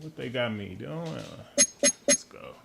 What they got me doing? Let's go.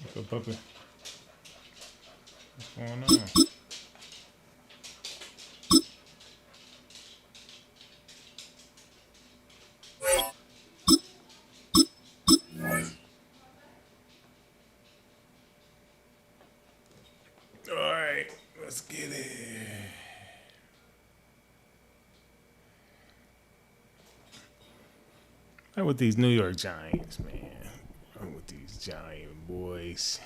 What's up, puppy? What's going on? All right, let's get it. I'm with these New York Giants, man. I'm with these Giant boys.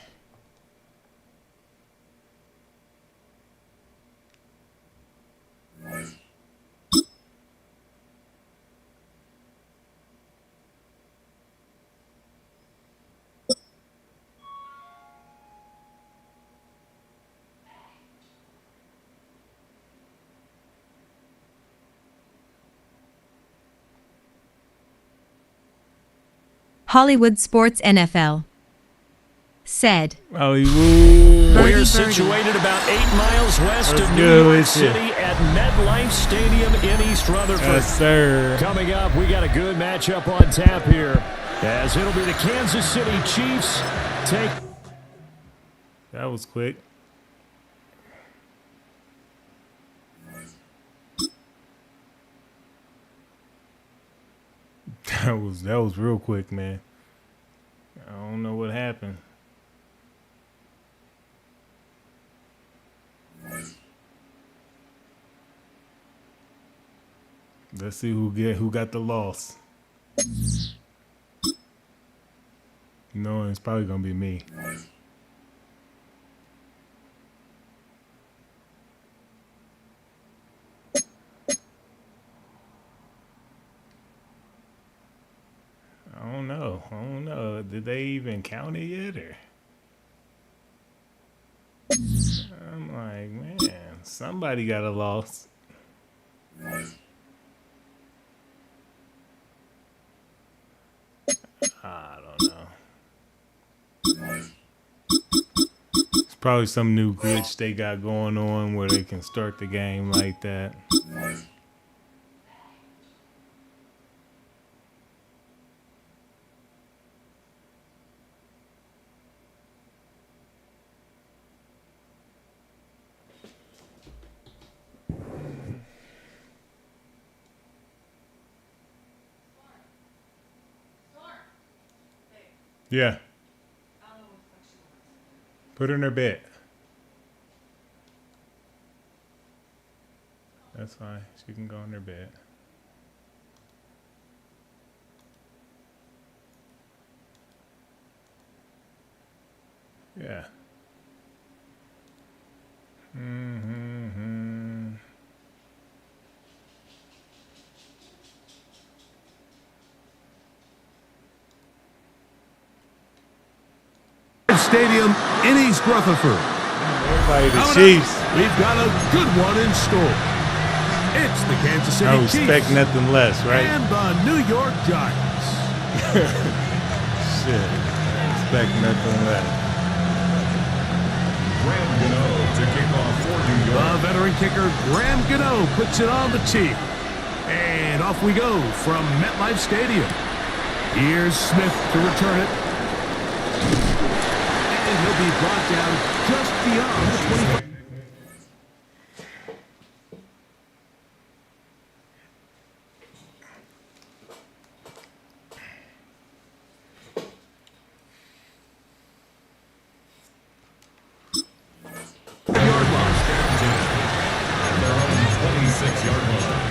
Hollywood Sports NFL. Said. Hollywood. We're situated about 8 miles west of New York City at MetLife Stadium in East Rutherford. Yes, sir. Coming up, we got a good matchup on tap here, as it'll be the Kansas City Chiefs take. That was quick. That was real quick, man. I don't know what happened. Let's see who got the loss. No, it's probably gonna be me. I don't know. Did they even count it yet? Or I'm like, man, somebody got a loss. I don't know. It's probably some new glitch they got going on where they can start the game like that. Yeah. Put her in her bed. That's fine. She can go in her bed. Yeah. Stadium in East Rutherford. Everybody, the Chiefs. We've got a good one in store. It's the Kansas City I Chiefs expect nothing less, right? and the New York Giants. Shit. I expect nothing less. Graham Gano to kick off for New York. The veteran kicker, Graham Gano, puts it on the tee. And off we go from MetLife Stadium. Here's Smith to return it. And he'll be brought down just beyond the 25. Yard line. 26-yard line.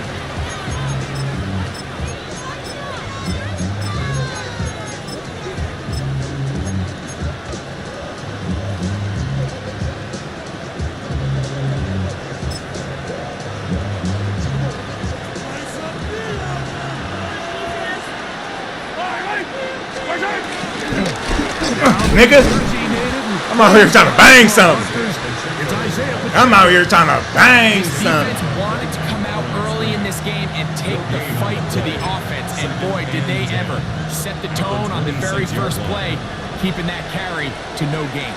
Nigga, I'm out here trying to bang something. I'm out here trying to bang something. Defense wanted to come out early in this game and take the fight to the offense, and boy, did they ever set the tone on the very first play, keeping that carry to no gain.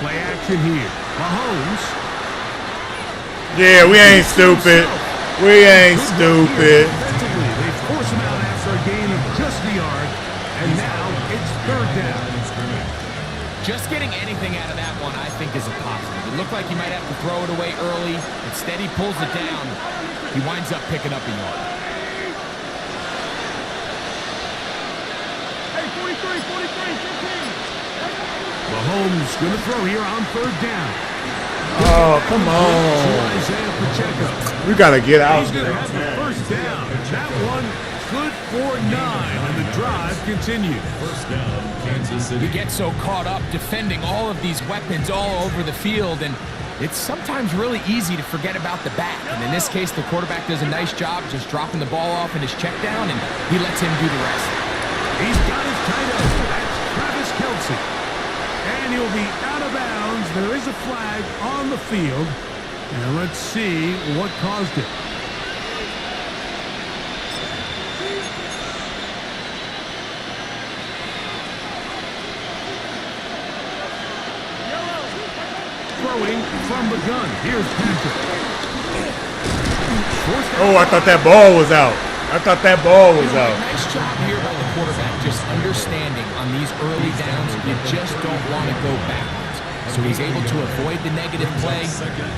Play action here. Mahomes. Yeah, we ain't stupid. We ain't stupid. Defensively, they force him out after a gain of just the yard, and now it's third down. Just getting anything out of that one, I think, is a positive. It looked like he might have to throw it away early. Instead, he pulls it down. He winds up picking up a yard. Hey, 43, 15. Mahomes going to throw here on third down. Oh, come on. Isaiah Pacheco. We got to get out He's going there. to have the first down. That one good for 9, and the drive continues. First down, Kansas City. We get so caught up defending all of these weapons all over the field, and it's sometimes really easy to forget about the back. And in this case, the quarterback does a nice job just dropping the ball off in his check down, and he lets him do the rest. He's got his tight end. That's Travis Kelce. And he'll be out of bounds. There is a flag on the field. And let's see what caused it. Throwing from the gun. Here's Patrick. Oh, I thought that ball was out. I thought that ball was out. Nice job here by the quarterback, just understanding on these early downs, you just don't want to go backwards. So he's able to avoid the negative play,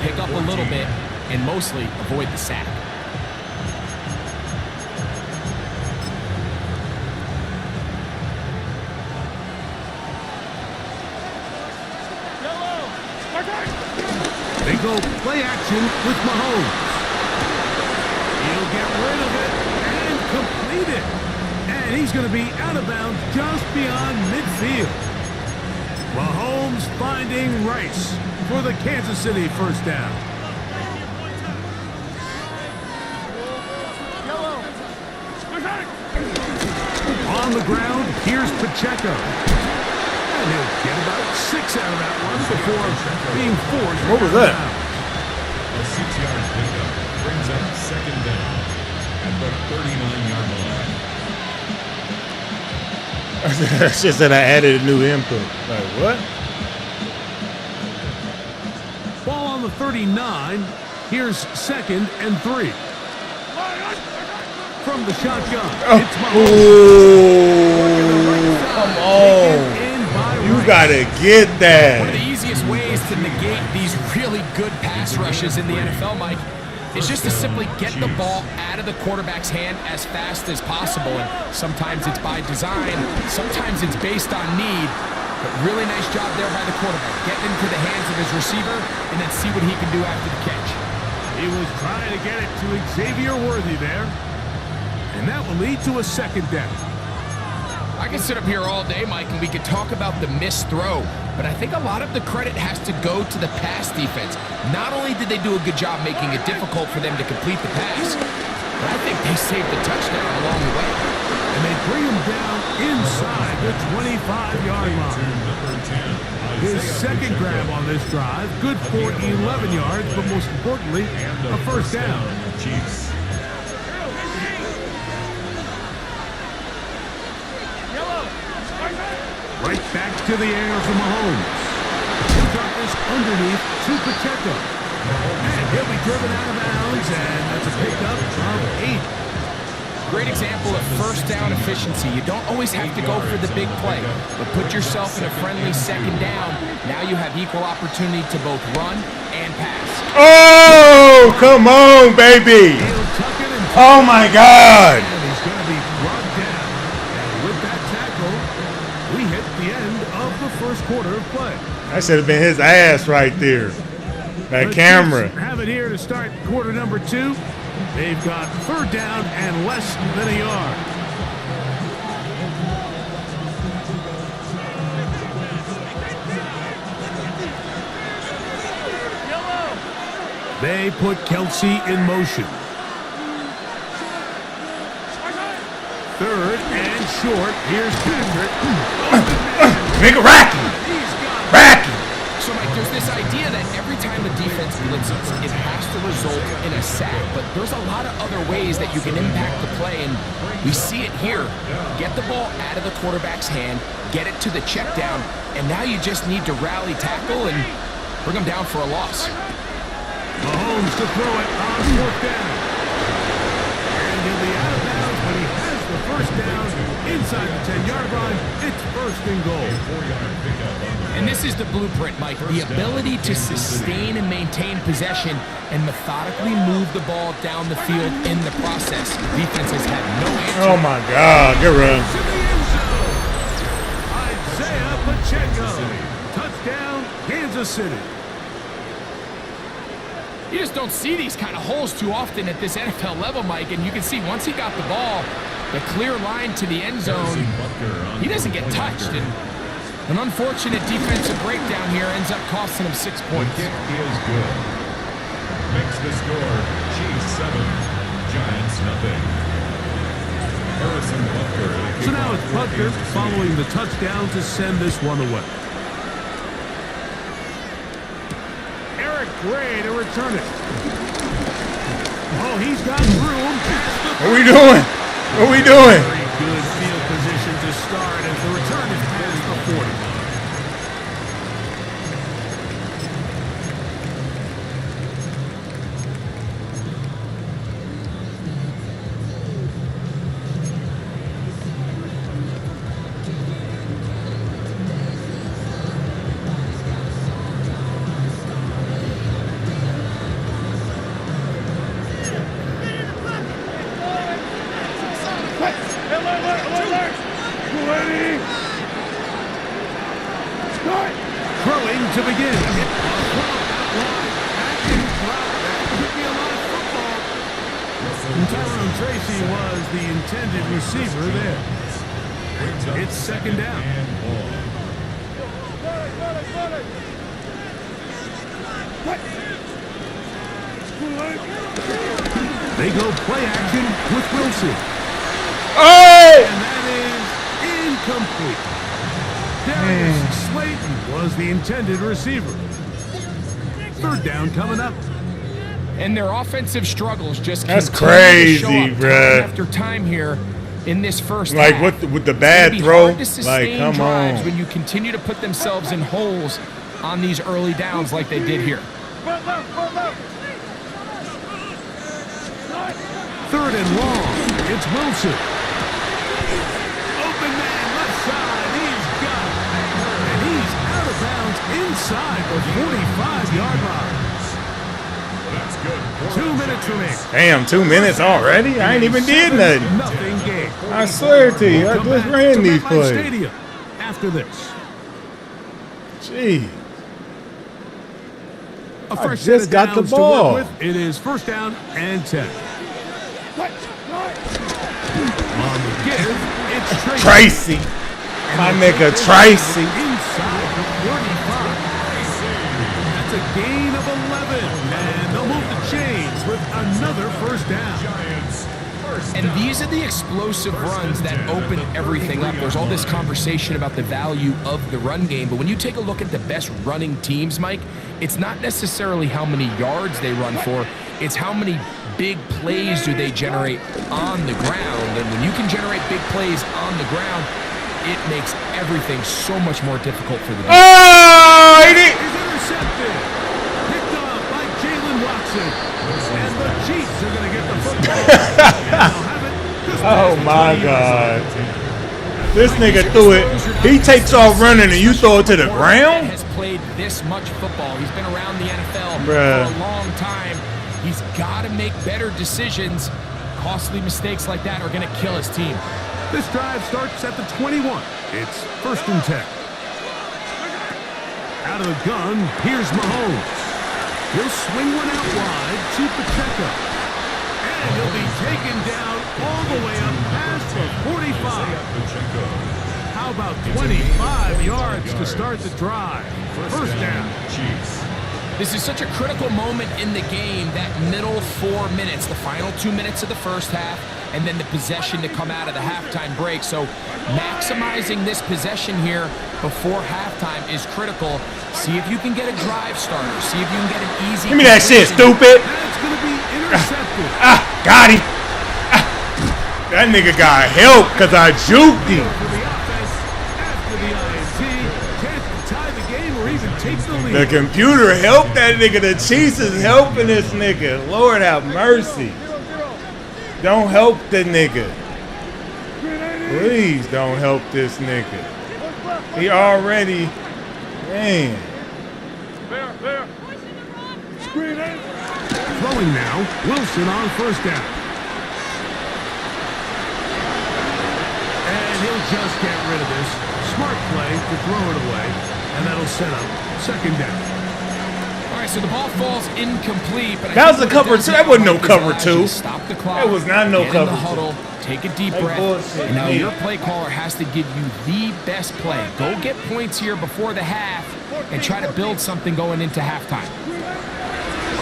pick up a little bit, and mostly avoid the sack. They go play action with Mahomes. He'll get rid of it and complete it. And he's going to be out of bounds just beyond midfield. Mahomes finding Rice for the Kansas City first down. On the ground, here's Pacheco. And he'll get about 6 out of that one before being forced. What was that? A 6-yard pickup brings up second down at the 39-yard line. That's just that I added a new input. Like, what? Ball on the 39. Here's second and 3. From the shotgun, it's Mahomes. Oh, come on. You got to get One of that. the easiest ways to negate these really good pass rushes in the NFL, Mike, is just to simply get the ball out of the quarterback's hand as fast as possible. And sometimes it's by design, sometimes it's based on need. But really nice job there by the quarterback, getting into the hands of his receiver and then see what he can do after the catch. He was trying to get it to Xavier Worthy there. And that will lead to a second down. I can sit up here all day, Mike, and we could talk about the missed throw, but I think a lot of the credit has to go to the pass defense. Not only did they do a good job making it difficult for them to complete the pass, but I think they saved the touchdown along the way. And they bring him down inside the 25-yard line. His second grab on this drive, good for 11 yards, but most importantly, a first down. Chiefs. Right back to the air for Mahomes. He'll drop this underneath to Pacheco. And he'll be driven out of bounds, and that's a pickup of 8. great example of first down efficiency. You don't always have to go for the big play, but put yourself in a friendly second down. Now you have equal opportunity to both run and pass. Oh, come on, baby. Oh, my God. And he's going to be brought down. And with that tackle, we hit the end of the first quarter of play. That should have been his ass right there. That The camera. Chiefs have it here to start quarter number 2. They've got third down and less than a yard. They put Kelsey in motion. Third and short. Here's Patrick. Make it racky. Racky. So, Mike, there's this idea that every time the defense blitzes, it has to result in a sack. But there's a lot of other ways that you can impact the play, and we see it here. Get the ball out of the quarterback's hand, get it to the check down, and now you just need to rally tackle and bring them down for a loss. Mahomes to throw it on fourth down. And he'll be out of bounds when he has the first down inside the 10-yard line. It's first and goal. And this is the blueprint, Mike. The ability to sustain and maintain possession and methodically move the ball down the field in the process. Defense has had no answer. Oh, my God. Good run. To the end zone. Isaiah Pacheco. Touchdown, Kansas City. You just don't see these kind of holes too often at this NFL level, Mike. And you can see once he got the ball, the clear line to the end zone, he doesn't get touched. And an unfortunate defensive breakdown here ends up costing him 6 points. Kick is good. Makes the score Chiefs 7, Giants nothing. Harrison Butker. So now it's Butker following the touchdown to send this one away. Eric Gray to return it. Oh, he's got room. What are we doing? What are we doing? Very good field position to start as the return is past the 40. Throwing to begin. Tyrone Tracy was the intended receiver there. It's second down. They go play action with Wilson. Oh! And that is incomplete. Darius Slayton was the intended receiver. Third down coming up. And their offensive struggles just That's continue to show crazy, up bruh. time after time here in this first Like, half. with the It's bad gonna be throw? hard to sustain Like, come drives on. when you continue to put themselves in holes on these early downs like they did here. Third and long. It's Wilson. Open man left side. He's got it. And he's out of bounds inside the 45-yard line. That's good. 2 minutes remaining. Damn, 2 minutes already? I ain't even did nothing. Nothing game. I swear to you, I We'll come just back ran to these MetLife plays. Stadium after this. Gee. A fresh just set of got the downs to ball. work with. It is first down and 10. On the give, it's Tracy. My nigga Tracy. Inside the 45. That's a gain of 11. And they'll move the chains with another first down. Giants first And these are the explosive runs that open everything up. There's all this conversation about the value of the run game, but when you take a look at the best running teams, Mike, it's not necessarily how many yards they run for, it's how many big plays do they generate on the ground. And when you can generate big plays on the ground, it makes everything so much more difficult for the defense. Oh, he did. Is intercepted. Picked off by Jalen Watson. And the Chiefs are going to get the football. And they'll have it just Oh my God. This nigga threw it. He takes off running and you throw it to the ground? Has played this much football. He's been around the NFL Bruh. for a long time. He's got to make better decisions. Costly mistakes like that are going to kill his team. This drive starts at the 21. It's 1st and 10. Out of the gun, here's Mahomes. He'll swing one out wide to Pacheco. And he'll be taken down all the way up past the 45. How about 25 yards to start the drive? First down. This is such a critical moment in the game, that middle 4 minutes, the final 2 minutes of the first half, and then the possession to come out of the halftime break. So maximizing this possession here before halftime is critical. See if you can get a drive starter. See if you can get an easy... Give me that shit, stupid. That's going to be intercepted. Got him. That nigga got help because I juked him. For the offense, after the INT, chance to tie the game or even take the lead. The computer helped that nigga. The Chiefs is helping this nigga. Lord have mercy. Don't help the nigga. Please don't help this nigga. He already, man. Throwing now, Wilson on first down. And he'll just get rid of this. Smart play to throw it away, and that'll set up 2nd down. All right, so the ball falls incomplete. But That was a cover two. That wasn't no cover two. Stop the clock. That was not no get cover in the two. huddle, take a deep That breath. bullshit, And now man. your play caller has to give you the best play. Go get points here before the half and try to build something going into halftime.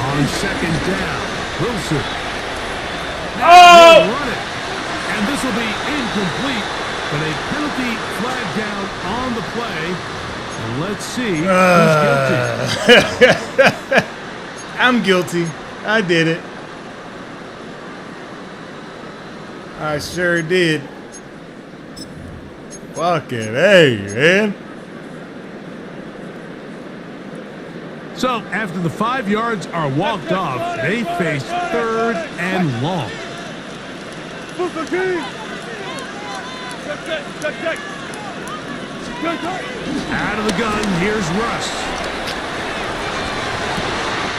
On 2nd down, Wilson. Oh! Run it. And this will be incomplete, but a penalty flag down on the play. And let's see who's guilty. I'm guilty. I did it. I sure did. Fuck it. Hey, man. So after the 5 yards are walked off, they face 3rd and long. Out of the gun, here's Russ.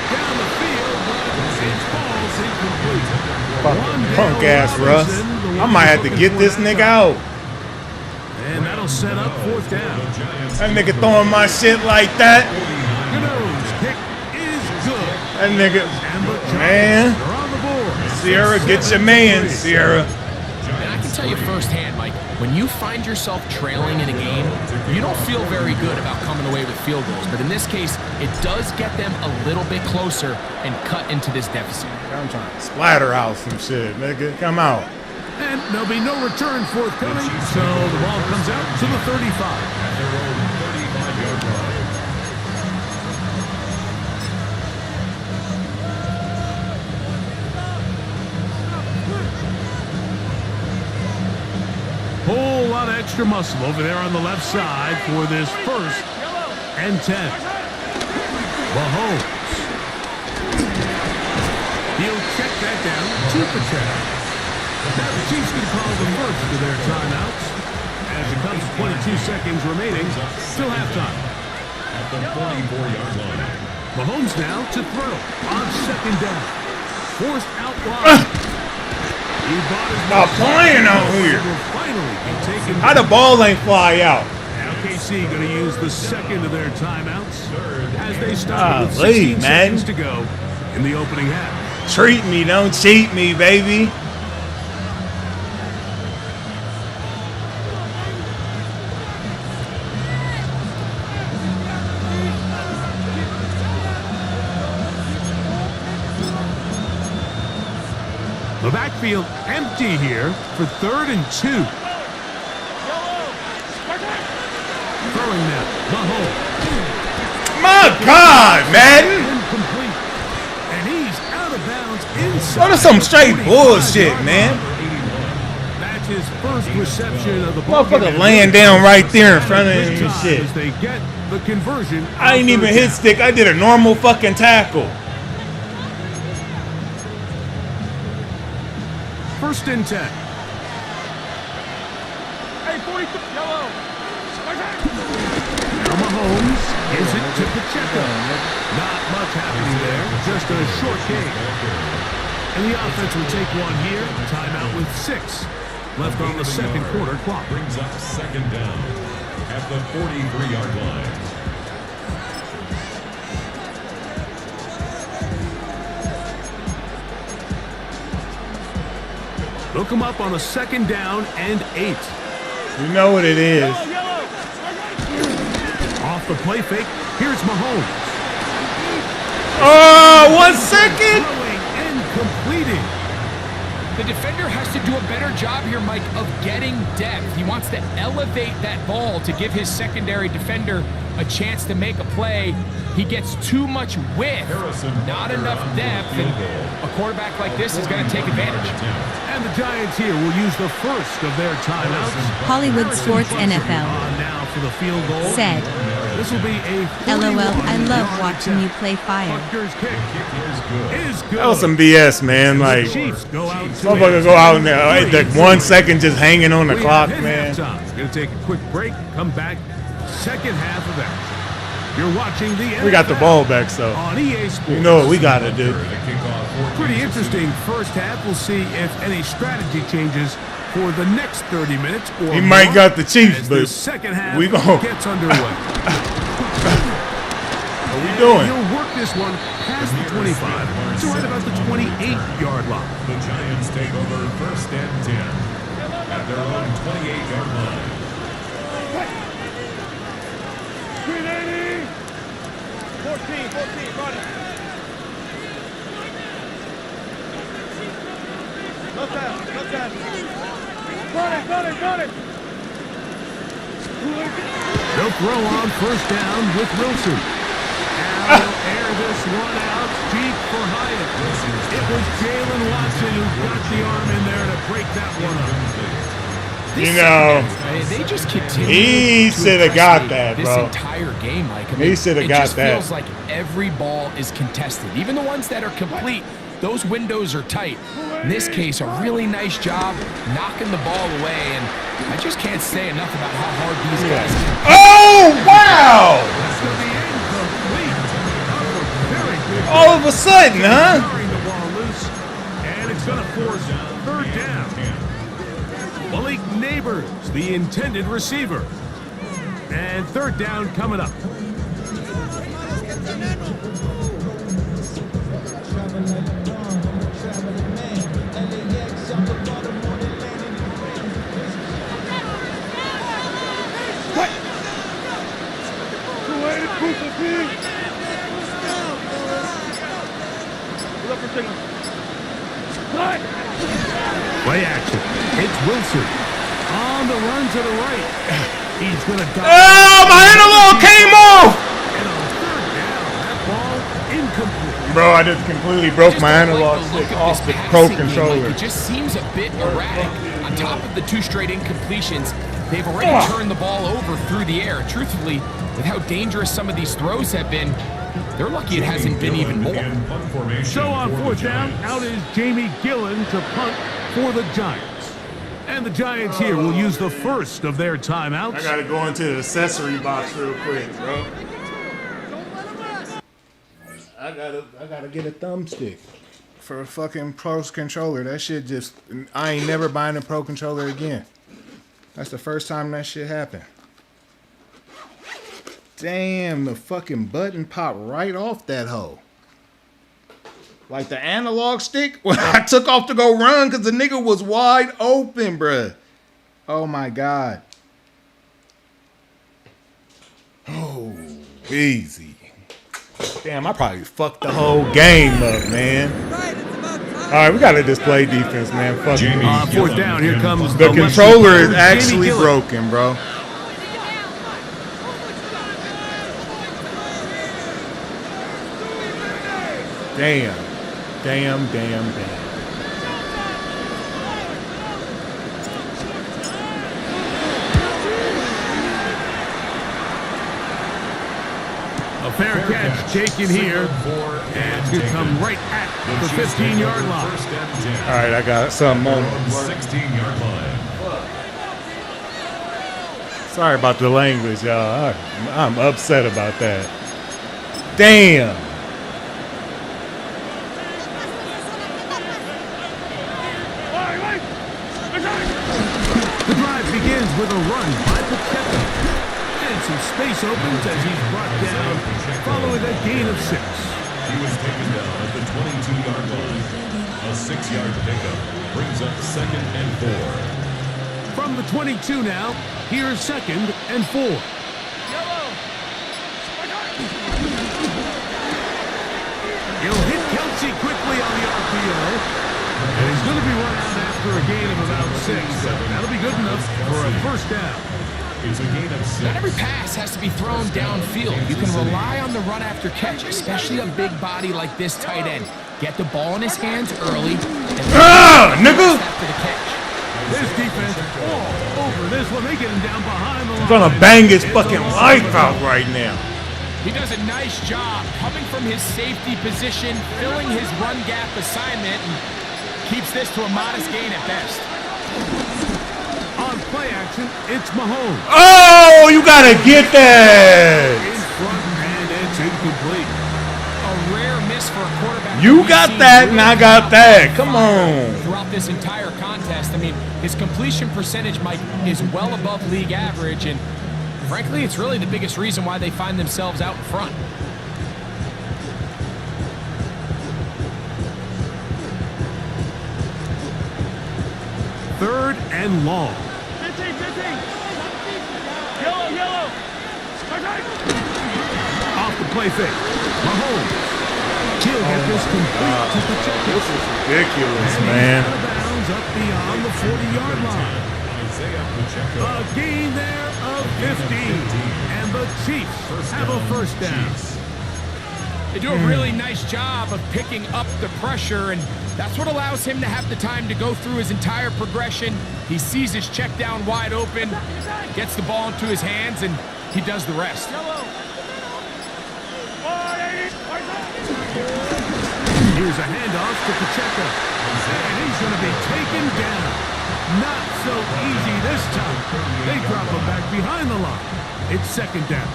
Down the field, but it falls incomplete. Punk ass Russ. I might have to get this nigga out. And that'll set up 4th down. That nigga throwing my shit like that. Gano's kick is good. That nigga, And the man. Giants are on the board. Sierra, get your man, Sierra. And I can tell you firsthand, Mike, when you find yourself trailing in a game, you don't feel very good about coming away with field goals. But in this case, it does get them a little bit closer and cut into this deficit. I'm trying to splatter out some shit, nigga. Come out. And there'll be no return forthcoming, so the ball comes out to the 35. Whole lot of extra muscle over there on the left side for this 1st and 10. Mahomes. He'll check that down to Pacheco. Now the Chiefs can call the first of their timeouts as it comes to 22 seconds remaining till halftime. At the 44-yard line. Mahomes now to throw on 2nd down. Forced out wide. He bought his Stop playing out here. will finally be taken. How the ball ain't fly out? Now KC going to use the 2nd of their timeouts as they start with Golly, 16 man. seconds to go in the opening half. Treat me, don't cheat me, baby. The backfield empty here for 3rd and 2. Throwing now, Mahomes. My God, Madden. Incomplete. And he's out of bounds inside. What is some straight the bullshit, 45-yard man? line. That's his first reception of the ball. Motherfucker laying down right there in front of him and This time shit. as they get the conversion. I ain't on even 3rd hit down. stick. I did a normal fucking tackle. 1st and 10. Now Mahomes gives it to Pacheco. Not much happening there, just a short game. And the offense will take one here. Timeout with 6 left on the second quarter clock. Brings up second down at the 43-yard line. Look him up on a second down and 8. You know what it is. Off the play fake, here's Mahomes. Oh, 1 second. Throwing and completing. The defender has to do a better job here, Mike, of getting depth. He wants to elevate that ball to give his secondary defender a chance to make a play. He gets too much width, not enough depth, and a quarterback like this is going to take advantage. And the Giants here will use the first of their timeouts. Hollywood Sports On NFL now for the field goal. said, This will be a LOL, I love 41-yard watching you attempt. play fire. Butker's kick is good. That was some BS, man. Like, Chiefs go out to motherfucker go out and like 1 second just hanging on the clock, man. Going to take a quick break, come back, second half of action. You're watching the We got the NFL ball back, so on EA Sports. you know what we got to do. Pretty interesting first half. We'll see if any strategy changes for the next 30 minutes or He might more got the Chiefs, as but the second half we gon' gets underway. What we doing? You'll work this one past the 25 to right about the 28-yard line. The Giants take over first and 10 at their own 28-yard line. 14, run it. No time. Got it. They'll throw on first down with Wilson. Now they'll air this one out deep for Hyatt. It was Jalen Watson who got the arm in there to break that one up. You know, They just continue. he to should have impress got me that, this bro. entire game, Mike. He should have got It just that. feels like every ball is contested. Even the ones that are complete, those windows are tight. In this case, a really nice job knocking the ball away, and I just can't say enough about how hard these guys can. Oh, wow! To the incomplete. Very good. All of a sudden, huh? Firing the ball loose, and it's going to force third down. Malik Neighbors, the intended receiver. And third down coming up. Play action. It's Wilson. On the run to the right. He's going to dive. Oh, my analog came off! And on third down, that ball incomplete. Bro, I just completely broke Just my don't analog like the look stick of off this the passing Pro game, controller. Mike. It just seems a bit erratic. On top of the 2 straight incompletions, they've already turned the ball over through the air. Truthfully, with how dangerous some of these throws have been, they're lucky it hasn't been even more. So on fourth down, out is Jamie Gillen to punt for the Giants. And the Giants here will use the first of their timeouts. I gotta go into the accessory box real quick, bro. I gotta get a thumbstick for a fucking Pro controller. That shit just, I ain't never buying a Pro controller again. That's the first time that shit happened. Damn, the fucking button popped right off that hole. Like the analog stick, when I took off to go run because the nigga was wide open, bruh. Oh my God. Oh, easy. Damn, I probably fucked the whole game up, man. All right, we got to display defense, man. Fuck it. On fourth down, here comes The lefty controller is forward, actually Jamie Gillen. broken, bro. Damn. A fair catch taken here, and could come right at the 15-yard line. All right, I got something on. 16-yard line. Sorry about the language, y'all. I'm upset about that. Damn. The drive begins with a run by Pacheco. And some space opens as he's brought down following a gain of 6. He was taken down at the 22-yard line. A 6-yard pickup brings up 2nd and 4. From the 22 now, here's 2nd and 4. He'll hit Kelsey quickly on the RPO. And he's going to be run out after a gain of about 6. But that'll be good enough for a first down. It's a gain of 6. Not every pass has to be thrown downfield. You can rely on the run after catch, especially a big body like this tight end. Get the ball in his hands early and nigga! after the catch. This defense all over this one. They get him down behind the line. He's gonna bang his fucking life out right now. He does a nice job coming from his safety position, filling his run gap assignment, and keeps this to a modest gain at best. On play action, it's Mahomes. Oh, you gotta get that. In front, and it's incomplete. A rare miss for a quarterback. You got that, and I got that. Come on. Throughout this entire contest, I mean, his completion percentage, Mike, is well above league average, and frankly, it's really the biggest reason why they find themselves out in front. Third and long. 15. Yellow. Off the play fake. Mahomes. He'll get this complete to Pacheco. This is ridiculous, And man. he's out of bounds up beyond the 40-yard line. Isaiah Pacheco. A gain there of 15. And the Chiefs have a first down. They do a really nice job of picking up the pressure, and that's what allows him to have the time to go through his entire progression. He sees his check down wide open, gets the ball into his hands, and he does the rest. Here's a handoff to Pacheco. And he's going to be taken down. Not so easy this time. They drop him back behind the line. It's 2nd down.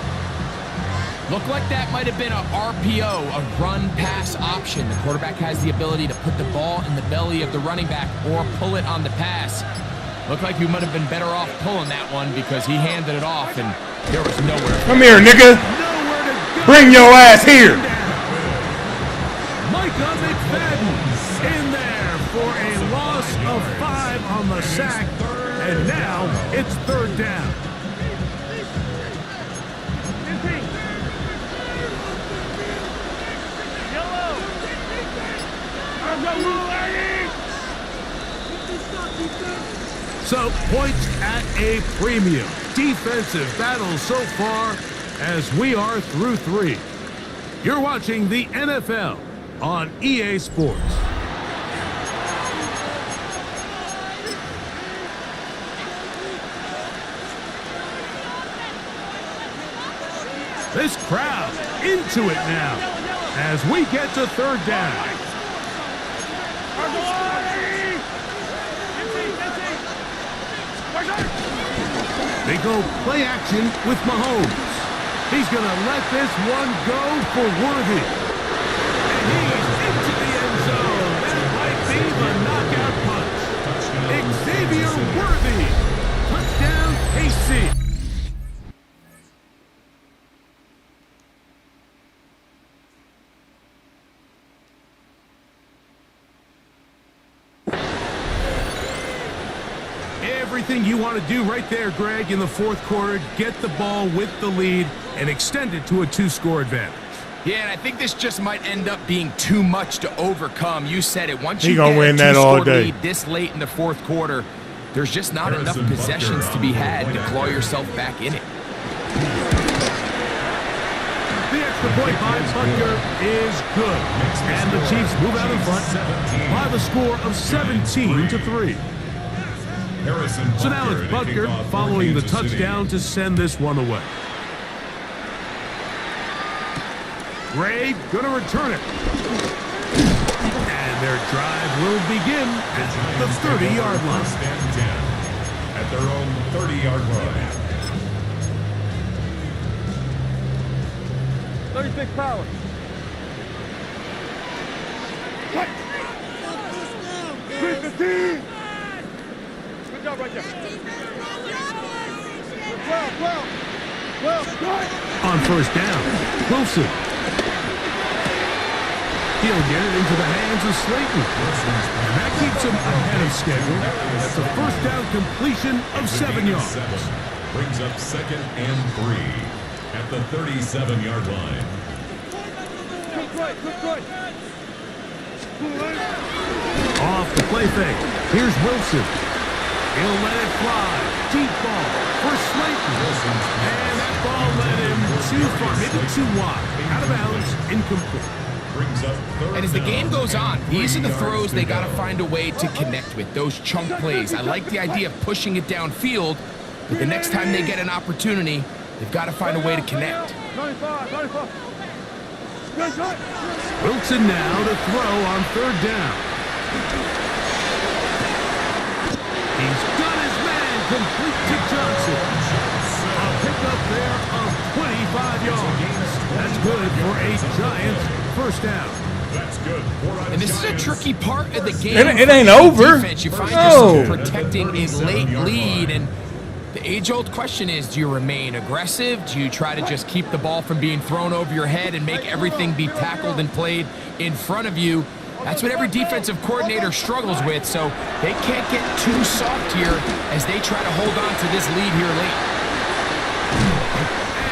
Looked like that might have been a RPO, a run-pass option. The quarterback has the ability to put the ball in the belly of the running back or pull it on the pass. Looked like you might have been better off pulling that one because he handed it off and there was nowhere. Come here, nigga. Nowhere to go. Bring your ass here. Micah McFadden in there for a loss of 5 on the sack. And now it's 3rd down. So, points at a premium. Defensive battle so far as we are through 3. You're watching the NFL on EA Sports. This crowd into it now as we get to 3rd down. They go play action with Mahomes. He's going to let this one go for Worthy. And he's into the end zone. That might be the knockout punch. Xavier Worthy. Touchdown, KC. Everything you want to do right there, Greg, in the 4th quarter, get the ball with the lead and extend it to a 2-score advantage. Yeah, and I think this just might end up being too much to overcome. You said it. Once He you gonna get win a that all 2-score day. lead this late in the 4th quarter, there's just not enough Harrison possessions Butker to be on the had to play claw action. yourself back in it. The extra point by Butker is good. And the Chiefs move out in front by the score of 17-3. Harrison So now it's to kick Butker off for following the Kansas City. touchdown to send this one away. Gray gonna return it. And their drive will begin at the 30-yard line. First and 10 at their own 30-yard line. 36 power. What? 315. Good job right there. 12. On first down, Wilson. He'll get it into the hands of Slayton. And that keeps him ahead of schedule. That's a first down completion of 7 yards. Brings up 2nd and 3 at the 37-yard line. Good. Off the play fake. Here's Wilson. He'll let it fly. Deep ball for Slayton. And that ball led him too far, maybe too wide. Out of bounds, incomplete. Brings up 3rd And as the game down. goes on, these are the throws they got to find a way to connect with, those chunk plays. I like the idea of pushing it downfield, but the next time they get an opportunity, they've got to find a way to connect. 95. Good shot. Wilson now to throw on third down. He's got his man complete to Johnson. A pickup there of 25 yards. That's good for a Giants first down. That's good. And this is a tricky part of the game. It ain't over. Defense. You find No. yourself protecting a late lead, and the age-old question is, do you remain aggressive? Do you try to just keep the ball from being thrown over your head and make everything be tackled and played in front of you? That's what every defensive coordinator struggles with, so they can't get too soft here as they try to hold on to this lead here late.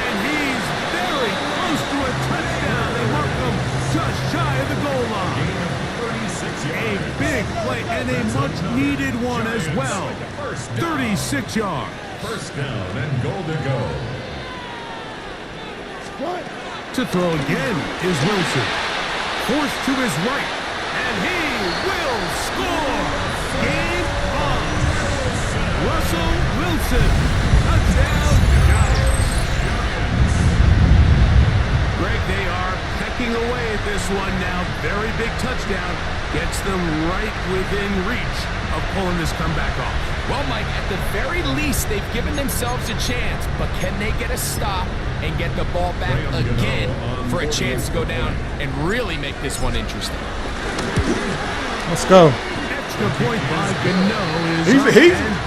And he's very close to a touchdown. They mark him just shy of the goal line. A big play and a much-needed one as well. 36 yards. First down and goal to go. To throw again is Wilson. Forced to his right. And he will score. Game on. Russell Wilson. Touchdown, Giants. Greg, they are pecking away at this one now. Very big touchdown. Gets them right within reach of pulling this comeback off. Well, Mike, at the very least, they've given themselves a chance, but can they get a stop and get the ball back again for a chance to go down and really make this one interesting? Let's go. Extra point by Gano is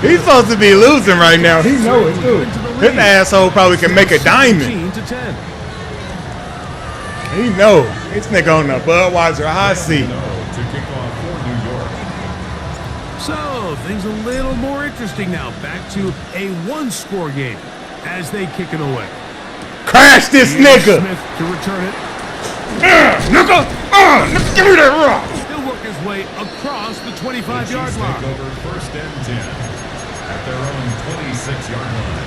He's supposed to be losing right now. He know it too. His asshole probably can make a diamond. 17-10. He know. This nigga on the Budweiser hot seat. To kick off for New York. So, things a little more interesting now. Back to a one-score game as they kick it away. Crash this nigga. Smith to return it. Nigga. Give me that rock. He'll work his way across the 25-yard Chiefs line. take over 1st and 10 at their own 26-yard line.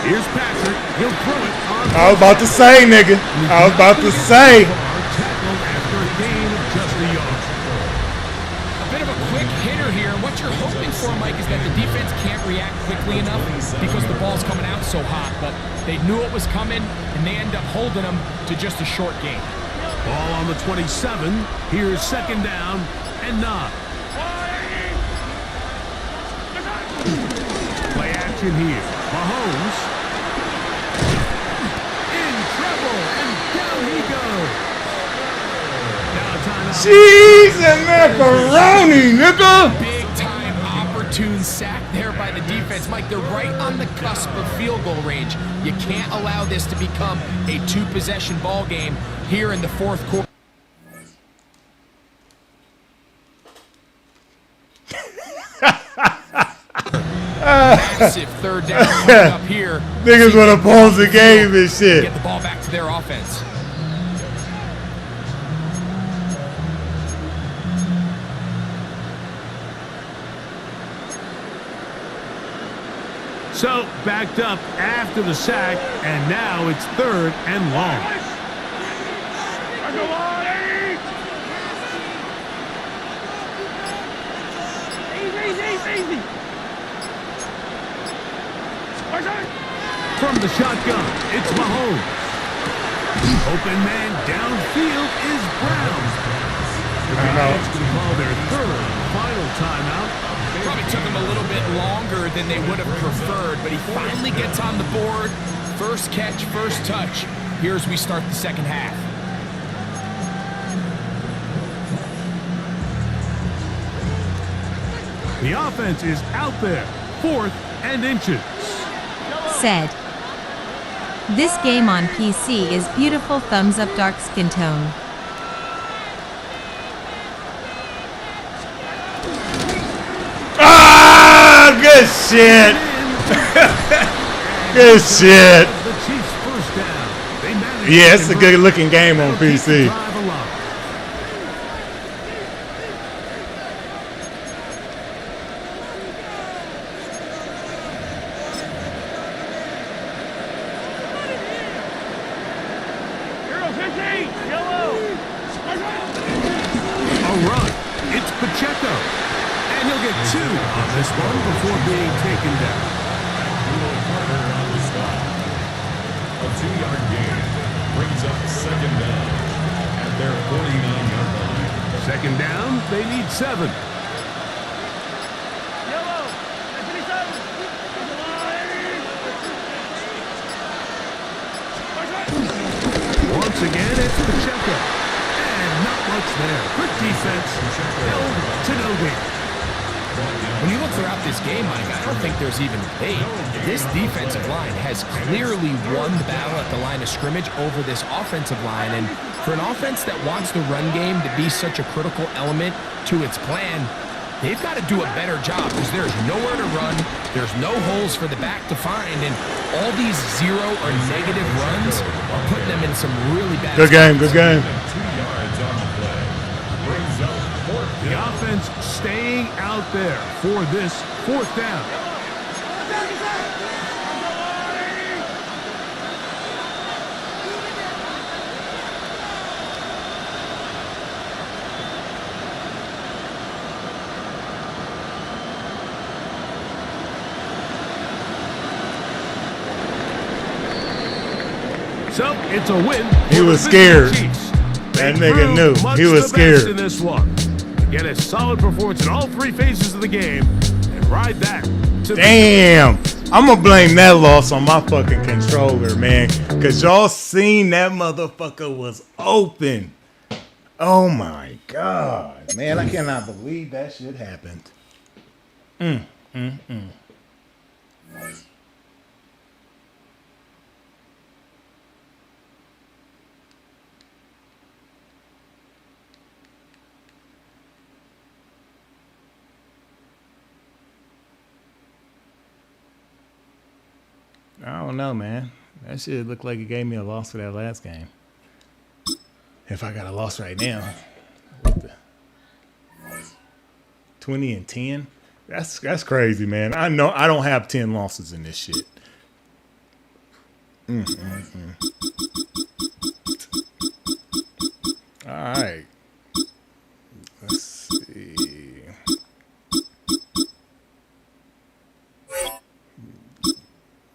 Here's Patrick. He'll throw it on. I was about to say, nigga. I was about to say. Tackled after a gain of just a yard. A bit of a quick hitter here. What you're hoping for, Mike, is that the defense can't react quickly enough because the ball's coming out so hot. But they knew it was coming, and they end up holding them to just a short gain. Ball on the 27. Here's second down and 9. Play action here. Mahomes. In trouble, and down he goes. Now timeout. Cheese and macaroni, nigga. Big-time opportune sack there by the defense. Mike, they're right on the cusp of field goal range. You can't allow this to become a two-possession ball game here in the fourth quarter. Massive third down coming up here. Niggas wanna pause the game and shit. Get the ball back to their offense. So, backed up after the sack, and now it's 3rd and long. From the shotgun, it's Mahomes. Open man downfield is Brown. The Giants can call their third and final timeout. Probably took him a little bit longer than they would have preferred, but he finally gets on the board. First catch, first touch. Here as we start the second half. The offense is out there, 4th and inches. Said. This game on PC is beautiful. Thumbs up. Dark skin tone. Ah, good shit. Good shit. The Chiefs' first down. They managed Yeah, to it's a convert. good-looking game on They'll keep the PC. drive alive. Hero 15, yellow. A run. It's Pacheco. And he'll get 2 on this one before being taken down. Carter on the stop. A 2-yard gain brings up second down at their 49-yard line. Second down, they need 7. Yellow. 27. Once again, it's Pacheco. And not much there. Quick defense. Held to no gain. When you look throughout this game, Mike, I don't think there's even debate. This defensive line has clearly won the battle at the line of scrimmage over this offensive line. And for an offense that wants the run game to be such a critical element to its plan, they've got to do a better job because there's nowhere to run. There's no holes for the back to find. And all these 0 or negative runs are putting them in some really bad Good game, spots. good game. 2 yards on the play. Brings up 4th The down. offense staying out there for this 4th down. So it's a win. He for was the Pittsburgh scared. Chiefs. That They nigga proved knew. much He was the best scared. in this one. Get a solid performance in all 3 phases of the game and ride that to Damn. I'm gonna blame that loss on my fucking controller, man. Cause y'all seen that motherfucker was open. Oh my God. Man, I cannot believe that shit happened. I don't know, man. That shit looked like it gave me a loss for that last game. If I got a loss right now, what the 20-10? That's crazy, man. I know I don't have 10 losses in this shit. All right. Let's see.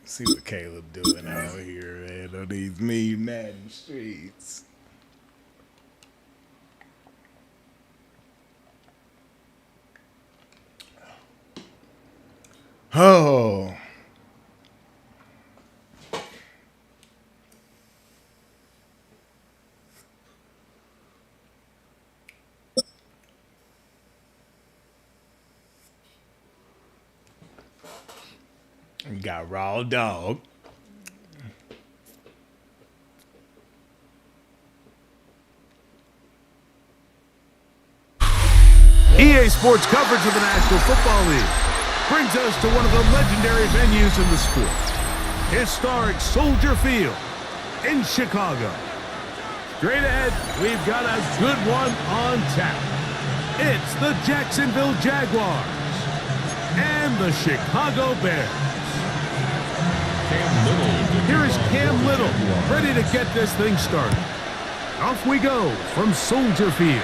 See what Caleb doing out here, man, on these mean Madden streets. Oh. You got Raw Dog. EA Sports coverage of the National Football League brings us to one of the legendary venues in the sport, historic Soldier Field in Chicago. Straight ahead, we've got a good one on tap. It's the Jacksonville Jaguars and the Chicago Bears. Here is Cam Little, ready to get this thing started. Off we go from Soldier Field.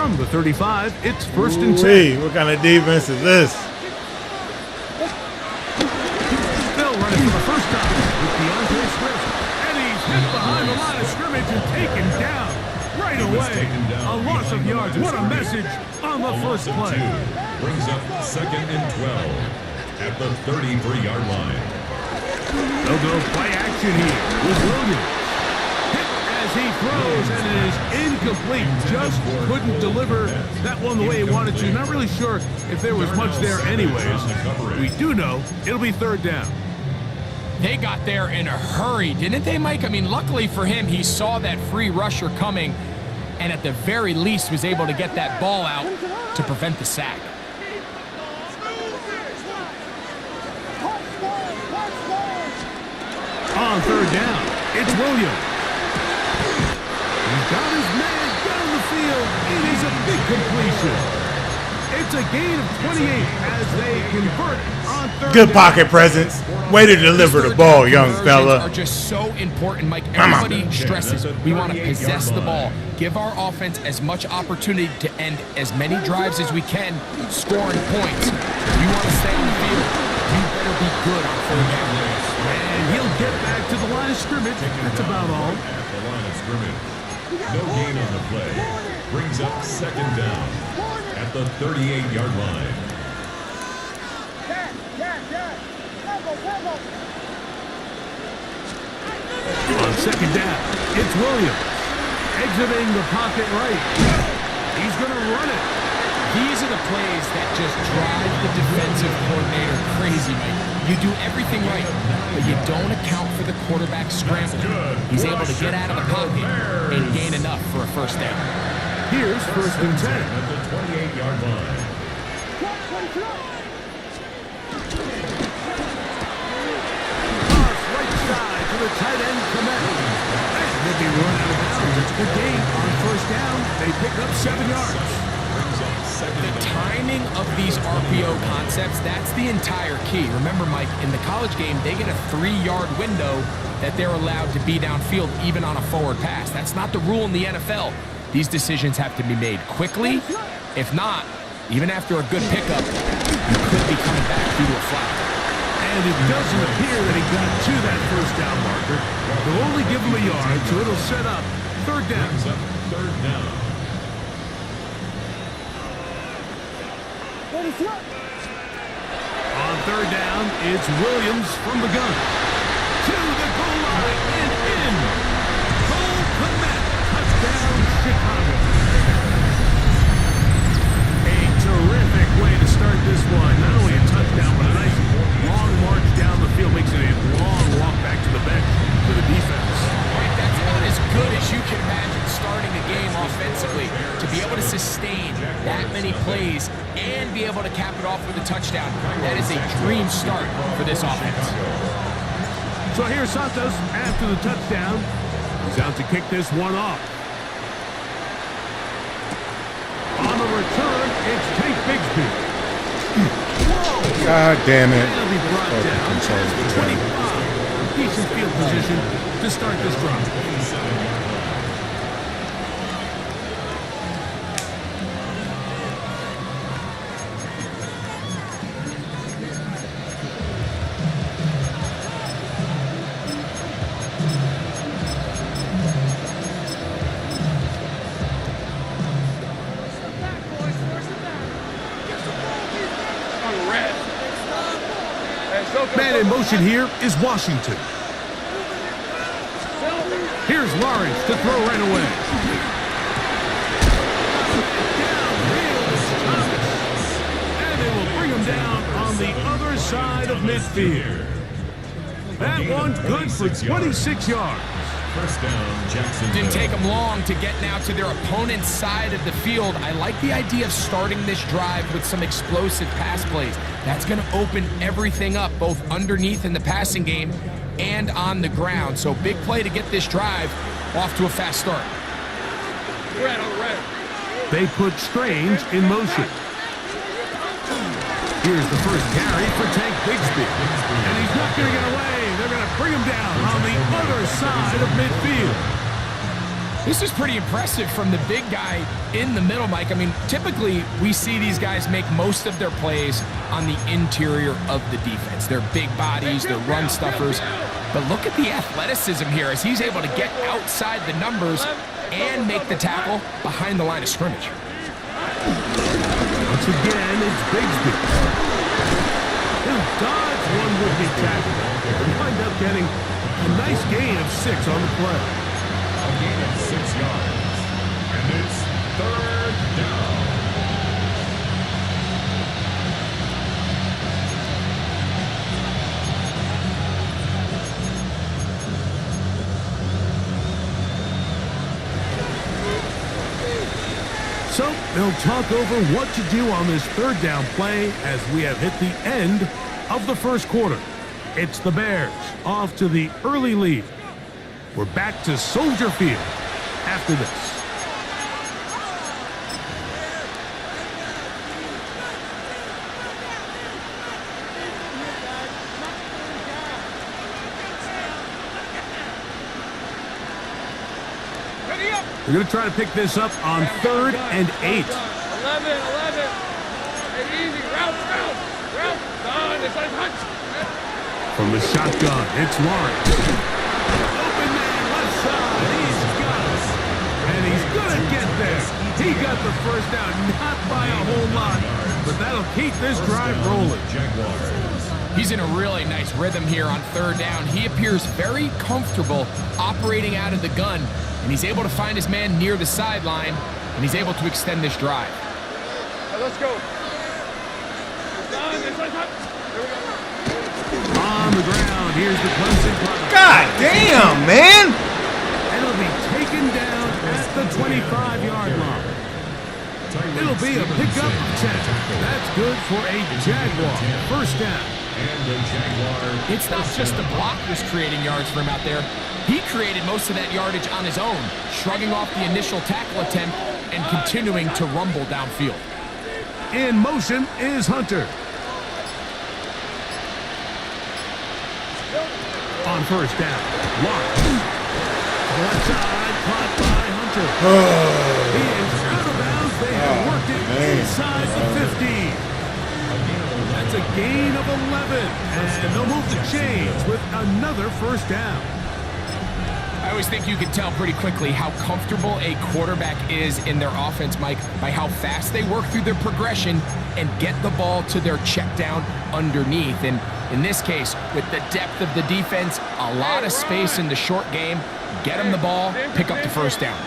From the 35, it's first and 10. Hey, what kind of defense is this? Still running for the first time with DeAndre Swift. And he's hit behind the line of scrimmage and taken down right away. A loss of yards. What a message on the first play. Brings up second and 12 at the 33-yard line. They'll go play action here with Williams. Hit as he throws, and it is incomplete. Just couldn't deliver that one the way he wanted to. Not really sure if there was much there anyways. We do know it'll be third down. They got there in a hurry, didn't they, Mike? I mean, luckily for him, he saw that free rusher coming and at the very least was able to get that ball out to prevent the sack. On third down, it's Williams. He's got his man down the field. It is a big completion. It's a gain of 28 as they convert on third Good down. pocket presence. Way to deliver the ball, young fella. Are just so important, Mike. Everybody stresses we want to possess the ball, give our offense as much opportunity to end as many drives as we can, scoring points. If you want to stay on the field, you better be good on third down. And he'll get back to the line of scrimmage. That's about all. At the line of scrimmage. No gain on the play. Brings up second down at the 38-yard line. On second down, it's Williams. Exiting the pocket right. He's going to run it. These are the plays that just drive the defensive coordinator crazy, Mike. You do everything right, but you don't account for the quarterback scrambling. He's able to get out of the pocket and gain enough for a first down. Here's first and 10. At the 28-yard line. Pass right side to the tight end, Komet. And he'll be run out of bounds. It's a good gain on first down. They pick up 7 yards. The timing of these RPO concepts, that's the entire key. Remember, Mike, in the college game, they get a 3-yard window that they're allowed to be downfield even on a forward pass. That's not the rule in the NFL. These decisions have to be made quickly. If not, even after a good pickup, you could be coming back due to a flag. And it doesn't appear that he got to that first down marker. They'll only give him a yard, so it'll set up third down. Brings up third down. On third down, it's Williams from the gun. To the goal line and in. Cole Kmet, touchdown Chicago. A terrific way to start this one. Not only a touchdown, but a nice long march down the field. Makes it a long walk back to the bench for the defense. Right, that's about as good as you can imagine starting a game offensively. To be able to sustain that many plays and be able to cap it off with a touchdown, that is a dream start for this offense. So here's Santos after the touchdown. He's out to kick this one off. On the return, it's Tank Bigsby. Whoa! God damn it. That'll be brought down to the 25. Decent field position to start this drive. Man in motion here is Washington. Here's Lawrence to throw right away. Downfield is Thomas. And they will bring him down on the other side of midfield. That one's good for 26 yards. First down, Jacksonville. Didn't take them long to get now to their opponent's side of the field. I like the idea of starting this drive with some explosive pass plays. That's going to open everything up, both underneath in the passing game and on the ground. So big play to get this drive off to a fast start. They put Strange in motion. Here's the first carry for Tank Bigsby. And he's not going to get away. They're going to bring him down on the other side of midfield. This is pretty impressive from the big guy in the middle, Mike. I mean, typically we see these guys make most of their plays on the interior of the defense. They're big bodies, they're run stuffers. But look at the athleticism here as he's able to get outside the numbers and make the tackle behind the line of scrimmage. Once again, it's Bigsby. He'll dodge one would-be tackle and wind up getting a nice gain of 6 on the play. A gain of 6 yards. And it's 3rd down. So they'll talk over what to do on this 3rd down play as we have hit the end of the first quarter. It's the Bears off to the early lead. We're back to Soldier Field after this. We're going to try to pick this up on 3rd and 8. 11. Hey, easy. Route. Done. It's like hunch. From the shotgun, it's Lawrence. Open man, left side. He's got it. And he's going to get there. He got the first down, not by a whole lot, but that'll keep this drive rolling. He's in a really nice rhythm here on 3rd down. He appears very comfortable operating out of the gun, and he's able to find his man near the sideline, and he's able to extend this drive. Hey, let's go. It's done. It's like hunch. Here we go. On the ground, here's the Clemson punt. God damn, man! And it'll be taken down at the 25-yard line. It'll be a pickup of 10. That's good for a Jaguar. First down. It's not just the blockers creating yards for him out there. He created most of that yardage on his own, shrugging off the initial tackle attempt and continuing to rumble downfield. In motion is Hunter. On first down, Lawrence. Left side, caught by Hunter. He is out of bounds. They have worked it inside the 15. That's a gain of 11. And they'll move the chains with another first down. I always think you can tell pretty quickly how comfortable a quarterback is in their offense, Mike, by how fast they work through their progression and get the ball to their check down underneath. And in this case, with the depth of the defense, a lot of space in the short game, get them the ball, pick up the first down.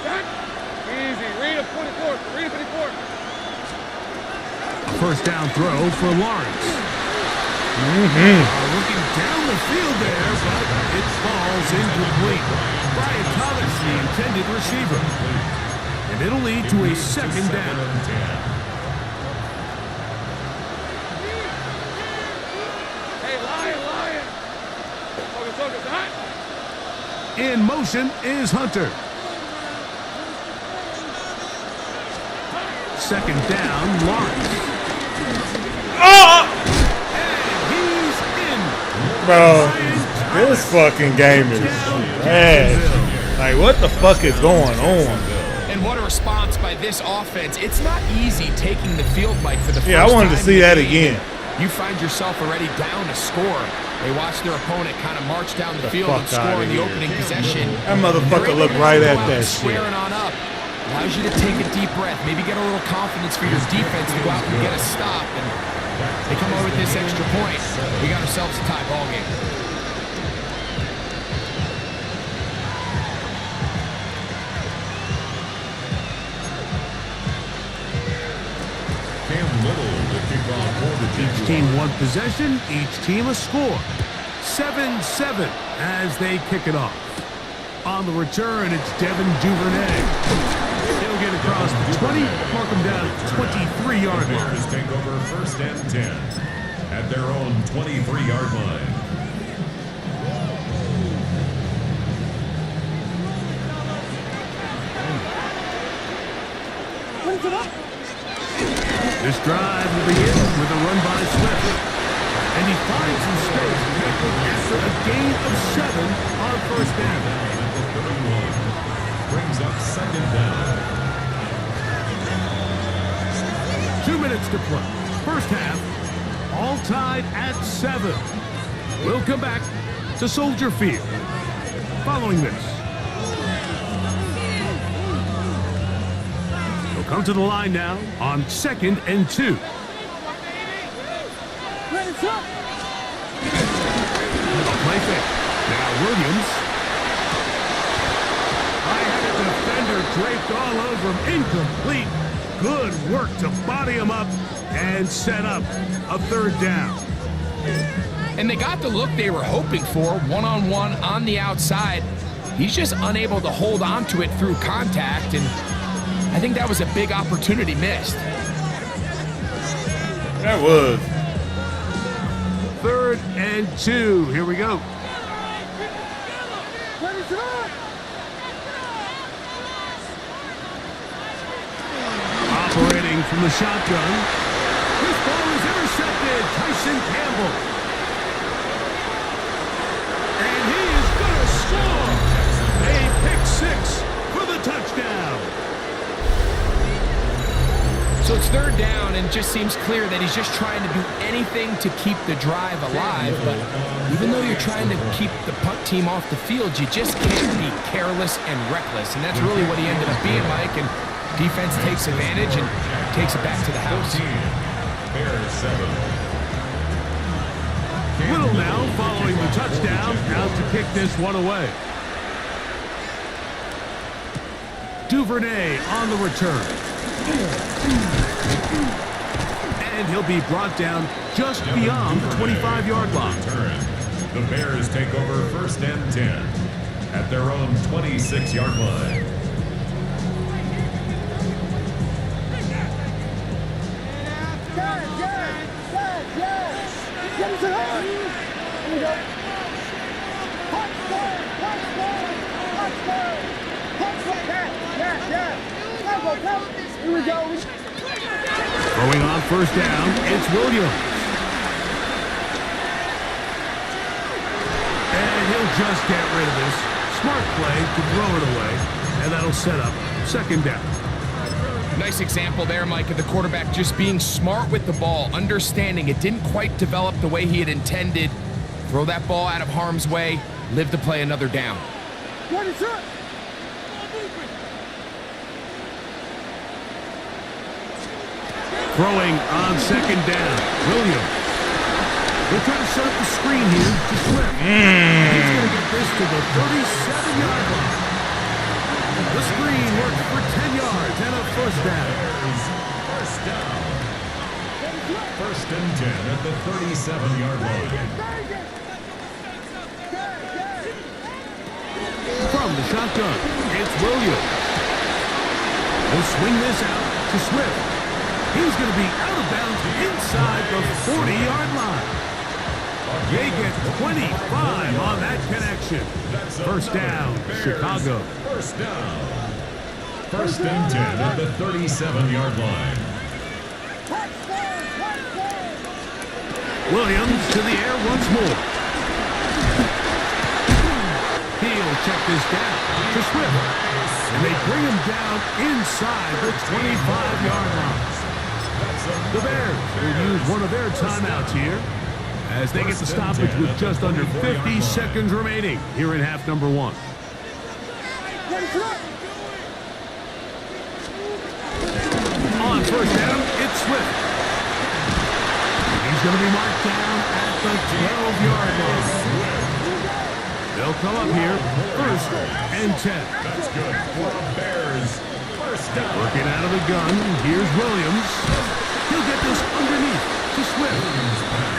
Easy. Read a 44. Read a 54. A first down throw for Lawrence. Looking down the field there, but it falls incomplete. Brian Thomas, the intended receiver. And it'll lead to a 2nd down. Hey, lion. Focus. Hot. In motion is Hunter. 2nd down, Lawrence. Oh! And Bro, this fucking game is trash. Like, what the fuck is going on? And what a response by this offense. It's not easy taking the field, Mike, for the first Yeah, I wanted to time see in the that game. again. You find yourself already down a score. They watch their opponent kind of march down the field and fuck score outta in the here. opening possession. That motherfucker You're looked able to right go at out that and shit. Squaring on up. Allows you to take a deep breath, maybe get a little confidence for your defense to go out and get a stop. And they come over with this extra point. We got ourselves a tie ball game. each team one possession, each team a score. 7-7 as they kick it off. On the return, it's Devin Duvernay. He'll get across the 20, mark him down at 23-yard line. Bears take over 1st and 10 at their own 23-yard line. This drive will begin with a run by Swift. And he finds some space after a gain of 7 on first down. brings up second down. 2 minutes to play. First half, all tied at 7. We'll come back to Soldier Field following this. He'll come to the line now on 2nd and 2. A play fake. Now Williams. I had a defender draped all over him. Incomplete. Good work to body him up and set up a 3rd down. And they got the look they were hoping for, one-on-one on the outside. He's just unable to hold on to it through contact, and I think that was a big opportunity missed. That was. 3rd and 2. Here we go. Operating from the shotgun. This ball is intercepted. Tyson Campbell. And he is going to score. A pick 6 for the touchdown. So it's 3rd down, and it just seems clear that he's just trying to do anything to keep the drive alive. But even though you're trying to keep the punt team off the field, you just can't be careless and reckless. And that's really what he ended up being, Mike. And defense takes advantage and takes it back to the house. Bears 7. Little now following the touchdown, out to kick this one away. Duvernay on the return. And he'll be brought down just beyond the 25-yard line. The Bears take over 1st and 10 at their own 26-yard line. Here we go. Throwing on 1st down, it's Williams. And he'll just get rid of this. Smart play to throw it away, and that'll set up 2nd down. Nice example there, Mike, of the quarterback just being smart with the ball, understanding it didn't quite develop the way he had intended. Throw that ball out of harm's way, live to play another down. Throwing on 2nd down, Williams. They'll try to set up the screen here to Swift. He's going to get this to the 37-yard line. The screen works for 10 yards and a 1st down. First down. 1st and 10 at the 37-yard line. From the shotgun, it's Williams. He'll swing this out to Swift. He's going to be out of bounds inside the 40-yard line. They get 25 on that connection. 1st down, Chicago. 1st down. 1st and 10 at the 37-yard line. Williams to the air once more. He'll check this down to Swift. And they bring him down inside the 25-yard line. The Bears will use one of their timeouts here as they get the stoppage with just under 50 seconds remaining here in half number 1. On 1st down, it's Swift. He's going to be marked down at the 12-yard line. They'll come up here 1st and 10. That's good for the Bears. 1st down. Working out of the gun, here's Williams. He'll get this underneath to Swift.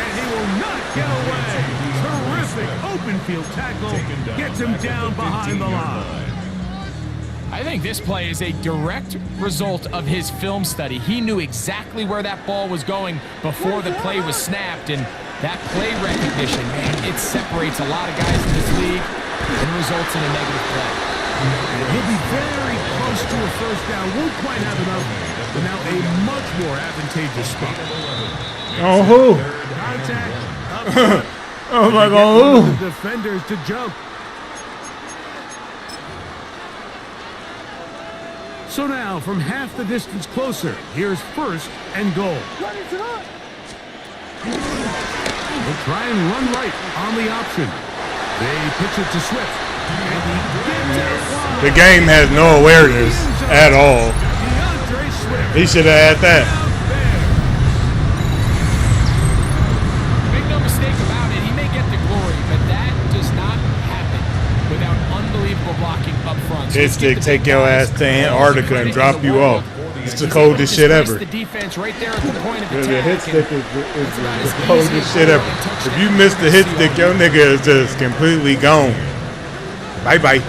And he will not get away. Terrific open field tackle. Gets him down behind the line. I think this play is a direct result of his film study. He knew exactly where that ball was going before the play was snapped, and that play recognition, man, it separates a lot of guys in this league and results in a negative play. And he'll be very close to a 1st down. Won't quite have enough, but now a much more advantageous spot. Oh, who? Contact up. Oh, my The God. defenders to jump. So now, from half the distance closer, here's first and goal. They'll try and run right on the option. They pitch it to Swift. And he gets out wide. The game has no awareness at all. DeAndre Swift. He should have had that. Make no mistake about it, he may get the glory, but that does not happen without unbelievable blocking up front. So Hit stick take your ass to Antarctica and drop you off. It's the coldest shit ever. The defense right there at the point of The attack. hit stick is the coldest shit ever. If you miss the hit stick, your nigga is just completely gone. Bye-bye.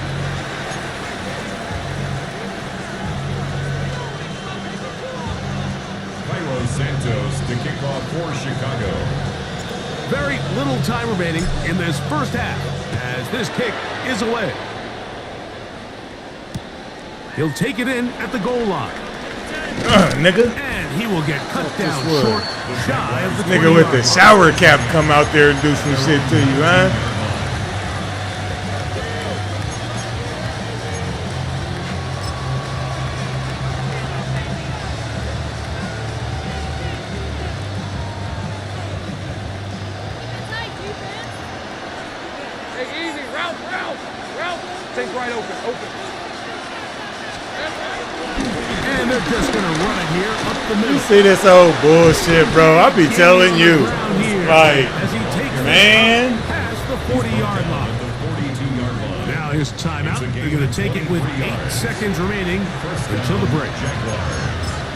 Cairo Santos to kick off for Chicago. Very little time remaining in this first half as this kick is away. He'll take it in at the goal line. Nigga. And he will get cut down short, shy of the Nigga with the 20-yard line. shower cap come out there and do some shit to you, huh? Hey, easy. Ralph. Take right open. And they're just going to run it here up the middle. You see this old bullshit, bro. I be telling you. Like, As he takes this man. up past the 40-yard line. The 42-yard line. Now his timeout. They're going to take it with 8 seconds remaining until the break.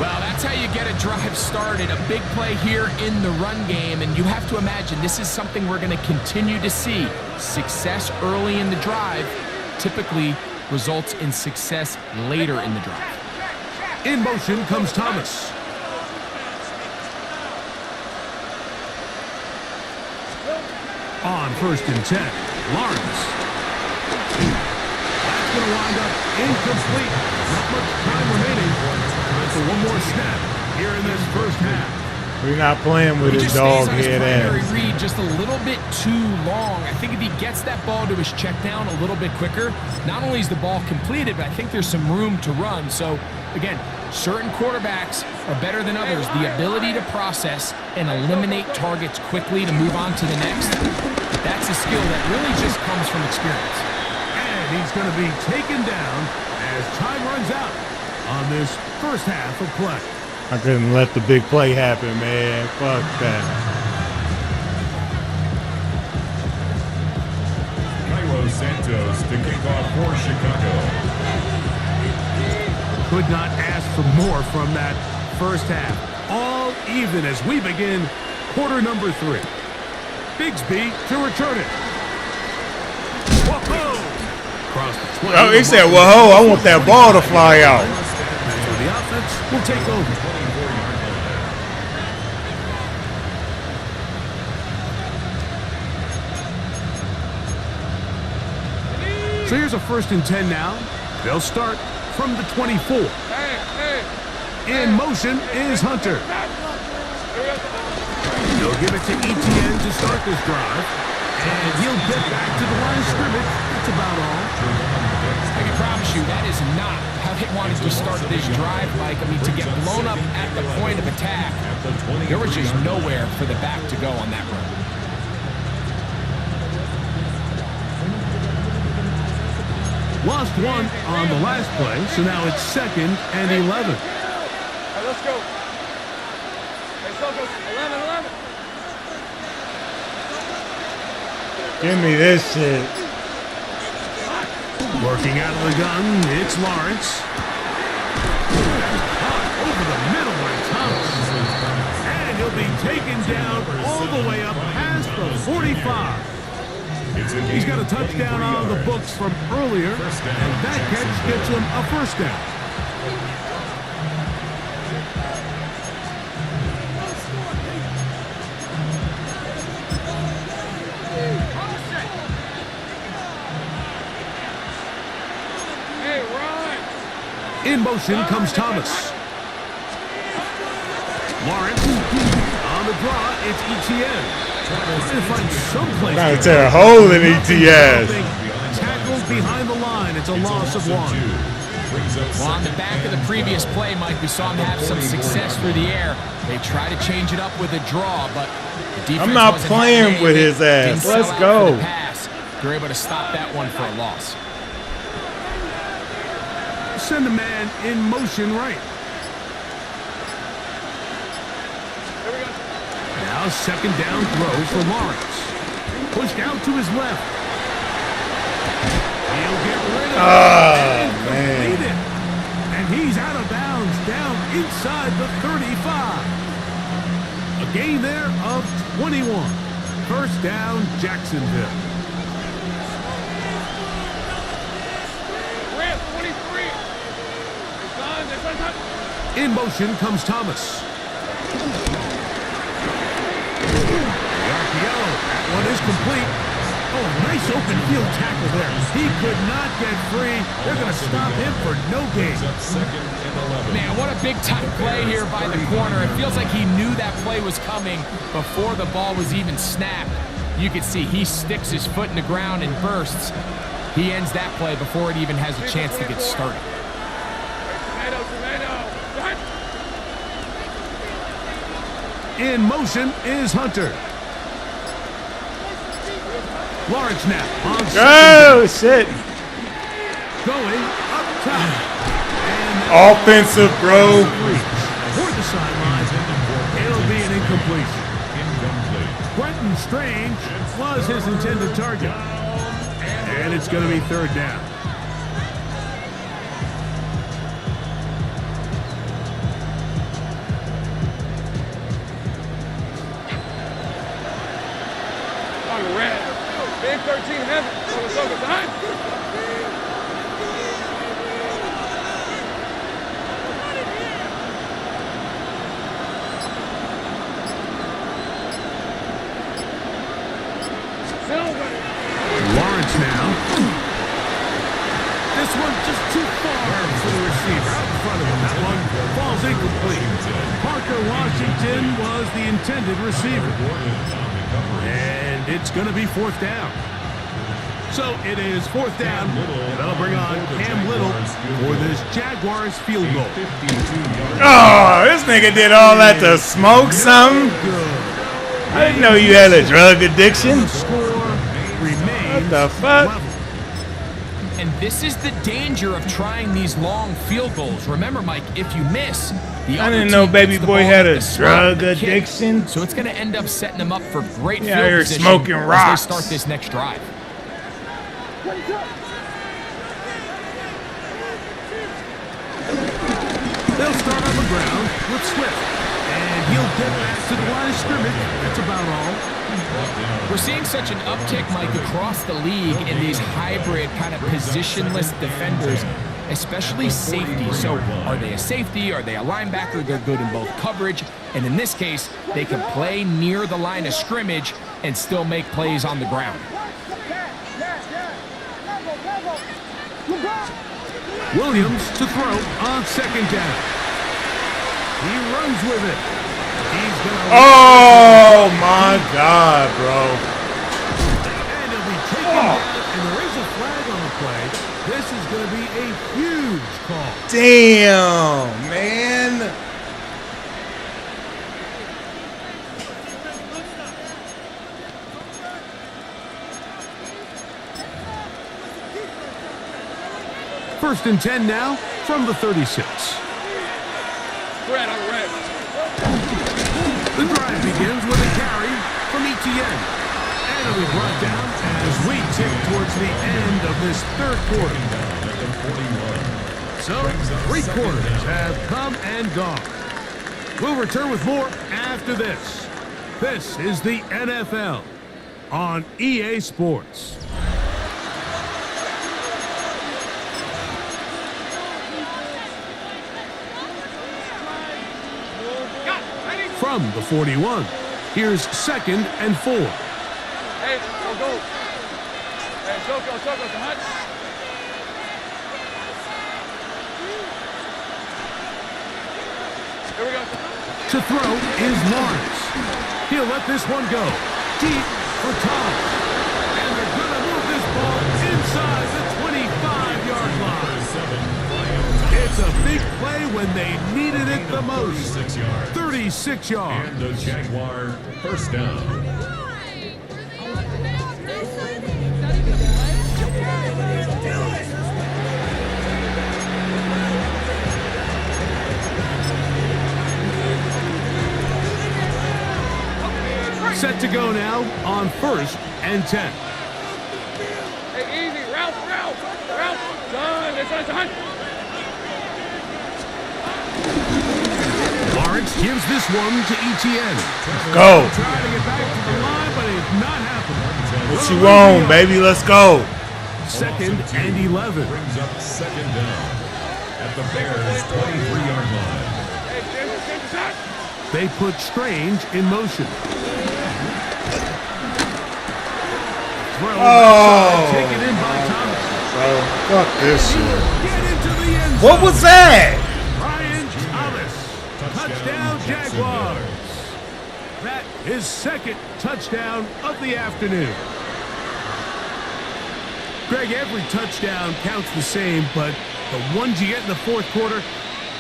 Well, that's how you get a drive started. A big play here in the run game, and you have to imagine this is something we're going to continue to see. Success early in the drive typically results in success later in the drive. In motion comes Thomas. On 1st and 10, Lawrence. That's going to wind up incomplete. Not much time remaining. Time for one more snap here in this first half. We're not playing with He his just dog stays on his head primary ass. read just a little bit too long. I think if he gets that ball to his check down a little bit quicker, not only is the ball completed, but I think there's some room to run. So, again, certain quarterbacks are better than others. The ability to process and eliminate targets quickly to move on to the next, that's a skill that really just comes from experience. And he's going to be taken down as time runs out on this first half of play. I couldn't let the big play happen, man. Fuck that. Cairo Santos to kick off for Chicago. Could not ask for more from that first half. All even as we begin quarter number 3. Bigsby to return it. Whoa! Across the 20. Oh, he said, whoa, I want that ball to fly out. That's where the offense will take over. So here's a 1st and 10 now. They'll start from the 24. In motion is Hunter. They'll give it to ETN to start this drive. And he'll get back to the line of scrimmage. That's about all. I can promise you that is not how they wanted to start this drive, Mike. I mean, to get blown up at the point of attack, there was just nowhere for the back to go on that run. Lost one on the last play, so now it's 2nd and 11. All right, let's go. Let's go. 11. Give me this shit. Working out of the gun, it's Lawrence. Over the middle by Thomas. And he'll be taken down all the way up past the 45. He's got a touchdown on the books from earlier, and that catch gets him a first down. In motion comes Thomas. Lawrence on the draw. It's ETN. Trying to find someplace. Trying to tear a hole in ETS. Tackled behind the line. It's a loss of 1. Brings up Well, on the second back of the and previous 12. play, Mike, we saw him have some success through the air. They try to change it up with a draw, but the defense I'm not wasn't playing having with it. his ass. Didn't sell Let's out go. for the pass. They're able to stop that one for a loss. Send a man in motion right. Now second down throw for Lawrence. Pushed out to his left. He'll get rid of it. And complete it. And he's out of bounds down inside the 35. A gain there of 21. First down, Jacksonville. Rams, 23. In motion comes Thomas. The RPO. That one is complete. Oh, nice open field tackle there. He could not get free. They're going to stop him for no gain. Brings up second and 11. Man, what a big-time play here by the corner. It feels like he knew that play was coming before the ball was even snapped. You can see he sticks his foot in the ground and bursts. He ends that play before it even has a chance to get started. In motion is Hunter. Lawrence now on Oh, shit. going up top. And Offensive, bro. toward the sidelines, it'll be an incompletion. Incomplete. Quentin Strange was his intended target. And it's going to be third down. On the red. Big 13 heavy. Let's go, behind. Lawrence now. This one just too far for the receiver. Out in front of him. That one falls incomplete. Parker Washington was the intended receiver. And it's going to be fourth down. So it is fourth down, and that'll bring on Cam Little for this Jaguars field goal. Oh, this nigga did all that to smoke something. I didn't know you had a drug addiction. The score remains What the fuck? level. And this is the danger of trying these long field goals. Remember, Mike, if you miss, the I other didn't know team baby gets the boy ball had at a the spot drug of the kick. addiction. So it's going to end up setting them up for great Yeah, field you're position smoking as rocks. they start this next drive. They'll start on the ground with Swift. And he'll get back to the line of scrimmage. That's about all. We're seeing such an uptick, Mike, across the league in these hybrid kind of positionless defenders, especially safety. So are they a safety? Are they a linebacker? They're good in both coverage. And in this case, they can play near the line of scrimmage and still make plays on the ground. Williams to throw on second down. He runs with it. He's going to... Oh my God, bro. And he'll be taken down, and there is a flag on the play. This is going to be a huge call. Damn, man. First and 10 now from the 36. Red on red. The drive begins with a carry from Etienne. And it'll be brought down as we tick towards the end of this third quarter. So, 3 quarters have come and gone. We'll return with more after this. This is the NFL on EA Sports. From the 41, here's second and 4. Hey, go. Hey, choke, behind. Here we go. To throw is Lawrence. He'll let this one go. Deep for Thomas. And they're going to move this ball inside the 25-yard line. That's a big play when they needed it the most. 36 yards. 36 yards. And the Jaguar first down. Set to go now on 1st and 10. Hey, easy. Ralph. Done. This one's a Lawrence gives this one to Etienne. Go. Trying to get back to the line, but it's not happening. What you want, baby? Let's go. 2nd and 11. Brings up 2nd down at the Bears' 23-yard line. Hey, James, shot. They put Strange in motion. Oh. Taken in by Thomas. Bro, fuck this shit. Get into the end zone. What was that? Brian Thomas. Touchdown Jaguars. That is 2nd touchdown of the afternoon. Greg, every touchdown counts the same, but the ones you get in the 4th quarter,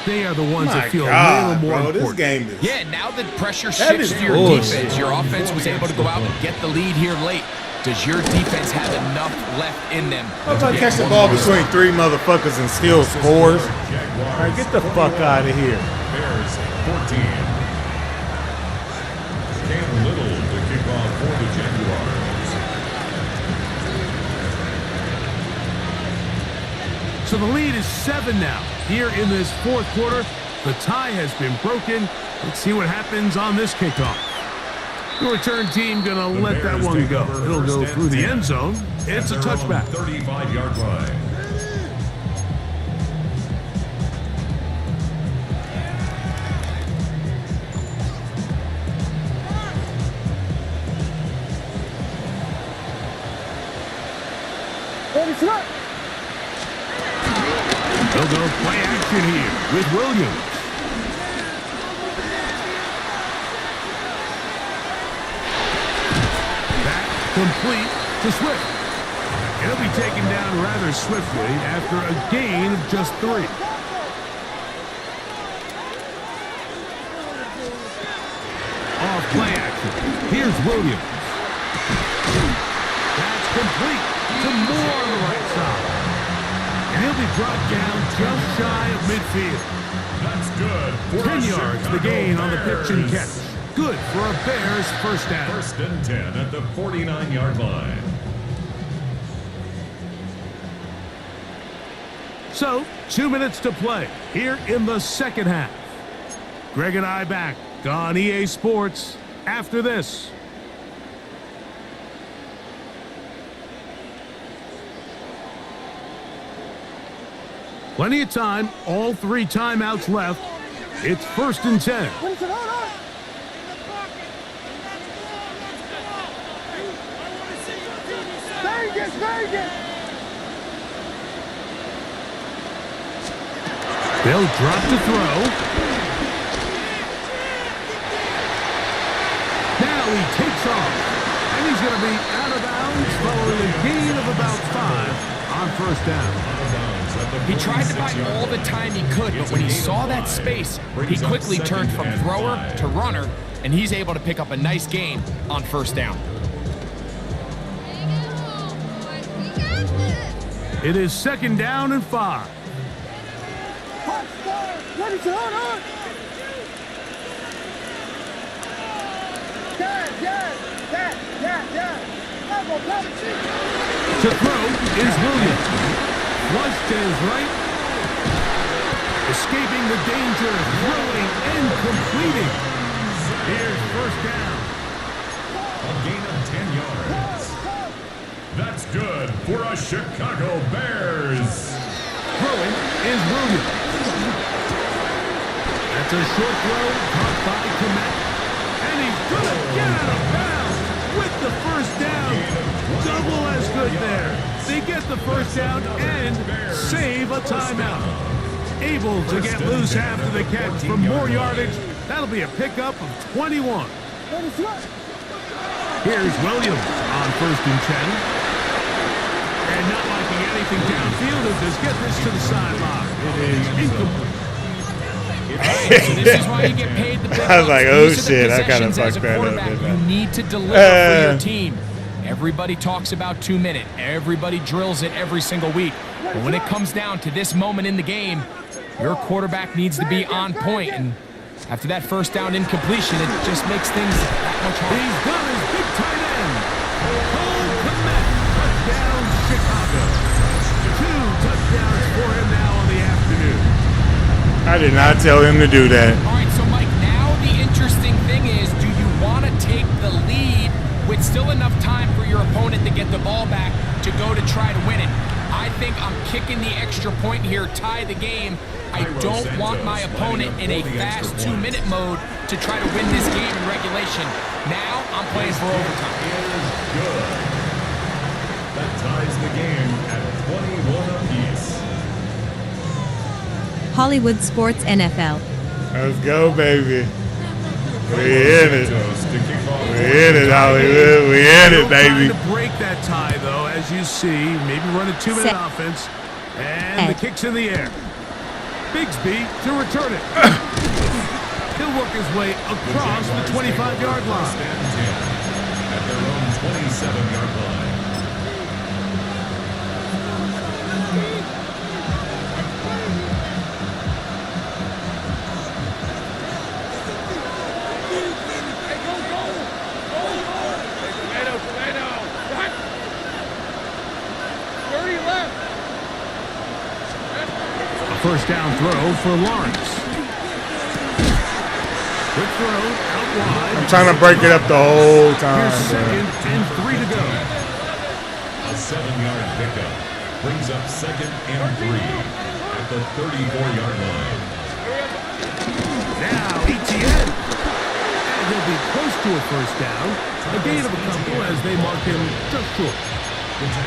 they are the ones My that feel God, a little more bro, this important. game is. Yeah, now that pressure That shifts is to your bullshit. defense, your offense was able to go out and get the lead here late. Does your defense have enough left in them? I'm trying to catch the ball between 3 motherfuckers and still scores. All right, get the fuck out of here. Bears 14. Cam Little to kick off for the Jaguars. So the lead is 7 now. Here in this 4th quarter, the tie has been broken. Let's see what happens on this kickoff. The return team gonna let that one go. It'll go through the end zone. It's a touchback. 35-yard line. They'll go play action here with Williams. That complete to Swift. He'll be taken down rather swiftly after a gain of just 3. Off play action. Here's Williams. That's complete to Moore on the right side. And he'll be brought down just shy of midfield. That's good. For 10 the yards the Chicago gain on the pitch and Bears. catch. Good for a Bears first down. 1st and 10 at the 49-yard line. So, 2 minutes to play here in the 2nd half. Greg and I back on EA Sports after this. Plenty of time, all 3 timeouts left. It's 1st and 10. They'll drop to throw. Now he takes off. And he's going to be out of bounds following a gain of about 5 on 1st down. He tried to buy all the time he could, but when he saw that space, he quickly turned from thrower to runner, and he's able to pick up a nice gain on 1st down. It is 2nd down and 5. To throw is Williams. Flush to his right. Escaping the danger, throwing and completing. Here's 1st down. A gain of 10 yards. That's good for a Chicago Bears. Throwing is Williams. That's a short throw caught by Komet. And he's going to get out of bounds with the 1st down. Double as good there. They get the 1st down and save a timeout. Able to get loose after the catch for more yardage. That'll be a pickup of 21. Here's Williams on 1st and 10. And not liking anything downfield, he'll just get this to the sideline. It is incomplete. So this is why you get paid the big I was like, bucks. oh, These are the shit, I kinda possessions as fucked a that up, quarterback didn't I? You need to deliver for your team. Everybody talks about 2 minute. Everybody drills it every single week. But when it comes down to this moment in the game, your quarterback needs to be on point. And after that first down incompletion, it just makes things that much harder. He's got his big tight end. Cole Kmet, touchdown Chicago. 2 touchdowns for him now on the afternoon. I did not tell him to do that. All right, so Mike, now the interesting thing is, do you want to take the lead with still enough time for your opponent to get the ball back to go to try to win it? I think I'm kicking the extra point here, tie the game. I don't want my opponent in a fast 2-minute mode to try to win this game in regulation. Now I'm playing for overtime. Good. That ties the game at 21 apiece. Hollywood Sports NFL. Let's go, baby. We in it. Santos to kick off. We in it, Hollywood. We in it, Still baby. trying to break that tie, though, as you see. Maybe run a 2-minute Set. offense. And the Ed. kick's in the air. Bigsby to return it. He'll work his way across the 25-yard line. First and 10 at their own 27-yard line. Tomato. What? 30 left. A first down throw for Lawrence. Good throw out wide. I'm trying to break it up the whole time. Here's second and 3 to go. A 7-yard pickup brings up second and 3 at the 34-yard line. Now ETN. And he'll be close to a first down. A gain of a couple as they mark him just short.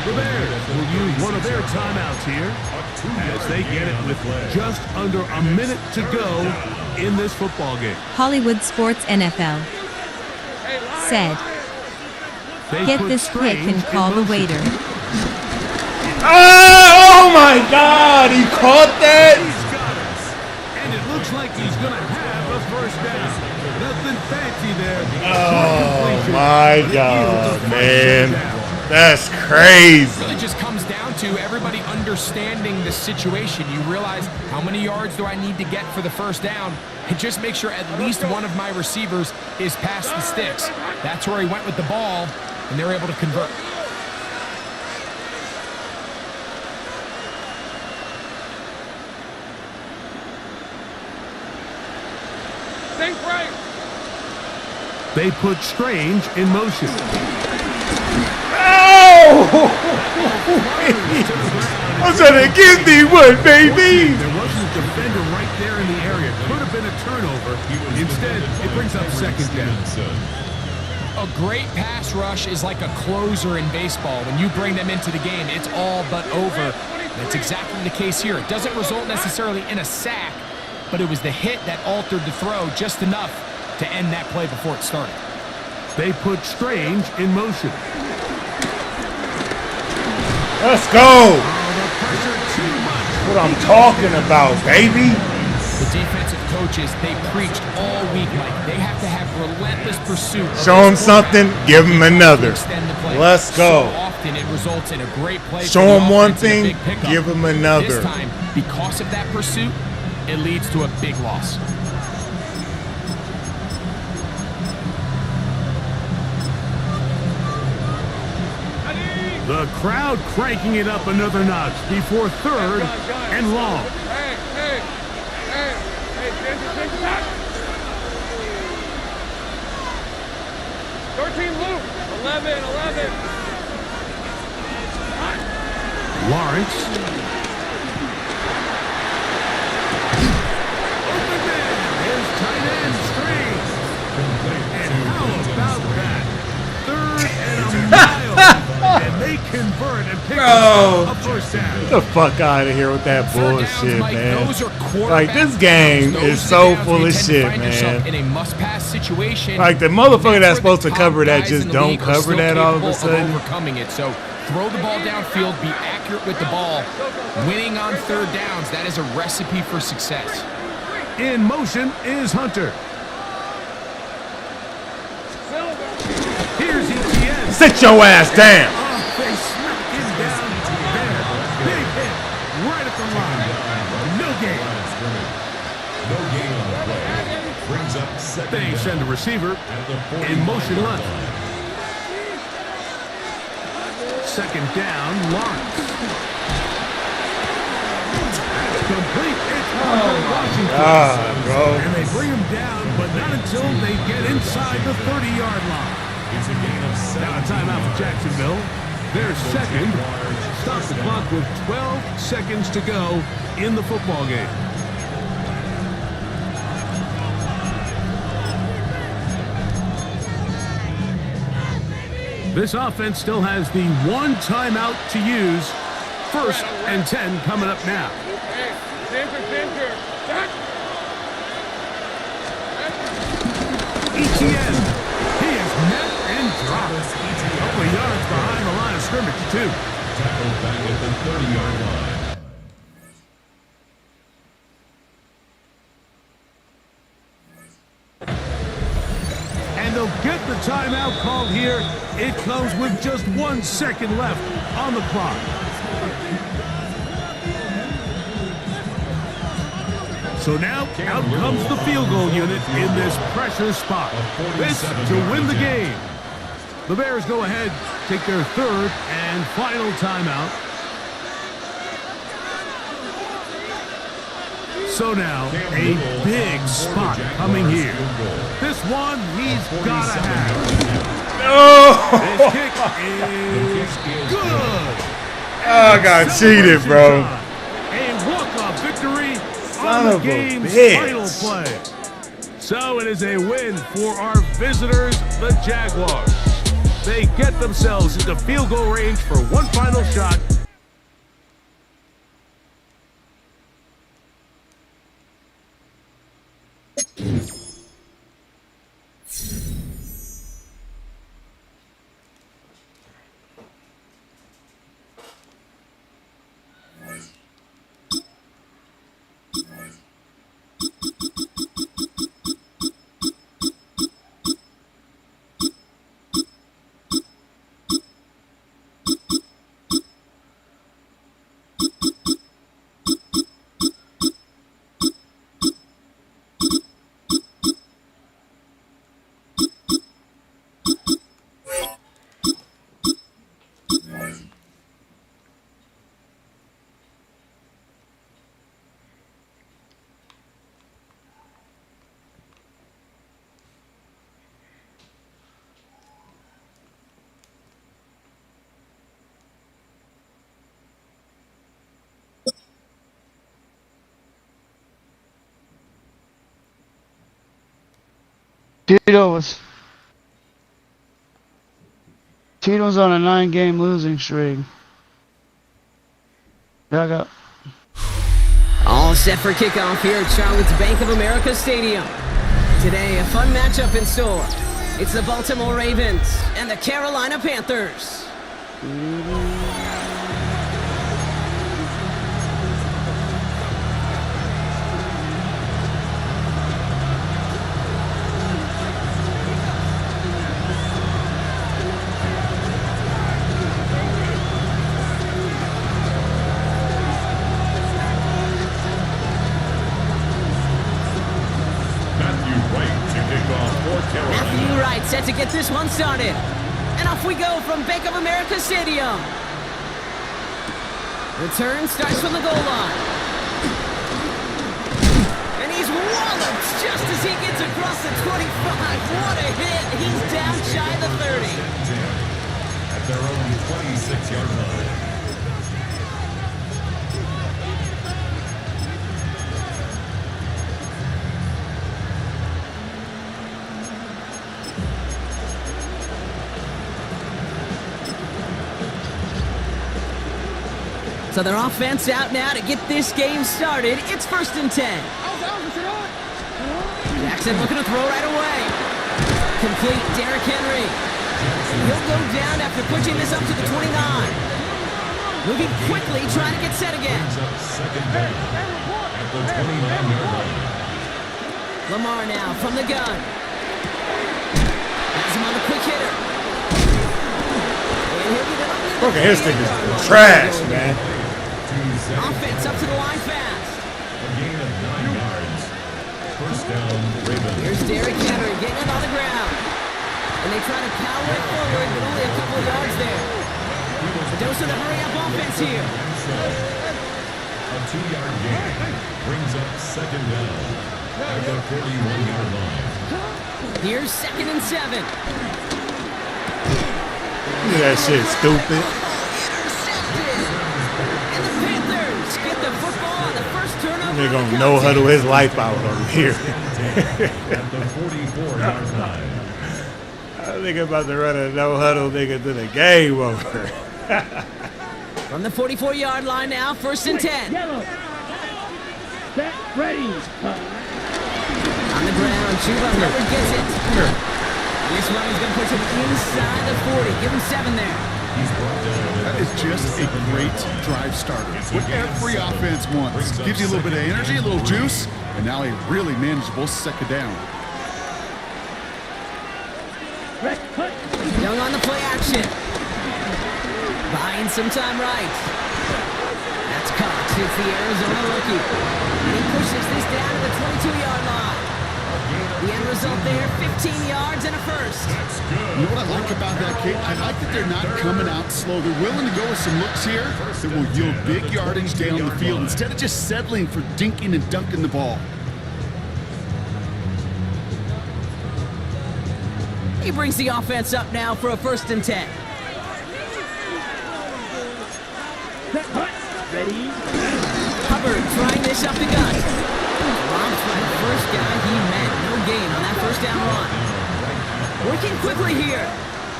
The Bears will use one of their timeouts here as they get it with just under a minute to go in this football game. Hollywood Sports NFL. Said. They Get put this quick Strange and call in the motion. waiter. Oh my God! He caught that. He's got it. And it looks like he's going to have a first down. Nothing fancy there. Oh my God, man. That's crazy. Really just comes down to everybody understanding the situation. You realize how many yards do I need to get for the first down, and just make sure at least one of my receivers is past the sticks. That's where he went with the ball, and they're able to convert. Think right. They put Strange in motion. Oh! I'm trying to give me one, baby. There wasn't a defender right there in the area. Could have been a turnover. Instead, it brings up second down. A great pass rush is like a closer in baseball. When you bring them into the game, it's all but over. That's exactly the case here. It doesn't result necessarily in a sack, but it was the hit that altered the throw just enough to end that play before it started. They put Strange in motion. Let's go. What I'm talking about, baby. The defensive coaches, they preached all week, Mike. They have to have relentless pursuit. Show them something, give them another. Extend the play. Let's go. So often it results in a great play. Show for the them one offense and a thing, big pickup. give them another. This time, because of that pursuit, it leads to a big loss. The crowd cranking it up another notch before third and long. Hey, Ginger, back. 13 loop. 11. Lawrence. Open man. His tight end Strange. And how about that? Third and a mile. And they convert and pick up a first down. Get the fuck out of here with that Third downs, bullshit, Mike, man. those are quarterback Like, this game downs. is Those so are the full of downs you tend to shit, find yourself man. in a must-pass situation. Like, the motherfucker that's That's where supposed to the cover top that guys just in the don't league are cover still that all of a capable sudden. overcoming it. So throw the ball downfield, be accurate with the ball. Winning on third downs, that is a recipe for success. In motion is Hunter. Here's ETN. Sit your ass down. They smack him down there. Big hit right at the line. No gain. No gain on the play. Brings up second They down send the receiver at the in motion 45-yard left. line. Second down, Lawrence. Complete. It's Washington. Bro. And they bring him down, but not until they get inside the 30-yard line. It's a gain of 7. Now a timeout for Jacksonville. Their second. Stop the clock with 12 seconds to go in the football game. This offense still has the one timeout to use. 1st and 10 coming up now. ETN. He is met and dropped. A couple of yards behind the line of scrimmage, too. Tackled back at the 30-yard line. And they'll get the timeout called here. It comes with just 1 second left on the clock. So now, out comes the field goal unit in this pressure spot. This to win the game. The Bears go ahead, take their 3rd and final timeout. So now, a big spot coming here. This one he's got to have. Oh, This kick is good. I got cheated, bro. A walk-off victory Son on the of a game's bitch. final play. So it is a win for our visitors, the Jaguars. They get themselves into field goal range for one final shot. Tito's on a 9-game losing streak. Back up. All set for kickoff here at Charlotte's Bank of America Stadium. Today, a fun matchup in store. It's the Baltimore Ravens and the Carolina Panthers. Matthew Wright set to get this one started. And off we go from Bank of America Stadium. Return starts from the goal line. And he's walloped just as he gets across the 25. What a hit. He's down shy of the 30. At their own 26-yard line. So their offense out now to get this game started. It's 1st and 10. Jackson looking to throw right away. Complete, Derrick Henry. He'll go down after pushing this up to the 29. Moving quickly, trying to get set again. Brings up second down at the 29-yard line. Lamar now from the gun. Has him on the quick hitter. And he'll get it up near the Fucking his thing 48-yard line. is trash, man. Offense up to the line fast. A gain of 9 yards. First down, Ravens. Here's Derrick Henry getting it on the ground. And they try to power it forward, but only a couple of yards there. A dose of the hurry-up offense here. A 2-yard gain brings up second down at the 41-yard line. Here's 2nd and 7. Look at that shit, stupid. Intercepted. And the Panthers get the football on the first turnover. They're of the gonna no huddle contest. his life out over here. At the 44-yard line. I think I'm about to run a no huddle nigga to the game over. From the 44-yard line now, 1st and 10. Set, ready. On the ground, Chuba Hubbard gets it. This one is going to push him inside the 40. Give him 7 there. That is just a great drive starter. What every offense wants. Gives you a little bit of energy, a little juice, and now a really manageable second down. Young on the play action. Buying some time right. That's Cox. It's the Arizona rookie. And he pushes this down to the 22-yard line. The end result there, 15 yards and a first. You know what I like about that, Kate? I like that they're not coming out slow. They're willing to go with some looks here that will yield big yardage down the field instead of just settling for dinking and dunking the ball. He brings the offense up now for a 1st and 10. Ready. Hubbard trying this up the gut. Robbed by the first guy he met. No gain on that first down run. Working quickly here.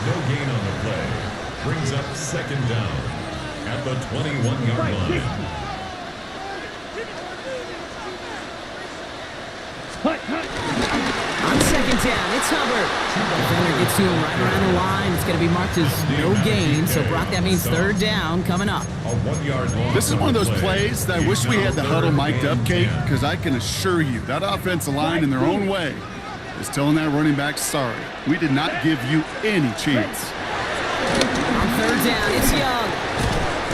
No gain on the play. Brings up second down at the 21-yard line. On 2nd down, it's Hubbard. Defender gets to him right around the line. It's going to be marked as no gain. So, Brock, that means 3rd down coming up. A 1-yard loss. This is one of those plays that I wish we had the huddle mic'd up, Kate, because I can assure you that offensive line in their own way is telling that running back, sorry, we did not give you any chance. On 3rd down, it's Young.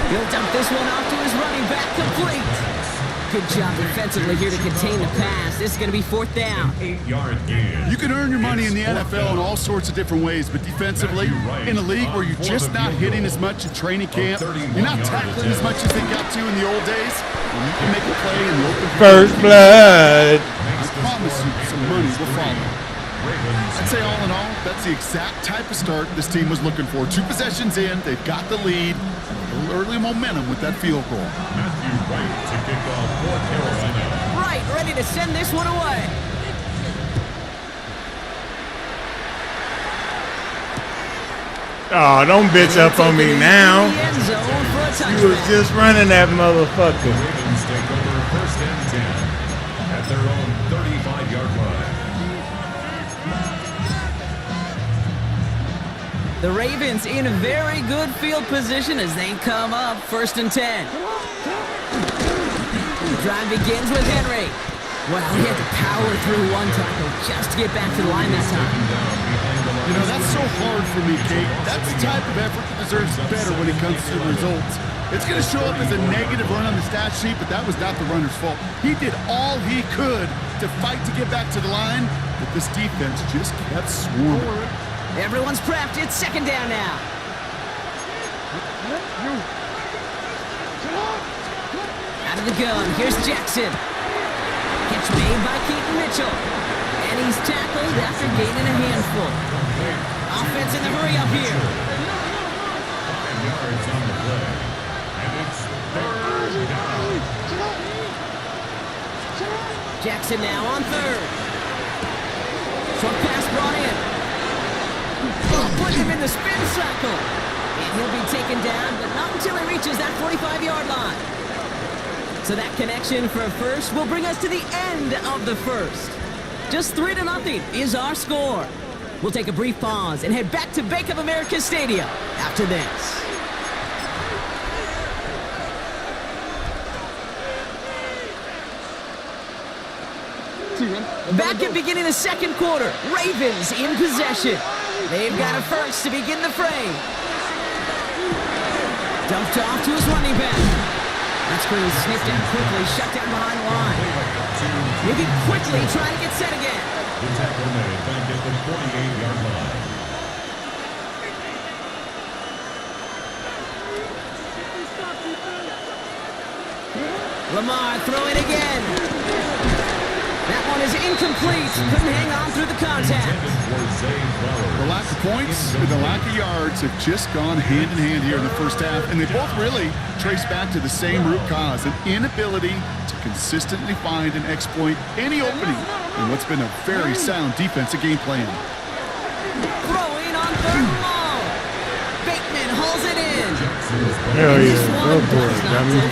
He'll dump this one off to his running back, complete. Good job defensively here to contain the pass. This is going to be 4th down. 8-yard gain. You can earn your money in the NFL in all sorts of different ways, but defensively, in a league where you're just not hitting as much in training camp, you're not tackling as much as they got to in the old days, when you can make a play in the open field. First blood. I promise you some money will follow. I'd say all in all, that's the exact type of start this team was looking for. 2 possessions in, they've got the lead, a little early momentum with that field goal. Matthew Wright to kick off for Carolina. Right, ready to send this one away. Oh, don't bitch up on me now. The end zone for a You was touchdown. just running that motherfucker. Ravens take over first and 10 at their own 35-yard line. The Ravens in a very good field position as they come up 1st and 10. The drive begins with Henry. Well, he had to power through one tackle just to get back to the line that time. You know, that's so hard for me, Kate. That's the type of effort that deserves better when it comes to the results. It's going to show up as a negative run on the stat sheet, but that was not the runner's fault. He did all he could to fight to get back to the line, but this defense just kept swarming. Everyone's prepped. It's 2nd down now. Out of the gun. Here's Jackson. Catch made by Keaton Mitchell. And he's tackled after gaining a handful. Offense in the hurry up here. 5 yards on the play. And it's third down. Jackson now on 3rd. Short pass brought in. Put him in the spin cycle. And he'll be taken down, but not until he reaches that 45-yard line. So that connection for a first will bring us to the end of the first. Just 3-0 is our score. We'll take a brief pause and head back to Bank of America Stadium after this. Back at beginning the second quarter, Ravens in possession. They've got a first to begin the fray. Dumped off to his running back. That screen sniffed out quickly, shut down behind the line. Moving quickly, trying to get set again. The tackle made back at the 48-yard line. Lamar throwing again. That one is incomplete. Couldn't hang on through the contact. The lack of points and the lack of yards have just gone hand in hand here in the first half, and they both really trace back to the same root cause, an inability to consistently find and exploit any opening in what's been a very sound defensive game plan. Throwing on third and long. Bateman hauls it in. Hell yeah, go for it, dummy.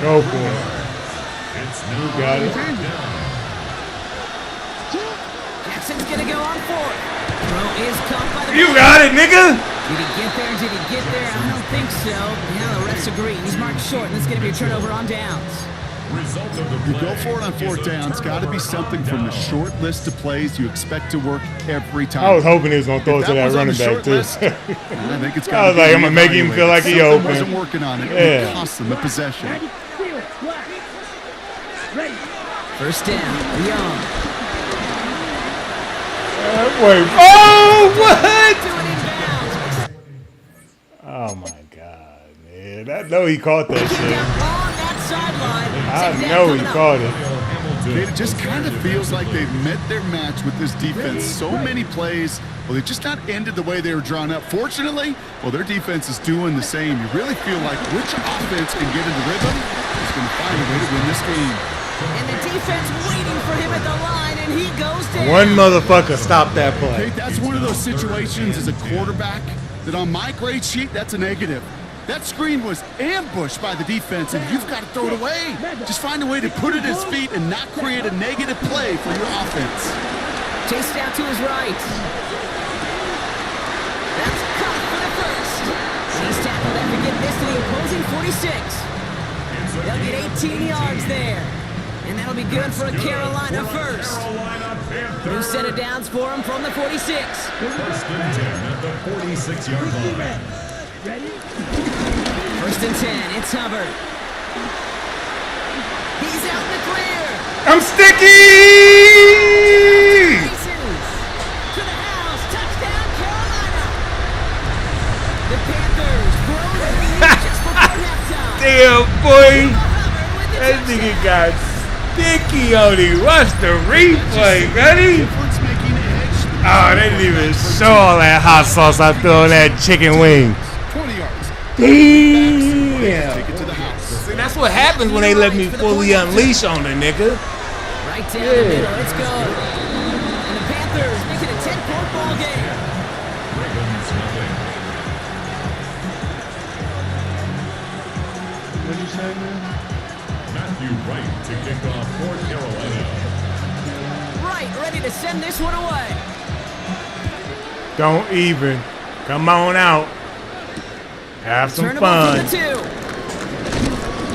Go for it. You got it. Jackson's gonna go on fourth. Throw is caught by the... You got it, nigga! Did he get there? Did he get there? I don't think so. Yeah, the refs agree. He's marked short, and it's gonna be a turnover on downs. You go for it on fourth down. It's got to be something from the short list of plays you expect to work every time. I was hoping he was going to throw it to that running back, too. List, I think it's I was like, I'm going to make him feel like he open. Wasn't working on it. Yeah. It cost them a possession. First down, Young. Wait. Oh, what? Oh, my God, man. I know he caught that shit. I know he caught it. It just kind of feels like they've met their match with this defense. So many plays, well, they just not ended the way they were drawn up. Fortunately, well, their defense is doing the same. You really feel like which offense can get into rhythm is going to find a way to win this game. And the defense waiting for him at the line, and he goes down. One motherfucker stopped that play. Okay, that's one of those situations as a quarterback that on my grade sheet, that's a negative. That screen was ambushed by the defense, and you've got to throw it away. Just find a way to put it at his feet and not create a negative play for your offense. Chased out to his right. That's caught for the first. He's tackled after getting this to the opposing 46. They'll get 18 yards there. And that'll be good for a Carolina first. New set of downs for him from the 46. First and 10 at the 46-yard line. Ready? First and 10, it's Hubbard. He's out in the clear. I'm sticky! To the house, touchdown Carolina. The Panthers grow the lead just before halftime. Damn, boy. That nigga got sticky on him. Watch the replay, buddy. Oh, they didn't even show all that hot sauce I threw on that chicken wing. 20 yards. Damn. Take it to the house. See, that's what happens when they let me fully unleash on the nigga. Right down the middle, it's good. And the Panthers make it a 10-point ball game. Ravens nothing. What'd you say, man? Matthew Wright to kick off for Carolina. Right, ready to send this one away. Don't even. Come on out. Have some fun. For the 2.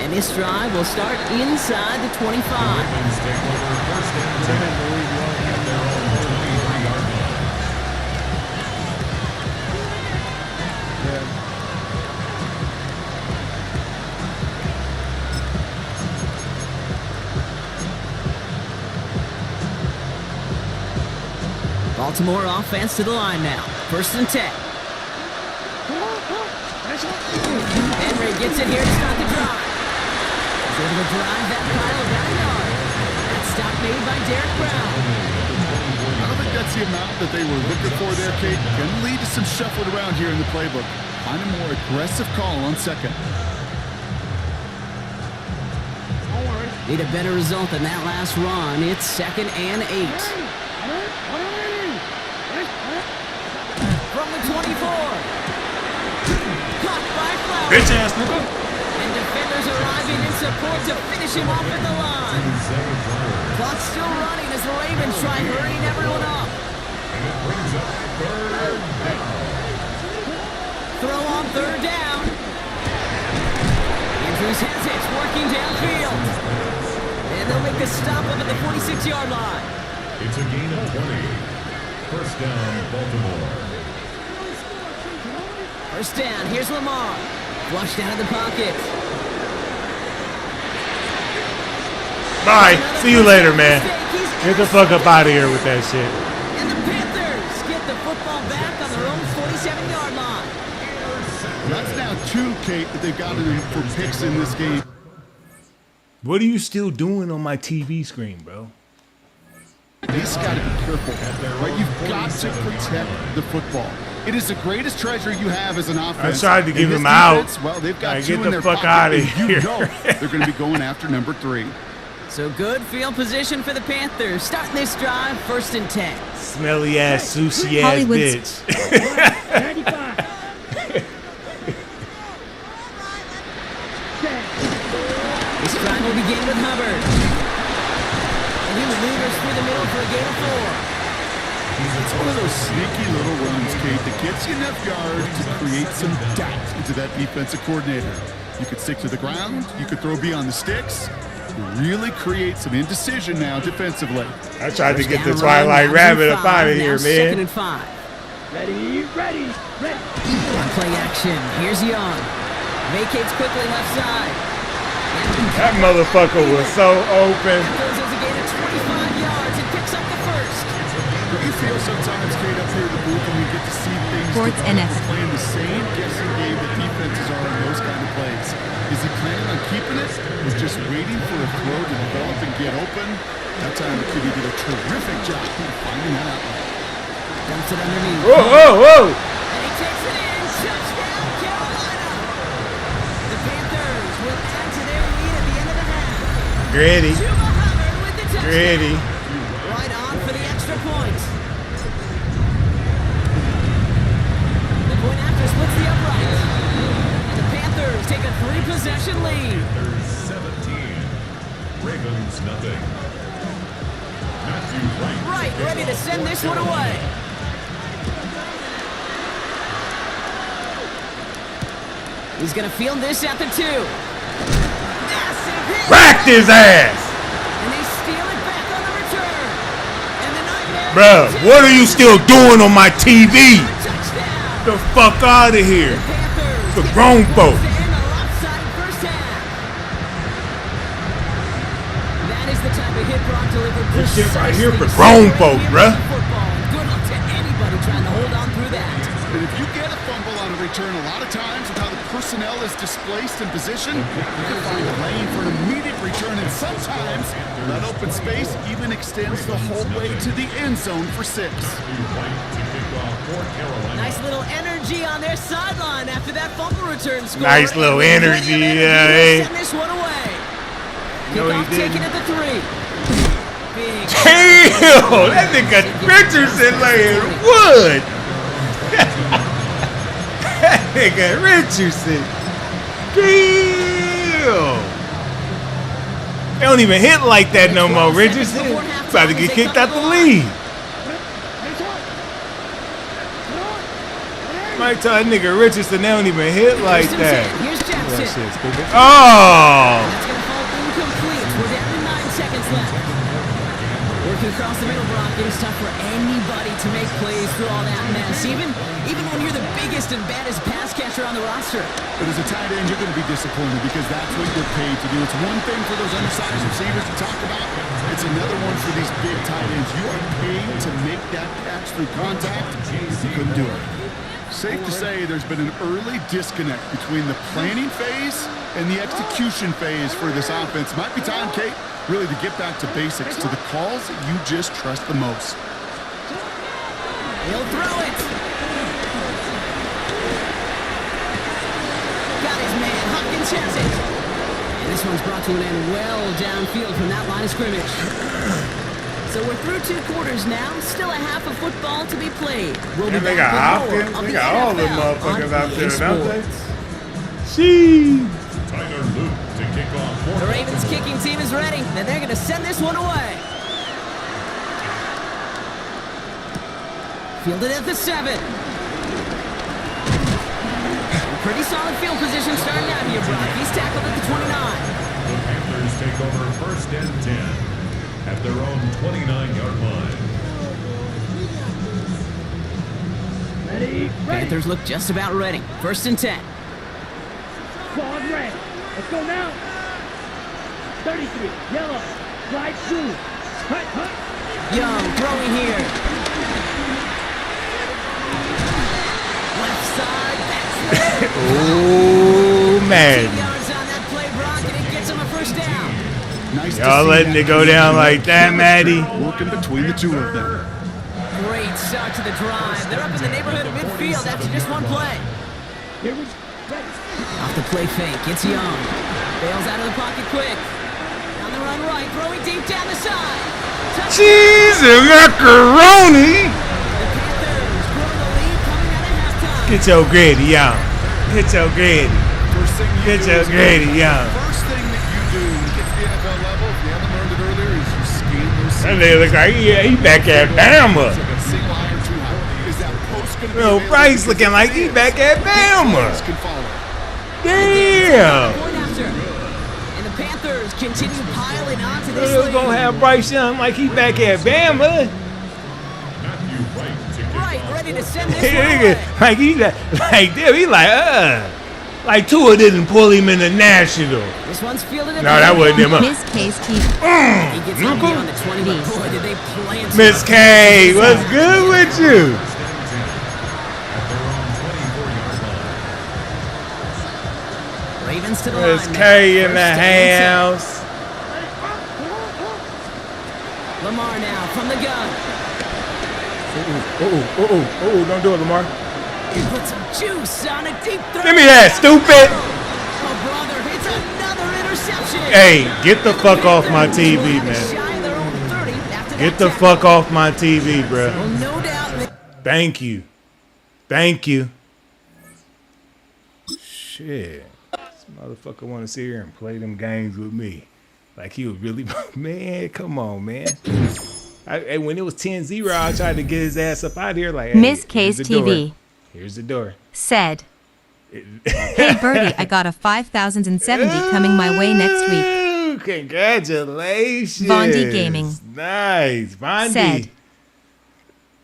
And this drive will start inside the 25. Ravens take over first and 10 at their own 23-yard line. Baltimore offense to the line now. First and 10. Henry gets it here to start the drive. He's able to drive that pile about a yard. That stop made by Derek Brown. I don't think that's the amount that they were looking for there, Kate. Going to lead to some shuffling around here in the playbook. Find a more aggressive call on second. Need a better result than that last run. It's 2nd and 8. From the 24. Caught by Flowers. Bitch ass nigga. And defenders arriving in support to finish him off at the line. Clock's still running as as the Ravens try hurrying everyone up. And it brings up third down. Throw on third down. Andrews has it, working downfield. And they'll make the stop up at the 46-yard line. It's a gain of 20. First down, Baltimore. First down, here's Lamar. Flushed out of the pocket. Bye. See you later, man. Get the fuck up out of here with that shit. And the Panthers get the football back on their own 47-yard line. That's now 2, Kate, that they've gotten for picks in this game. What are you still doing on my TV screen, bro? He's got to be careful, right? You've got to protect the football. It is the greatest treasure you have as an offense. I tried to give him defense, out. Well, they've got Right, 2 get in the their fuck pocket, outta and here. You know they're going to be going after number 3. So good field position for the Panthers. Starting this drive, 1st and 10. Smelly ass, sushi ass Hollywood's- bitch. This drive will begin with Hubbard. And he maneuvers through the middle for a gain of 4. It's one of those sneaky little runs, Kate, that gets you enough yards to create some doubt into that defensive coordinator. You could stick to the ground. You could throw beyond the sticks. Really create some indecision now defensively. I tried to get the Down Twilight run, Rabbit down up out of now here, 2nd man. and 5. Ready. On play action, here's Young. Vacates quickly left side. That motherfucker was so open. Throws us a gain of 25 yards and picks up the first. You feel sometimes, Kate, up here in the booth, and we get to see things Sports develop. NF. We're playing the same guessing game that defenses are in those kind of plays. Is he planning on keeping it? Or just waiting for a throw to develop and get open? That time the kid did a terrific job of finding that out. Dumps it underneath. Whoa. And he takes it in. Touchdown, Carolina. The Panthers will add to their lead at the end of the half. Gritty. Chuba Hubbard with the touchdown. Gritty. Right on for the extra point. The point after splits the upright. And the Panthers take a 3-possession lead. Panthers 17. Ravens nothing. Matthew Wright. Right, ready to send this one away. He's going to field this at the 2. Massive hit. Racked his ass. And they steal it back on the return. And the nightmare. Bruh, what are you still doing on my TV? Touchdown. The fuck out of here. Panthers The get grown the folks. to end the lopsided first half. That is the type of hit Brock delivered This shit right precisely here for to grown separate folks, the bruh. football. Good luck to anybody trying to hold on through that. And if you get a fumble on a return, a lot of times with how the personnel is displaced in position, you can find a lane for an immediate return, and sometimes that open space even extends the whole way to the end zone for 6. Nice little energy on their sideline after that fumble return score. Nice little And with energy, plenty of yeah, energy, eh? Send this one away. No, he Kickoff taken didn't. at the 3. Big. Damn, that nigga Richardson laying wood. That nigga Richardson. Damn. They don't even hit like that no more, Richardson. About to get kicked out the league. Might tell that nigga Richardson they don't even hit like that. Here's That Jackson. shit stupid. Oh! That's going to fall incomplete. We're down to 9 seconds left. Working across the middle, Brock, it is tough for anybody to make plays through all that mess, even when you're the biggest and baddest pass catcher on the roster. But as a tight end, you're going to be disappointed because that's what you're paid to do. It's one thing for those undersized receivers to talk about. It's another one for these big tight ends. You are paid to make that catch through contact. You couldn't do it. Safe to say there's been an early disconnect between the planning phase and the execution phase for this offense. Might be time, Kate, really to get back to basics, to the calls that you just trust the most. He'll throw it. Got his man. Hopkins has it. And this one's brought to an end well downfield from that line of scrimmage. So we're through 2 quarters now. Still a half of football to be played. We'll be And they back got with more Hopkins. of They the got all the NFL motherfuckers on out there, EA don't they? Sports. Sheesh. Tyler Luke to kick off. The Ravens kicking team is ready, and they're going to send this one away. Fielded at the 7. Pretty solid field position starting out here, Brock. He's tackled at the 29. The Panthers take over 1st and 10 at their own 29-yard line. Panthers look just about ready. 1st and 10. Squad red. Let's go now. 33. Yellow. Slide through. Hut, hut. Young throwing here. Left side. That's it. Oh, man. 2 yards on that play, Brock, and it gets him a 1st down. Nice Y'all letting it go down like that, Maddie? Working between the two of them. Great start to the drive. They're up in the neighborhood of midfield after just one play. Off the play fake, it's Young. Bails out of the pocket quick. On the run right, throwing deep down the side. Cheese and macaroni. The Panthers grow the lead coming out of halftime. Get your gritty, Young. Get your gritty. First thing you Get do your is- gritty, Young. First thing that you do when you get to the NFL level, if you haven't learned it earlier, is you scan those That nigga look like he back at Bama. single high or too high. Is that post going to be Lil available? Bryce looking like he back at Bama. Can follow. Damn. Point after. And the Panthers continue piling on to this We're lead. gonna have Bryce Young like he back at Bama. Matthew Wright to kick Right, off ready to for send this one away. Like he damn, he like Tua didn't pull him in the national. This one's fielded at No, the that wasn't him. Miss K's TV. He gets out Uncle? here on the 20, but boy, did they plant Miss some. K, what's good with you? at their own 24-yard line. Ravens to the Miss line. K now. in the First and 10. house. Lamar now from the gun. Oh, don't do it, Lamar. He put some juice on a deep throw. Give me that, stupid. Oh, brother, it's another interception. Hey, get the fuck off my TV, man. Shy of their own 30 after Get that the tackle. fuck off my TV, bro. Well, no doubt that Thank you. Thank you. Shit. This motherfucker want to sit here and play them games with me. Like he was really, man, come on, man. When it was 10-0, I tried to get his ass up out of here. Like, hey, Miss K's here's the door. TV. Here's the door. Said, "Hey Birdie, I got a 5,070 coming my way next week." Ooh, congratulations. Bondi Gaming. Nice. Bondi. Said,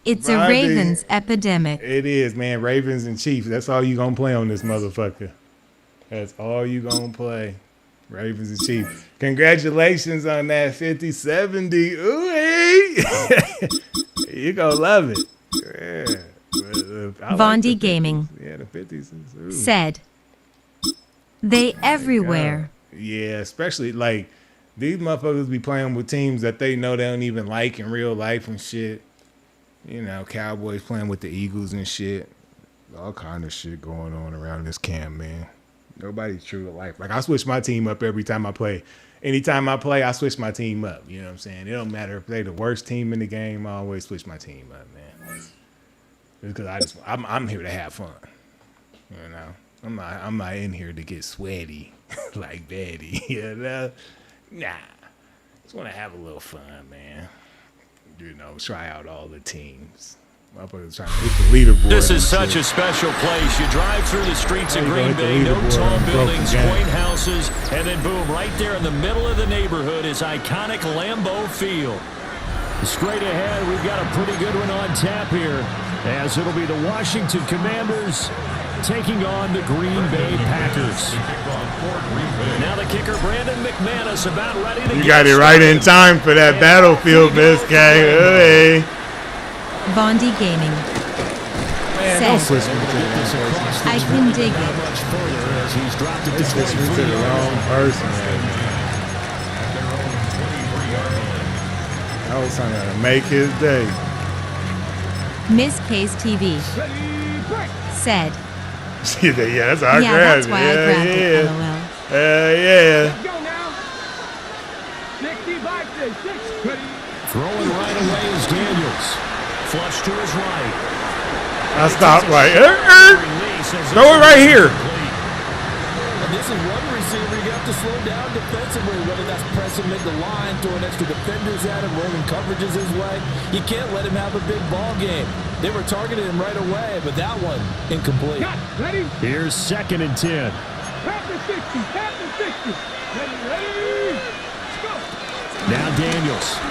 "It's a Bondi. Ravens epidemic." It is, man. Ravens and Chiefs. That's all you gonna play on this motherfucker. That's all you gonna play. Ravens and Chiefs. Congratulations on that 50-70. Ooh, hey. You gonna love it. Yeah. I like Bondi the 50s. Gaming. Yeah, the 50s. Ooh. Said, "They everywhere." Yeah, especially like these motherfuckers be playing with teams that they know they don't even like in real life and shit. You know, Cowboys playing with the Eagles and shit. All kind of shit going on around this camp, man. Nobody's true to life. Like I switch my team up every time I play. Anytime I play, I switch my team up. You know what I'm saying? It don't matter if they're the worst team in the game. I always switch my team up, man. Because I'm here to have fun. You know, I'm not in here to get sweaty like Betty. You know, nah. Just want to have a little fun, man. You know, try out all the teams. Motherfuckers trying to hit the leaderboard. This is and such shit. a special place. You drive through the streets of How you Green gonna hit Bay, the no leaderboard tall on a broken buildings, game? quaint houses, and then boom, right there in the middle of the neighborhood is iconic Lambeau Field. Straight ahead, we've got a pretty good one on tap here, as it'll be the Washington Commanders taking on the Green Bay Packers. Now the kicker, Brandon McManus, about ready to You get got it right in started. time for that battlefield, Miss K. Hey. Bondi Gaming. Man, don't Said, switch me to the wrong person. "I can dig Not it." much further as he's dropped it They to switched me to 23 the wrong yards. person, man. I was trying to make his day. Miss K's TV. Said, Yeah, that's how I "Yeah, grabbed that's it. why I grabbed it, LOL." Yeah. Go now. 65 to 6. Throwing right away is Daniels. Flush to his right. I stopped like, Release as throw it right here. complete. and this is one receiver you have to slow down defensively, whether that's pressing mid the line, throwing extra defenders at him, rolling coverages his way. You can't let him have a big ball game. They were targeting him right away, but that one, incomplete. Ready? Here's 2nd and 10. Tap the 60. Tap the 60. Ready? Let's go. Now Daniels.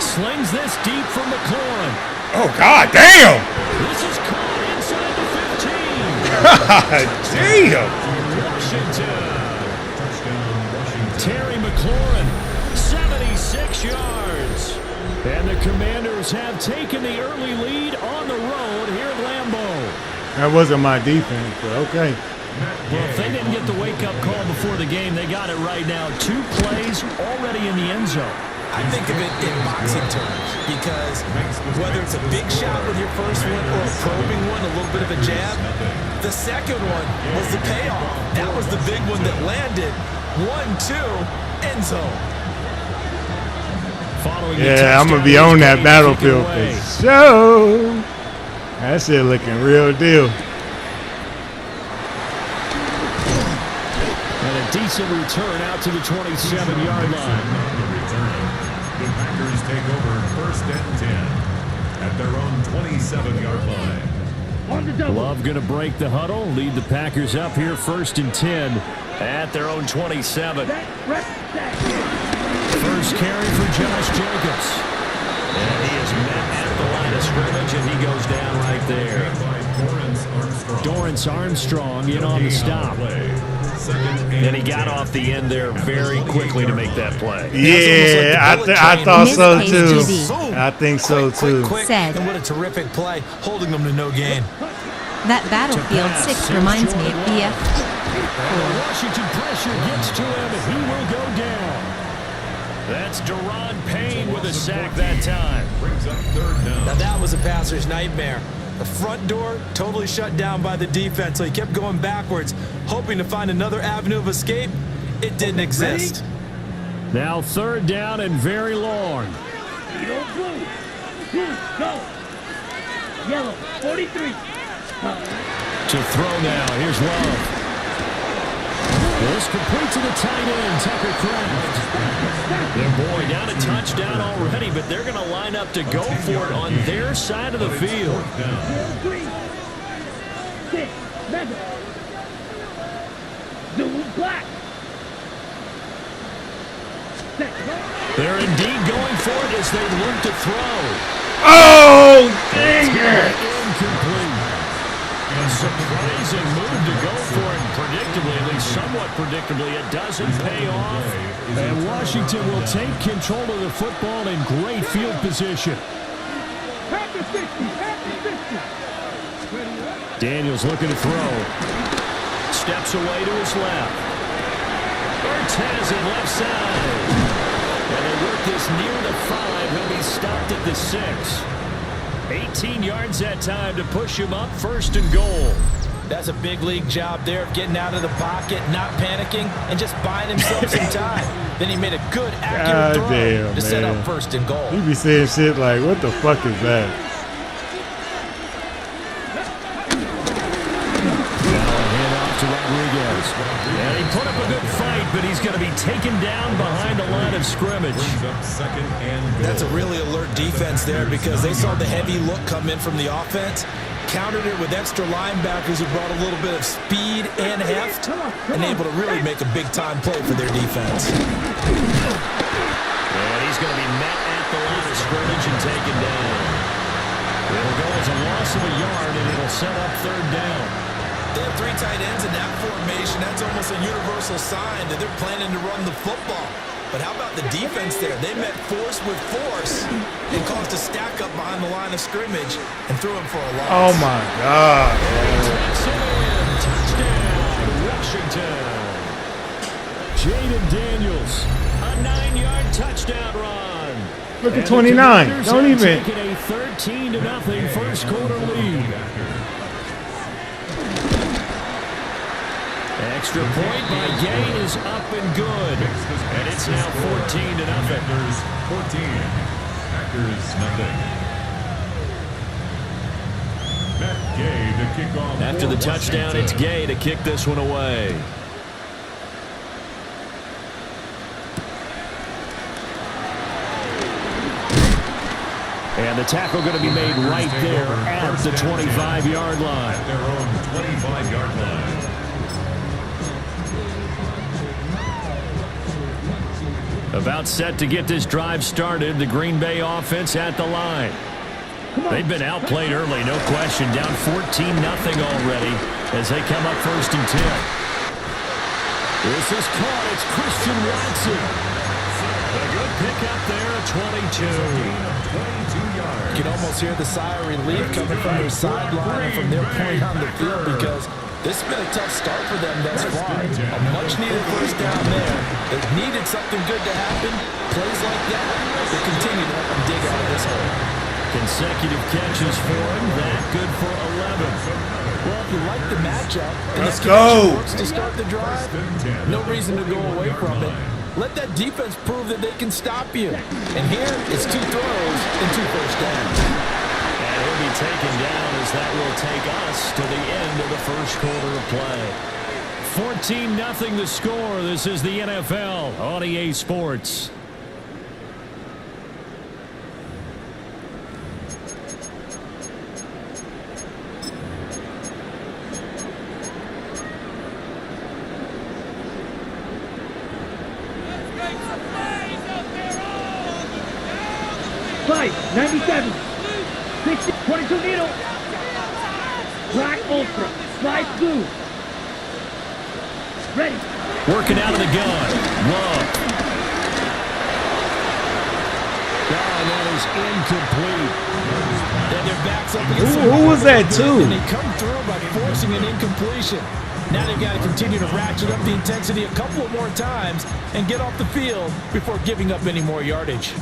Slings this deep from McLaurin. Oh, God damn. This is caught inside the 15. God damn. Washington. Terry McLaurin, 76 yards. And the Commanders have taken the early lead on the road here at Lambeau. That wasn't my defense, but okay. Well, if they didn't get the wake-up call before the game, they got it right now. 2 plays already in the end zone. I think of it in boxing terms because whether it's a big shot with your first one or a probing one, a little bit of a jab, the second one was the payoff. That was the big one that landed. 1-2, end zone. Yeah, I'm going to be on that battlefield for sure. That shit looking real deal. And a decent return out to the 27-yard line. The Packers take over 1st and 10 at their own 27-yard line. Love going to break the huddle, lead the Packers up here 1st and 10 at their own 27. First carry for Josh Jacobs. And he is met at the line of scrimmage, and he goes down right there. Dorrance Armstrong in on the stop. And he got off the end there very quickly to make that play. Yeah, I thought so too. I think so too. Said. And what a terrific play, holding them to no gain. That Battlefield 6 reminds me of BF. Washington pressure gets to him, and he will go down. That's Deron Payne with a sack that time. Brings up 3rd down. Now that was a passer's nightmare. The front door totally shut down by the defense, so he kept going backwards, hoping to find another avenue of escape. It didn't exist. Now 3rd down and very long. Go. Yellow, 43. To throw now, here's Love. This complete to the tight end, Tucker Kraft. And boy, down a touchdown already, but they're going to line up to go for it on their side of the field. 3, 6, 7. Blue, black. They're indeed going for it as they look to throw. Oh, dang it. Incomplete. A surprising move to go for it, predictably, at least somewhat predictably. It doesn't pay off. And Washington will take control of the football in great field position. Daniels looking to throw. Steps away to his left. Cortez at left side. And they work this near the 5. He'll be stopped at the 6. 18 yards that time to push him up 1st and goal. That's a big league job there of getting out of the pocket, not panicking, and just buying himself some time. Then he made a good, accurate throw to set up 1st and goal. You be saying shit like, what the fuck is that? To Rodriguez. And he put up a good fight, but he's going to be taken down behind the line of scrimmage. That's a really alert defense there because they saw the heavy look come in from the offense, countered it with extra linebackers who brought a little bit of speed and heft, and able to really make a big-time play for their defense. And he's going to be met at the line of scrimmage and taken down. It'll go as a loss of a yard, and it'll set up 3rd down. They have 3 tight ends in that formation. That's almost a universal sign that they're planning to run the football. But how about the defense there? They met force with force and caused a stack up behind the line of scrimmage and threw him for a loss. Oh, my God. Touchdown, Washington. Jaden Daniels, a 9-yard touchdown run. Look at 29. Don't even. Taking a 13-0 first quarter lead. Extra point by Gain is up and good. And it's now 14-0. Packers 14. Packers nothing. Matt Gay to kick off. After the touchdown, it's Gay to kick this one away. And the tackle going to be made right there at the 25-yard line. At their own 25-yard line. About set to get this drive started, the Green Bay offense at the line. They've been outplayed early, no question. Down 14-0 already as they come up 1st and 10. This is caught. It's Christian Watson. A good pick up there at 22. 22 yards. You can almost hear the sigh of relief coming from their sideline and from their point on the field because this has been a tough start for them thus far. A much-needed first down there. They needed something good to happen. Plays like that will continue to help them dig out of this hole. Consecutive catches for him. That good for 11. Well, if you like the matchup, and let's that go. Works to start the drive, no reason to go away from it. Let that defense prove that they can stop you. And here, it's 2 throws and 2 first downs. And he'll be taken down as that will take us to the end of the first quarter of play. 14-0 the score. This is the NFL on EA Sports. Five, 97, 60, 22 needle, black ultra, slide blue, ready. Working out of the gun, Love. And that is incomplete. And their backs up against Who was that too? And they come through by forcing an incompletion. Now they've got to continue to ratchet up the intensity a couple more times and get off the field before giving up any more yardage.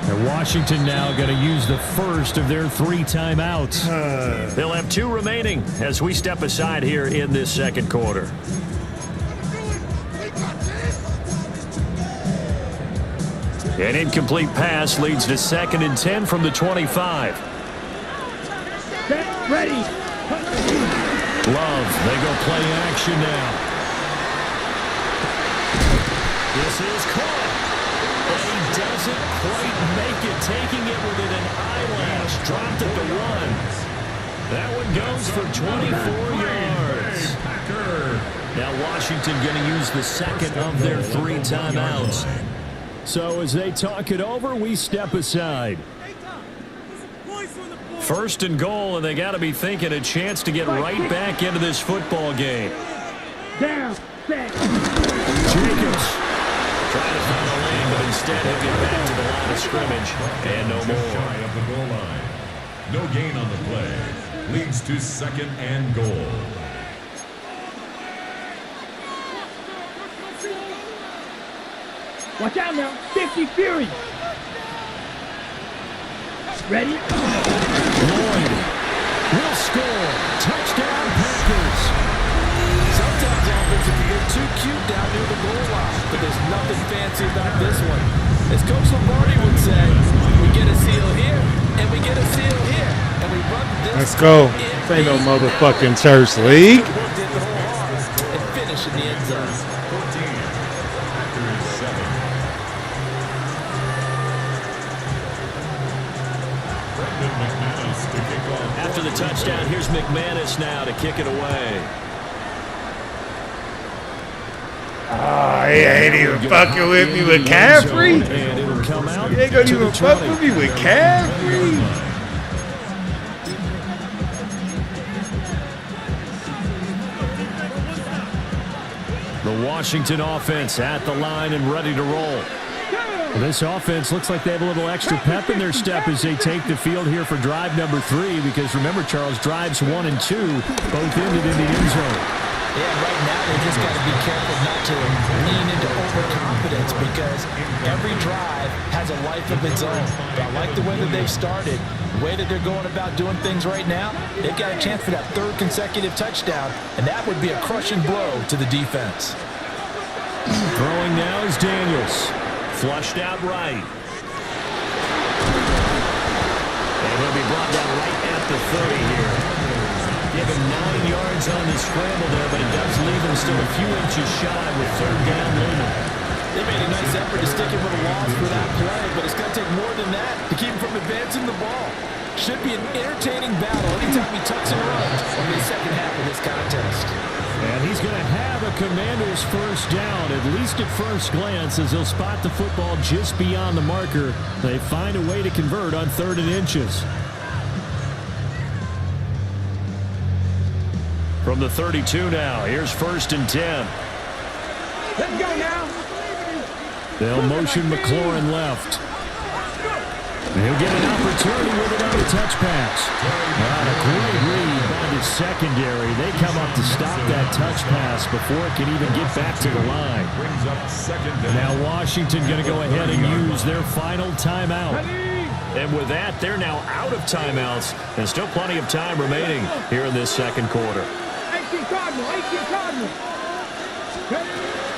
And Washington now going to use the first of their 3 timeouts. They'll have 2 remaining as we step aside here in this second quarter. An incomplete pass leads to 2nd and 10 from the 25. Set, ready. Love, they go play action now. This is caught. But he doesn't quite make it, taking it within an eyelash. Dropped at the 1. That one goes for 24 yards. Now Washington going to use the second of their 3 timeouts. So as they talk it over, we step aside. 1st and goal, and they got to be thinking a chance to get right back into this football game. Down, set. Jacobs trying to find a lane, but instead he'll get back to the line of scrimmage and no more. Shy of the goal line. No gain on the play. Leads to 2nd and goal. Watch out now, 50 Fury. Ready? Lloyd will score. Touchdown Packers. Sometimes offense can get too cute down near the goal line, but there's nothing fancy about this one. As Coach Lombardi would say, we get a seal here, and we get a seal here, and we run this. Let's go. This ain't no motherfucking church league. And finish in the end zone. 14. Packers 7. After the touchdown, here's McManus now to kick it away. Oh, he ain't even fucking with me with Caffrey. He ain't gonna even fuck with me with Caffrey. The Washington offense at the line and ready to roll. This offense looks like they have a little extra pep in their step as they take the field here for drive number 3, because remember, Charles, drives 1 and 2 both ended in the end zone. Yeah, right now they just got to be careful not to lean into overconfidence, because every drive has a life of its own. But I like the way that they've started, the way that they're going about doing things right now. They've got a chance for that 3rd consecutive touchdown, and that would be a crushing blow to the defense. Throwing now is Daniels. Flushed out right. he'll be brought down right at the 30 here. Give him 9 yards on the scramble there, but it does leave him still a few inches shy with third down looming. They made a nice effort to stick him with a loss for that play, but it's going to take more than that to keep him from advancing the ball. Should be an entertaining battle anytime he tucks and runs in the second half of this contest. And he's going to have a Commander's first down, at least at first glance, as he'll spot the football just beyond the marker. They find a way to convert on 3rd and inches. From the 32 now, here's 1st and 10. Let's go now. They'll motion McLaurin left. He'll get an opportunity with it on a touch pass. A great read by the secondary. They come up to stop that touch pass before it can even get back to the line. Now Washington going to go ahead and use their final timeout. And with that, they're now out of timeouts. And still plenty of time remaining here in this second quarter. 18 Cardinal.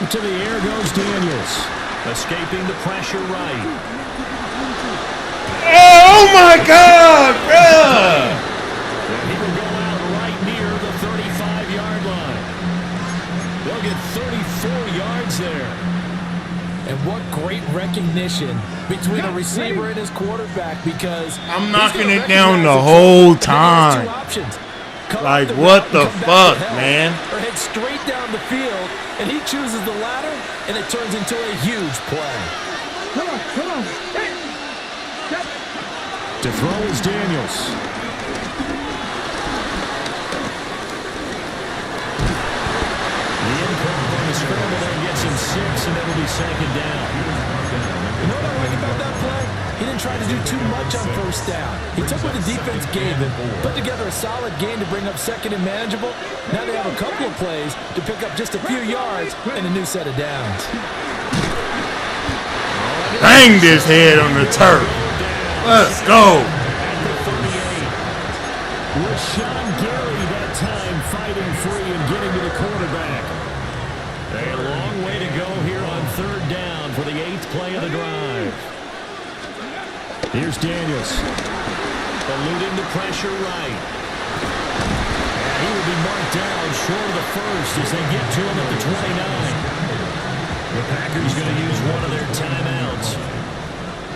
To the air goes Daniels. Escaping the pressure right. Oh my God, bruh! He will go out right near the 35-yard line. They'll get 34 yards there. And what great recognition between the receiver and his quarterback, because I'm knocking it down the whole time. Like, what the fuck, man? Or head straight down the field, and he chooses the latter, and it turns into a huge play. Come on. Hey. To throw is Daniels. The incoming on the scramble there gets him 6, and it'll be 2nd down. You know what I like about that play? He didn't try to do too much on 1st down. He took what the defense gave him, put together a solid game to bring up 2nd and manageable. Now they have a couple of plays to pick up just a few yards and a new set of downs. Bang this head on the turf. Let's go. Rashawn Gary that time fighting free and getting to the quarterback. A long way to go here on 3rd down for the 8th play of the drive. Here's Daniels. Eluding the pressure right. And he will be marked down short of the first as they get to him at the 29. The Packers going to use one of their timeouts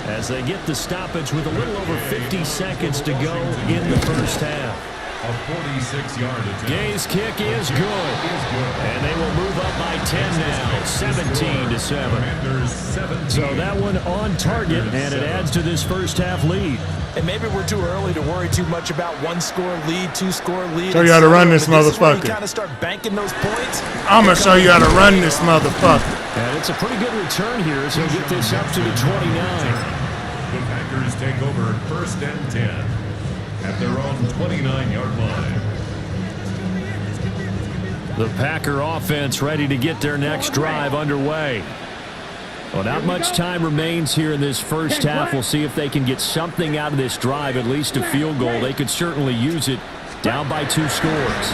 as they get the stoppage with a little over 50 seconds to go in the first half. A 46-yard attempt. Gay's kick is good. And they will move up by 10 now, 17-7. So that one on target, and it adds to this first half lead. And maybe we're too early to worry too much about 1-score lead, 2-score lead. Show you how to run this motherfucker. Kind of start banking those points. I'm going to show you how to run this motherfucker. And it's a pretty good return here as he'll get this up to the 29. The Packers take over 1st and 10 at their own 29-yard line. The Packer offense ready to get their next drive underway. Well, not much time remains here in this first half. We'll see if they can get something out of this drive, at least a field goal. They could certainly use it, down by 2 scores.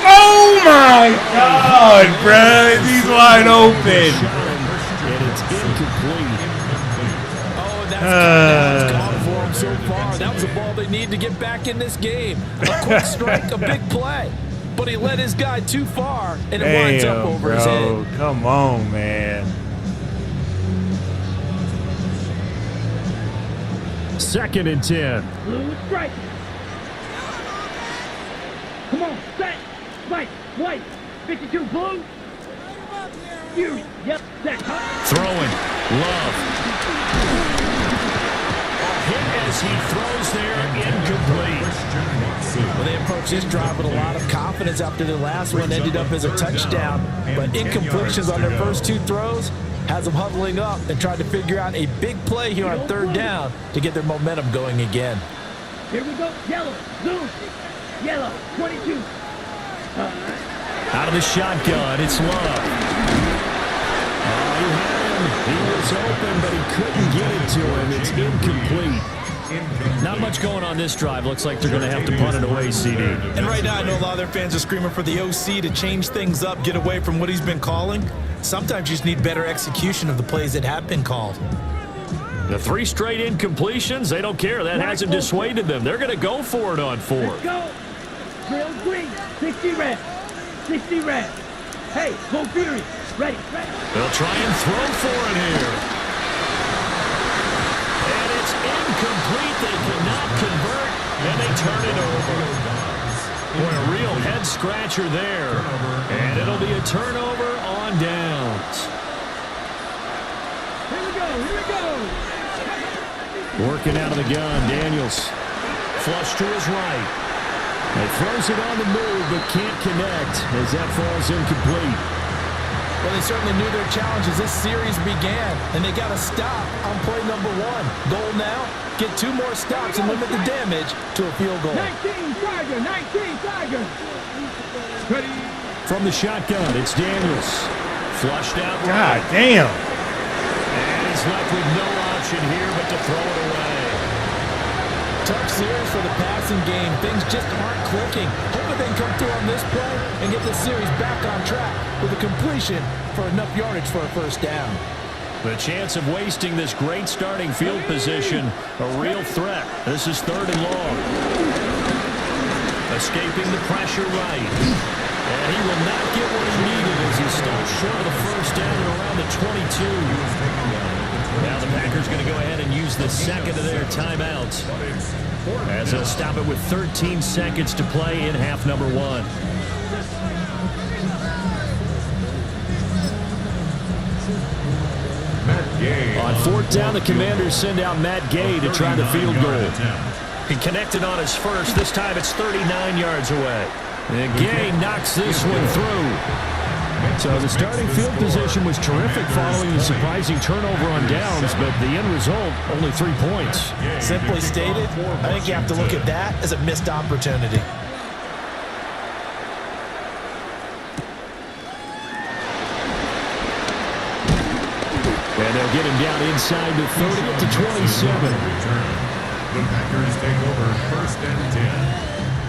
Oh my God, bruh. He's wide open. And it's incomplete. Oh, that's gone for him so far. That was a ball they need to get back in this game. A quick strike, a big play. But he led his guy too far, and it winds up over his head. Come on, man. 2nd and 10. Blue strike. Come on, set. Right, white. 52 blue. Fury. Yep, set. Throwing. Love. A hit as he throws there, incomplete. Well, they approached this drive with a lot of confidence after their last one ended up as a touchdown. But incompletions on their first 2 throws has them huddling up and trying to figure out a big play here on 3rd down to get their momentum going again. Here we go. Yellow. Zoom. Yellow. 22. Out of the shotgun, it's Love. Oh, he had him. He was open, but he couldn't get it to him. It's incomplete. Not much going on this drive. Looks like they're going to have to punt it away, CD. And right now, I know a lot of their fans are screaming for the OC to change things up, get away from what he's been calling. Sometimes you just need better execution of the plays that have been called. The 3 straight incompletions, they don't care. That hasn't dissuaded them. They're going to go for it on 4th. Let's go. Drill green. 60 red. 60 red. Hey, go Fury. Ready. They'll try and throw for it here. And it's incomplete. They cannot convert, and they turn it over. Boy, a real head-scratcher there. And it'll be a turnover on downs. Here we go. Working out of the gun, Daniels. Flush to his right. He throws it on the move, but can't connect as that falls incomplete. Well, they certainly knew their challenge as this series began, and they got to stop on play number 1. Goal now, get 2 more stops and limit the damage to a field goal. 19 Tiger. Ready. From the shotgun, it's Daniels. Flushed out God right. damn. And he's left with no option here but to throw it away. Tough series for the passing game. Things just aren't clicking. Hoping they can come through on this play and get this series back on track with a completion for enough yardage for a first down. The chance of wasting this great starting field position, a real threat. This is 3rd and long. Escaping the pressure right. And he will not get what he needed as he stops short of the first down at around the 22. Now the Packers going to go ahead and use the second of their timeouts as they'll stop it with 13 seconds to play in half number 1. On 4th down, the Commanders send out Matt Gay to try the field goal. He connected on his first. This time it's 39 yards away. And Gay knocks this one through. So the starting field position was terrific following the surprising turnover on downs, but the end result, only 3 points. Simply stated, I think you have to look at that as a missed opportunity. And they'll get him down inside the 30 at the 27. The Packers take over 1st and 10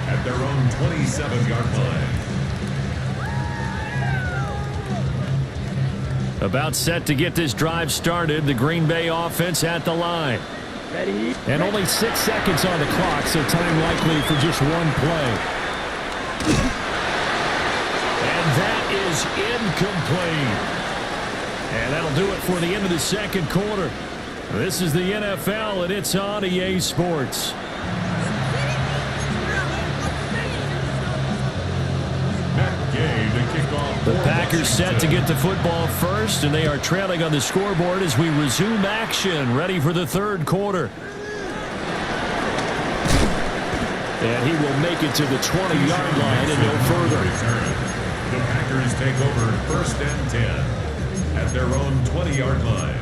at their own 27-yard line. About set to get this drive started, the Green Bay offense at the line. Ready. And only 6 seconds on the clock, so time likely for just 1 play. And that is incomplete. And that'll do it for the end of the 2nd quarter. This is the NFL, and it's on EA Sports. The Packers set to get the football first, and they are trailing on the scoreboard as we resume action, ready for the 3rd quarter. And he will make it to the 20-yard line and no further. The Packers take over 1st and 10 at their own 20-yard line.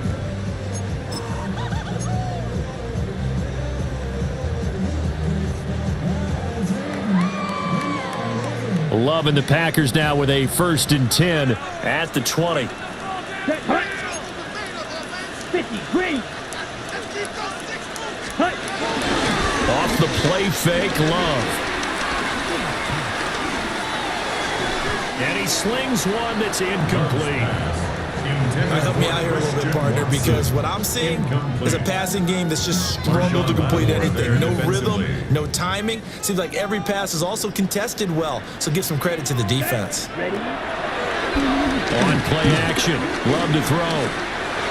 Love and the Packers now with a 1st and 10 at the 20. 50, green. Off the play fake, Love. And he slings one that's incomplete. Help me out here a little bit, partner, because what I'm seeing is a passing game that's just struggled to complete anything. No rhythm, no timing. Seems like every pass is also contested well, so give some credit to the defense. On play action, Love to throw.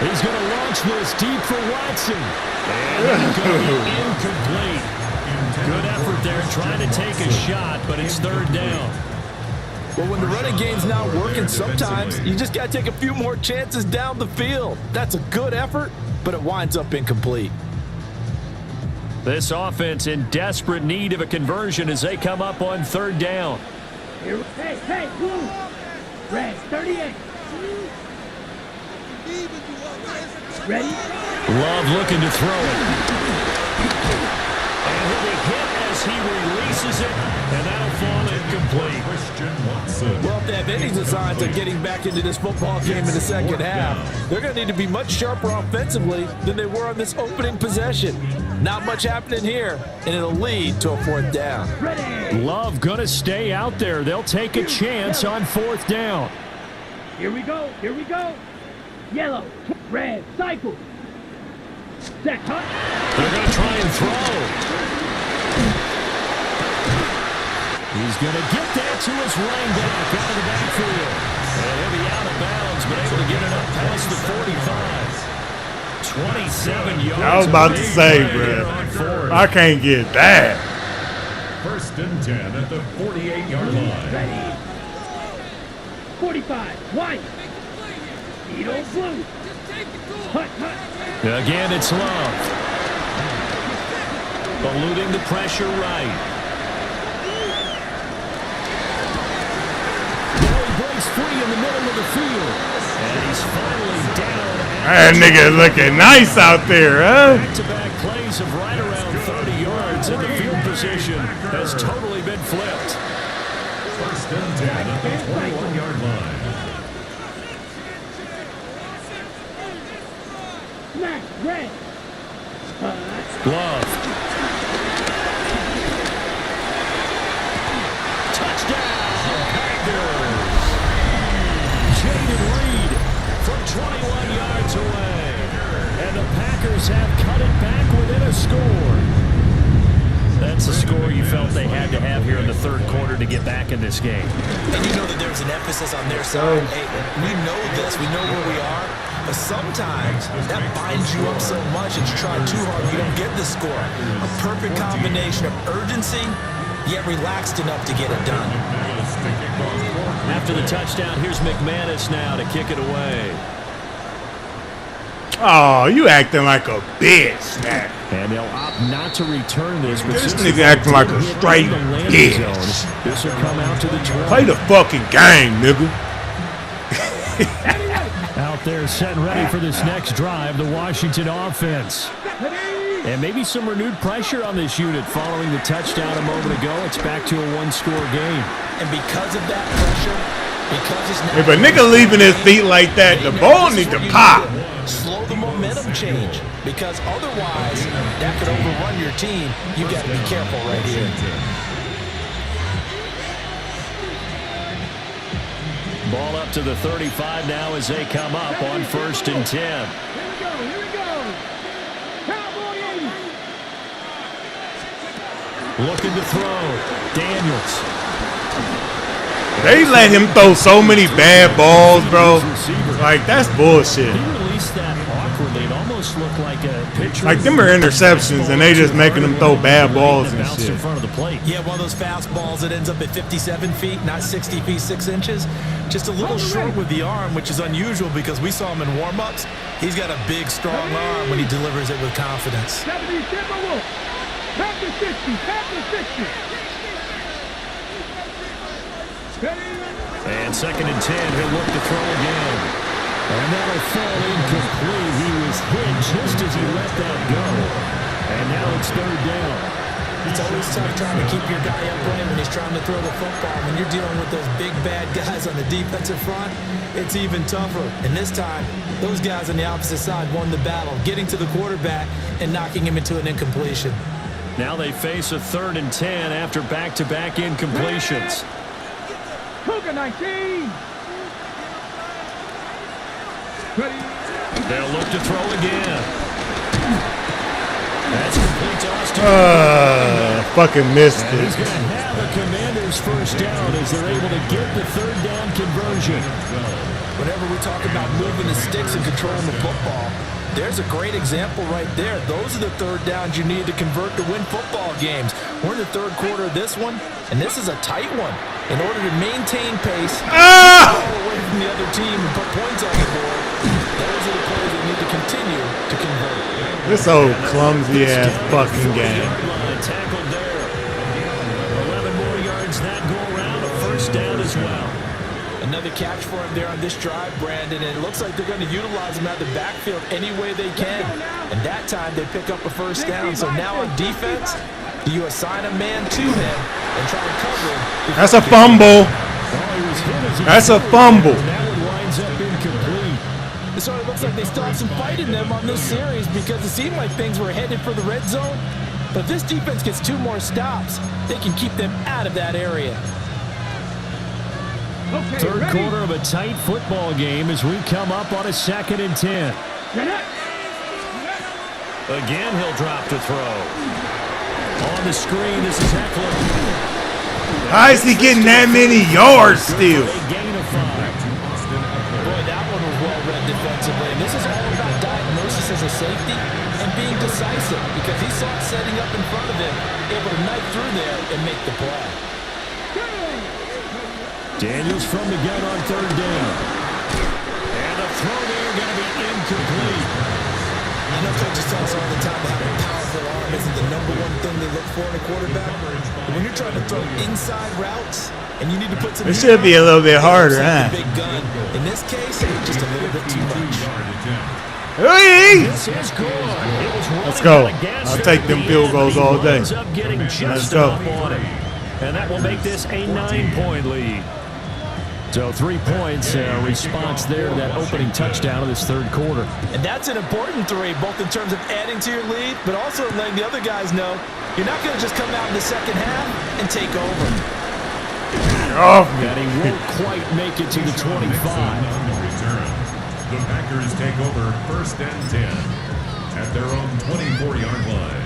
He's going to launch this deep for Watson. And it's going to be incomplete. Good effort there trying to take a shot, but it's 3rd down. Well, when the running game's not working, sometimes you just got to take a few more chances down the field. That's a good effort, but it winds up incomplete. This offense in desperate need of a conversion as they come up on 3rd down. Hey, blue. Red, 38. Ready? Love looking to throw it. And he'll be hit as he releases it, and that'll fall incomplete. Well, if they have any designs of getting back into this football game in the second half, they're going to need to be much sharper offensively than they were on this opening possession. Not much happening here, and it'll lead to a 4th down. Love going to stay out there. They'll take a chance on 4th down. Here we go. Yellow, red, cycle. Set, hut. They're going to try and throw. He's going to get that to his running back out of the backfield. And he'll be out of bounds, but able to get it up past the 45. 27 yards. I was about to say, bro, I can't get that. 1st and 10 at the 48-yard line. Ready. 45. White. Needle blue. Hut, hut. Again, it's Love. Eluding the pressure right. Free in the middle of the field. And he's finally down. That nigga looking nice out there, huh? Back-to-back plays of right around 30 yards, and the field position has totally been flipped. 1st and 10 at the 21-yard line. Smash, red. Love. Touchdown, Packers. Reed from 21 yards away. And the Packers have cut it back within a score. That's the score you felt they had to have here in the 3rd quarter to get back in this game. And you know that there's an emphasis on their side. Hey, we know this. We know where we are. But sometimes that binds you up so much that you try too hard, you don't get the score. A perfect combination of urgency, yet relaxed enough to get it done. After the touchdown, here's McManus now to kick it away. Oh, you acting like a bitch, man. And they'll opt not to return this. But this nigga acting like a straight bitch. This will come out to the 12. Play the fucking game, nigga. Out there set and ready for this next drive, the Washington offense. And maybe some renewed pressure on this unit following the touchdown a moment ago. It's back to a 1-score game. And because of that pressure, because it's not... If a nigga leaving his feet like that, the ball needs to pop. Slow the momentum change, because otherwise that could overrun your team. You got to be careful right here. Ball up to the 35 now as they come up on 1st and 10. Here we go. Cowboy 80. Looking to throw. Daniels. They let him throw so many bad balls, bro. Like, that's bullshit. He released that awkwardly. It almost looked like a pitcher. Like, them are interceptions, and they just making them throw bad balls and shit. In front of the plate. Yeah, one of those fastballs that ends up at 57 feet, not 60 feet, 6 inches. Just a little short with the arm, which is unusual because we saw him in warm-ups. He's got a big, strong arm when he delivers it with confidence. 70, Timberwolf. Back to 60, back to 60. And 2nd and 10, he'll look to throw again. And that'll fall incomplete. He was hit just as he let that go. And now it's 3rd down. It's always tough trying to keep your guy upright when he's trying to throw the football. When you're dealing with those big, bad guys on the defensive front, it's even tougher. And this time, those guys on the opposite side won the battle, getting to the quarterback and knocking him into an incompletion. Now they face a 3rd and 10 after back-to-back incompletions. Cougar 19. They'll look to throw again. That's complete to Austin. Fucking missed it. He's going to have a Commander's 1st down as they're able to get the 3rd down conversion. Whenever we talk about moving the sticks and controlling the football, there's a great example right there. Those are the 3rd downs you need to convert to win football games. We're in the 3rd quarter of this one, and this is a tight one. In order to maintain pace, ball away from the other team and put points on the board, those are the plays that need to continue to convert. This old clumsy-ass fucking game. Tackled there. 11 more yards that go around. A 1st down as well. Another catch for him there on this drive, Brandon, and it looks like they're going to utilize him out of the backfield any way they can. And that time they pick up a 1st down. So now on defense, do you assign a man to him and try to cover him? That's a fumble. That's a fumble. That one winds up incomplete. So it looks like they still have some fight in them on this series because it seemed like things were headed for the red zone. But if this defense gets 2 more stops, they can keep them out of that area. Okay, 3rd quarter of a tight football game as we come up on a 2nd and 10. Again, he'll drop to throw. On the screen, this is Eckler. How is he getting that many yards still? A gain of 5. Boy, that one was well read defensively. And this is all about diagnosis as a safety and being decisive because he saw it setting up in front of him, able to knife through there and make the play. Daniels from the gun on 3rd down. And the throw there going to be incomplete. I know coaches tell us all the time that having a powerful arm isn't the #1 thing they look for in a quarterback. But when you're trying to throw inside routes and you need to put some... It should be a little bit harder, huh? Big gun. In this case, just a little bit too much. This is good. Let's go. I'll take them field goals all day. Let's go. And that will make this a 9-point lead. So 3 points, response there to that opening touchdown of this 3rd quarter. And that's an important 3, both in terms of adding to your lead, but also letting the other guys know you're not going to just come out in the second half and take over. And he won't quite make it to the 25. The Packers take over 1st and 10 at their own 24-yard line.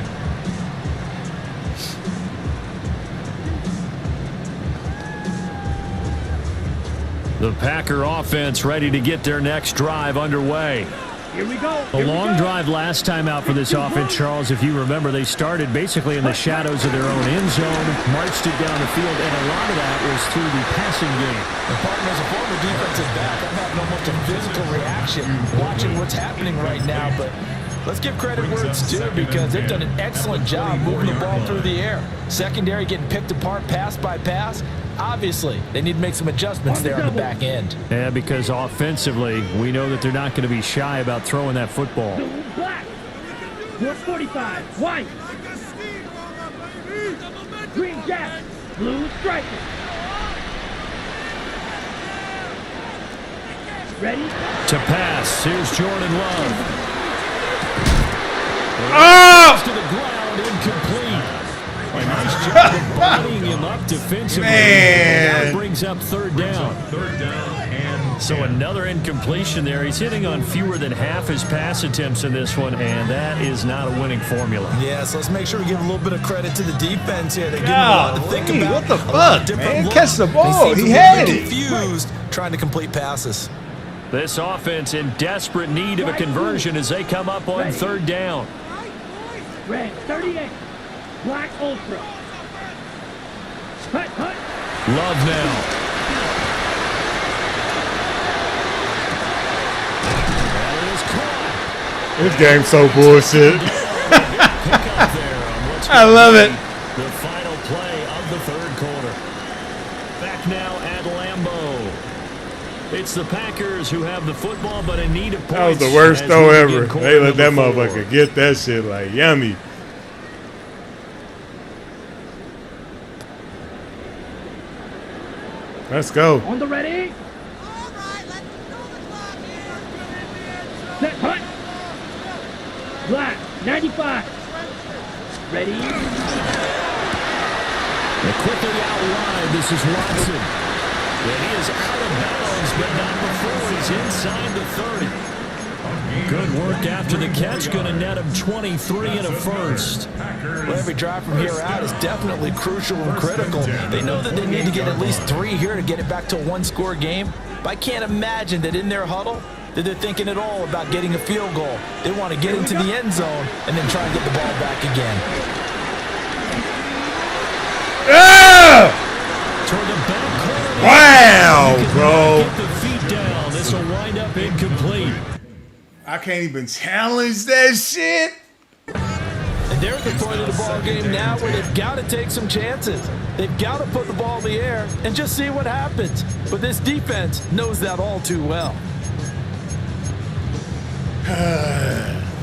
The Packer offense ready to get their next drive underway. Here we go. A long drive last time out for this offense, Charles. If you remember, they started basically in the shadows of their own end zone, marched it down the field, and a lot of that was through the passing game. And partner, as a former defensive back, I'm having almost a physical reaction watching what's happening right now, but let's give credit where it's due because they've done an excellent job moving the ball through the air. Secondary getting picked apart pass by pass. Obviously, they need to make some adjustments there on the back end. Yeah, because offensively, we know that they're not going to be shy about throwing that football. Black. 45. White. Green jacket. Blue striker. Ready? To pass. Here's Jordan Love. Oh! To the ground, incomplete. A nice job of bodying him up defensively. Man. That brings up 3rd down. 3rd down and So another incompletion there. He's hitting on fewer than half his pass attempts in this one, and that is not a winning formula. Yeah, so let's make sure we give a little bit of credit to the defense here. They're giving a lot to think about. What the fuck, man? Looks. Catch the ball. They seem He a had little it. confused trying to complete passes. This offense in desperate need of a conversion as they come up on 3rd down. Red 38. Black Ultra. Hut, hut. Love now. This game's so bullshit. I love it. The final play of the 3rd quarter. Back now at Lambeau. It's the Packers who have the football, but in need of points. That was the worst throw ever. They let that motherfucker get that shit like yummy. Let's go. On the ready. Set, hut. Black 95. Ready. And quickly out wide, this is Watson. And he is out of bounds, but not before he's inside the 30. Good work after the catch, going to net him 23 and a first. Well, every drive from here out is definitely crucial and critical. They know that they need to get at least 3 here to get it back to a 1-score game. But I can't imagine that in their huddle that they're thinking at all about getting a field goal. They want to get into the end zone and then try and get the ball back again. Ah! Wow, bro. Get the feet down. This will wind up incomplete. I can't even challenge that shit. And they're at the point of the ball game now where they've got to take some chances. They've got to put the ball in the air and just see what happens. But this defense knows that all too well.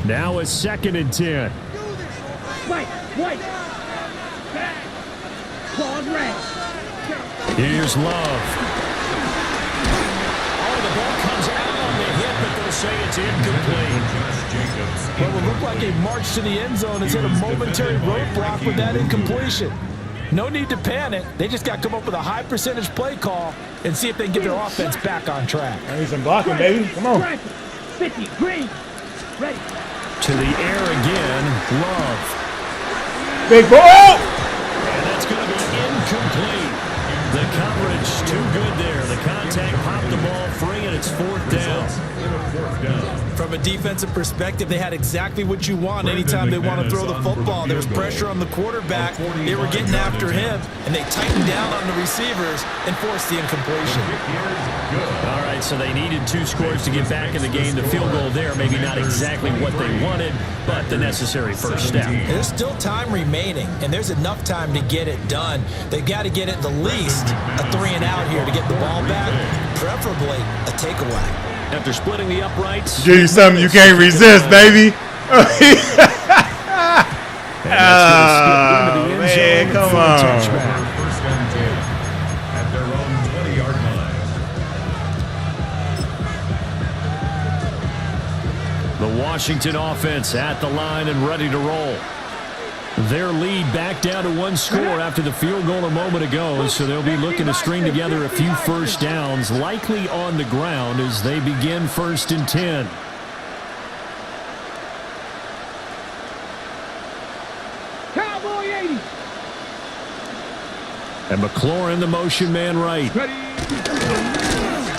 Now it's 2nd and 10. White. Back. Claude red. Here's Love. Oh, the ball comes out on the hit, but they'll say it's incomplete. What will look like a march to the end zone has hit a momentary roadblock with that incompletion. No need to panic. They just got to come up with a high percentage play call and see if they can get their offense back on track. I need some blocking, baby. Come on. 50, green. Ready. To the air again. Love. Big ball. And that's going to be incomplete. The coverage too good there. The contact popped the ball free, and it's 4th down. From a defensive perspective, they had exactly what you want anytime they want to throw the football. There was pressure on the quarterback. They were getting after him, and they tightened down on the receivers and forced the incompletion. All right, so they needed 2 scores to get back in the game. The field goal there, maybe not exactly what they wanted, but the necessary first step. There's still time remaining, and there's enough time to get it done. They've got to get at the least a 3-and-out here to get the ball back, preferably a takeaway. After splitting the uprights. Give you something you can't resist, baby. Oh, man, come on. First and 10 at their own 20-yard line. The Washington offense at the line and ready to roll. Their lead back down to 1 score after the field goal a moment ago, so they'll be looking to string together a few first downs, likely on the ground as they begin 1st and 10. Cowboy 80. And McLaurin, the motion man right.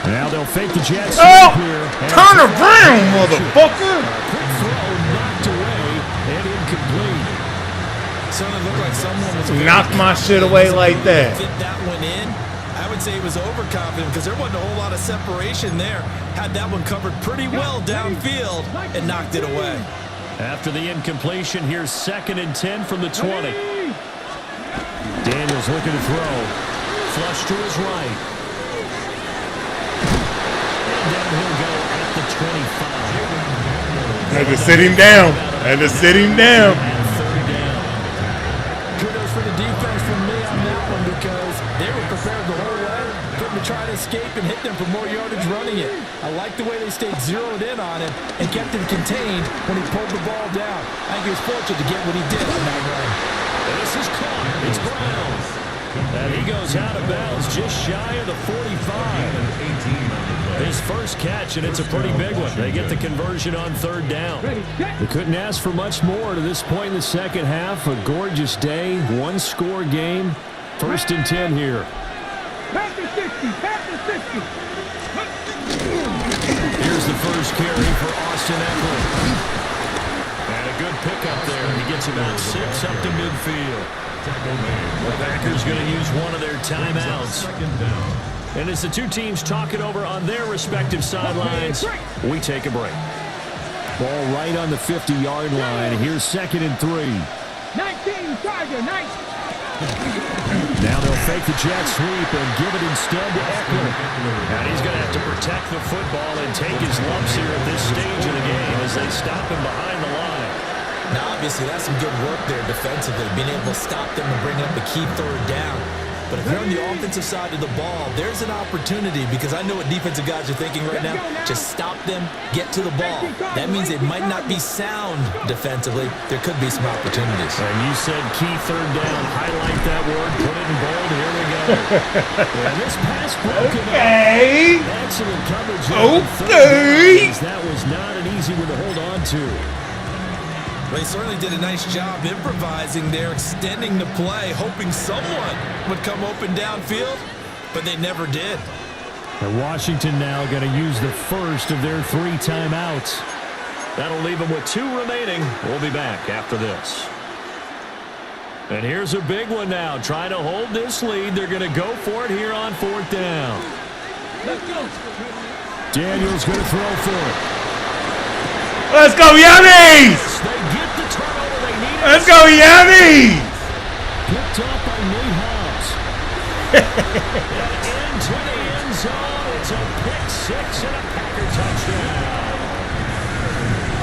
Now they'll fake the Jets. Oh! Here. Turn around, motherfucker! Quick throw knocked away and incomplete. Certainly looked like someone was Knock my shit away like that. Fit that one in. I would say he was overconfident because there wasn't a whole lot of separation there. Had that one covered pretty well downfield and knocked it away. After the incompletion, here's 2nd and 10 from the 20. Daniels looking to throw. Flush to his right. And down he'll go at the 25. Had to sit him down. Had to sit him down. Kudos for the defense from me on that one because they were prepared the whole way. Couldn't try to escape and hit them for more yardage running it. I like the way they stayed zeroed in on him and kept him contained when he pulled the ball down. I think he was fortunate to get what he did on that run. This is caught. It's Brown. And he goes out of bounds just shy of the 45. His first catch, and it's a pretty big one. They get the conversion on 3rd down. They couldn't ask for much more to this point in the second half. A gorgeous day, 1-score game. 1st and 10 here. Pass the 60. Pass the 60. Here's the first carry for Austin Eckler. And a good pickup there. He gets about 6 up to midfield. The Packers going to use one of their timeouts. And as the two teams talk it over on their respective sidelines, we take a break. Ball right on the 50-yard line. Here's 2nd and 3. 19, Tiger, 19. Now they'll fake the jet sweep and give it instead to Eckler. And he's going to have to protect the football and take his lumps here at this stage of the game as they stop him behind the line. Now, obviously, that's some good work there defensively, being able to stop them and bring up a key 3rd down. But if you're on the offensive side of the ball, there's an opportunity because I know what defensive guys are thinking right now. Just stop them, get to the ball. That means it might not be sound defensively. There could be some opportunities. And you said key 3rd down. Highlight that word. Put it in bold. Here we go. And this pass broken up. Excellent coverage. Okay. That was not an easy one to hold on to. They certainly did a nice job improvising there, extending the play, hoping someone would come open downfield, but they never did. And Washington now going to use the first of their 3 timeouts. That'll leave them with 2 remaining. We'll be back after this. And here's a big one now. Trying to hold this lead. They're going to go for it here on 4th down. Let's go. Daniels going to throw for it. Let's go, Yannies! They get the turnover they need. Let's go, Yannies! Picked up by Nate Hobbs. And into the end zone. It's a pick 6 and a Packer touchdown.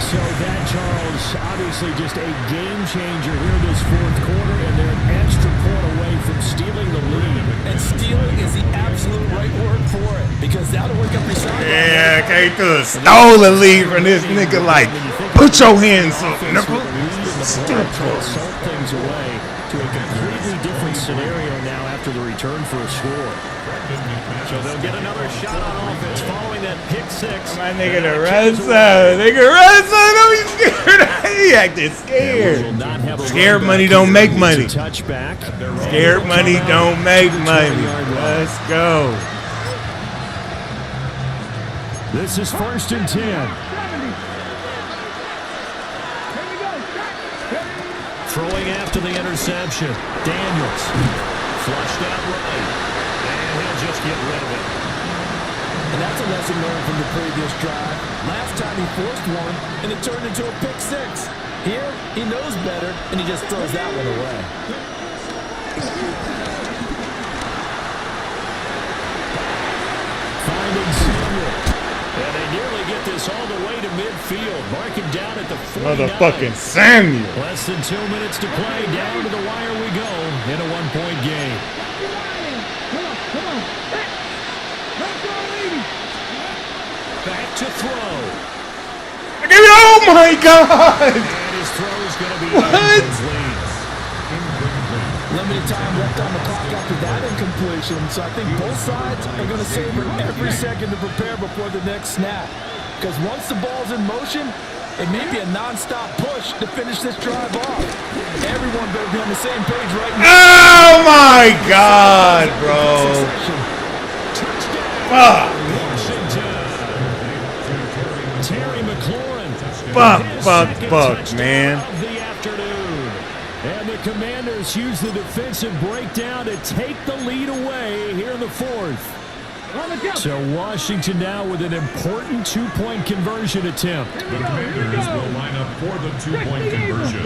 So that, Charles, obviously just a game changer here this 4th quarter, and they're an extra point away from stealing the lead. And stealing is the absolute right word for it, because that'll wake up your side. Yeah, K2 stole the lead from this nigga like, put your hands up, nigga. Stupid. Things away to a completely different one scenario now after the return for a score. So they'll get another shot on offense following that pick six. My nigga the red zone. Nigga red zone. Oh, he's scared. He acted scared. Scared money don't make money. Scared money don't make money. Let's go. This is 1st and 10. Throwing after the interception. Daniels. Flushed out right. And he'll just get rid of it. And that's a lesson learned from the previous drive. Last time he forced one, and it turned into a pick six. Here, he knows better, and he just throws that one away. Finding Samuel. And they nearly get this all the way to midfield. Marking down at the 49. Motherfucking Samuel. Less than 2 minutes to play. Down to the wire we go in a one-point game. Come on. Back to throw. Oh my God! And his throw is going to be incomplete. Limited time left on the clock after that incompletion, so I think both sides are going to savor every second to prepare before the next snap. Because once the ball's in motion, it may be a non-stop push to finish this drive off. Everyone better be on the same page right now. Oh my God, bro! Fuck! Terry McLaurin. Fuck, man. And the Commanders use the defensive breakdown to take the lead away here in the fourth. So Washington now with an important two-point conversion attempt. The Commanders will line up for the two-point conversion.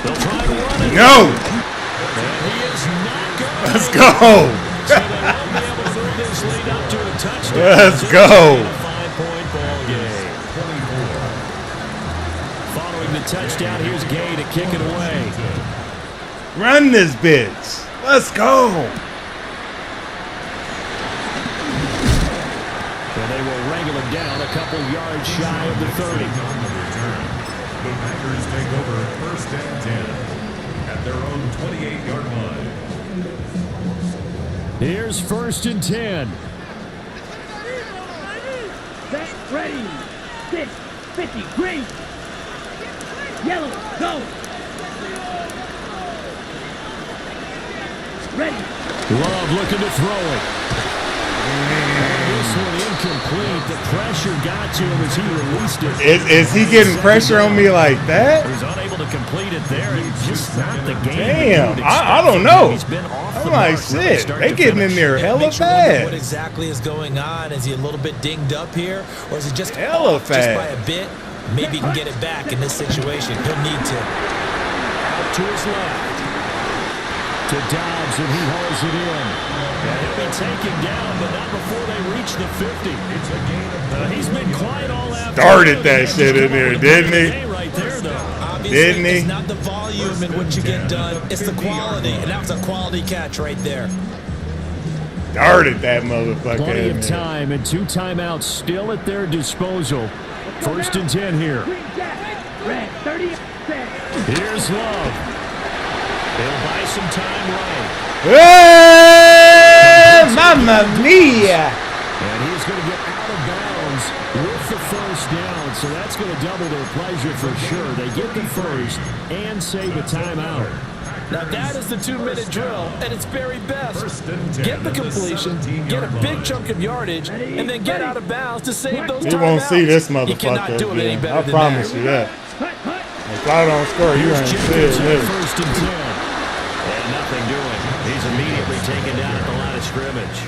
They'll try to run it. No! And he is not going. Let's go! So they won't be able to move this lead up to a touchdown. Let's go! A 5-point ball game. Following the touchdown, here's Gay to kick it away. Run this bitch. Let's go. And they will wrangle him down a couple yards shy of the 30. The Packers take over 1st and 10 at their own 28-yard line. Here's 1st and 10. Set, ready, 6, 50, green, yellow, go. Ready. Love looking to throw it. And this one incomplete. The pressure got to him as he released it. Is he getting pressure on me like that? He's unable to complete it there, and just not the game. Damn, I don't know. I'm like, shit, they getting in there hella fast. What exactly is going on? Is he a little bit dinged up here, or is it just hella off just by fast? a bit? Maybe he can get it back in this situation. He'll need to. Out to his left. To Dobbs, and he hauls it in. And he'll be taken down, but not before they reach the 50. It's a gain. He's been quiet all afternoon. Started that shit in there, didn't he? Right there, though. Obviously, Didn't he? it's not the volume in which you get done. It's the quality, and that was a quality catch right there. Started that motherfucker. Plenty in of there. time and 2 timeouts still at their disposal. 1st and 10 here. Red, 30, Here's Love. They'll buy some time right. Hey, mamma mia! And he's going to get out of bounds with the first down, so that's going to double their pleasure for sure. They get the first and save a timeout. Now that is the 2-minute drill at its very best. Get the completion, get a big chunk of yardage, and then get out of bounds to save those timeouts. You won't see this You cannot motherfucker do it any again. better I than promise that. you that. If I don't score, you ain't see Jenkins on it. 1st and 10. And nothing doing. He's immediately taken down at the line of scrimmage.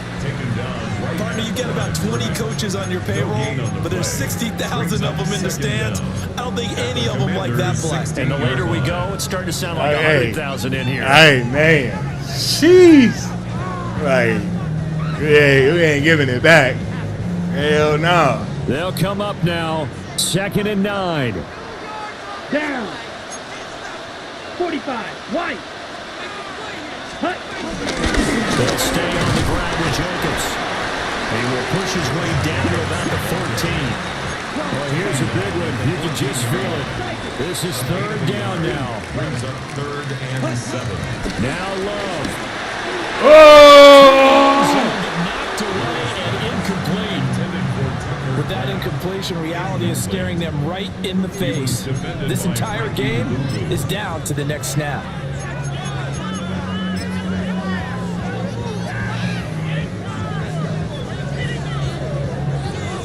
Partner, you get about 20 coaches on your payroll, but there's 60,000 of them in the stands. I don't think any of them like that play. And the later we go, it's starting to sound like 100,000 in here. Hey, man. Jeez. Like, yeah, we ain't giving it back. Hell no. They'll come up now. 2nd and 9. down, 45, white, hut. They'll stay on the ground with Jacobs. He will push his way down to about the 14. Well, here's a big one You can just feel it. This is third down now. Brings up 3rd and 7. Now Love. Oh! Knocked away and incomplete. With that incompletion, reality is staring them right in the face. This entire game is down to the next snap.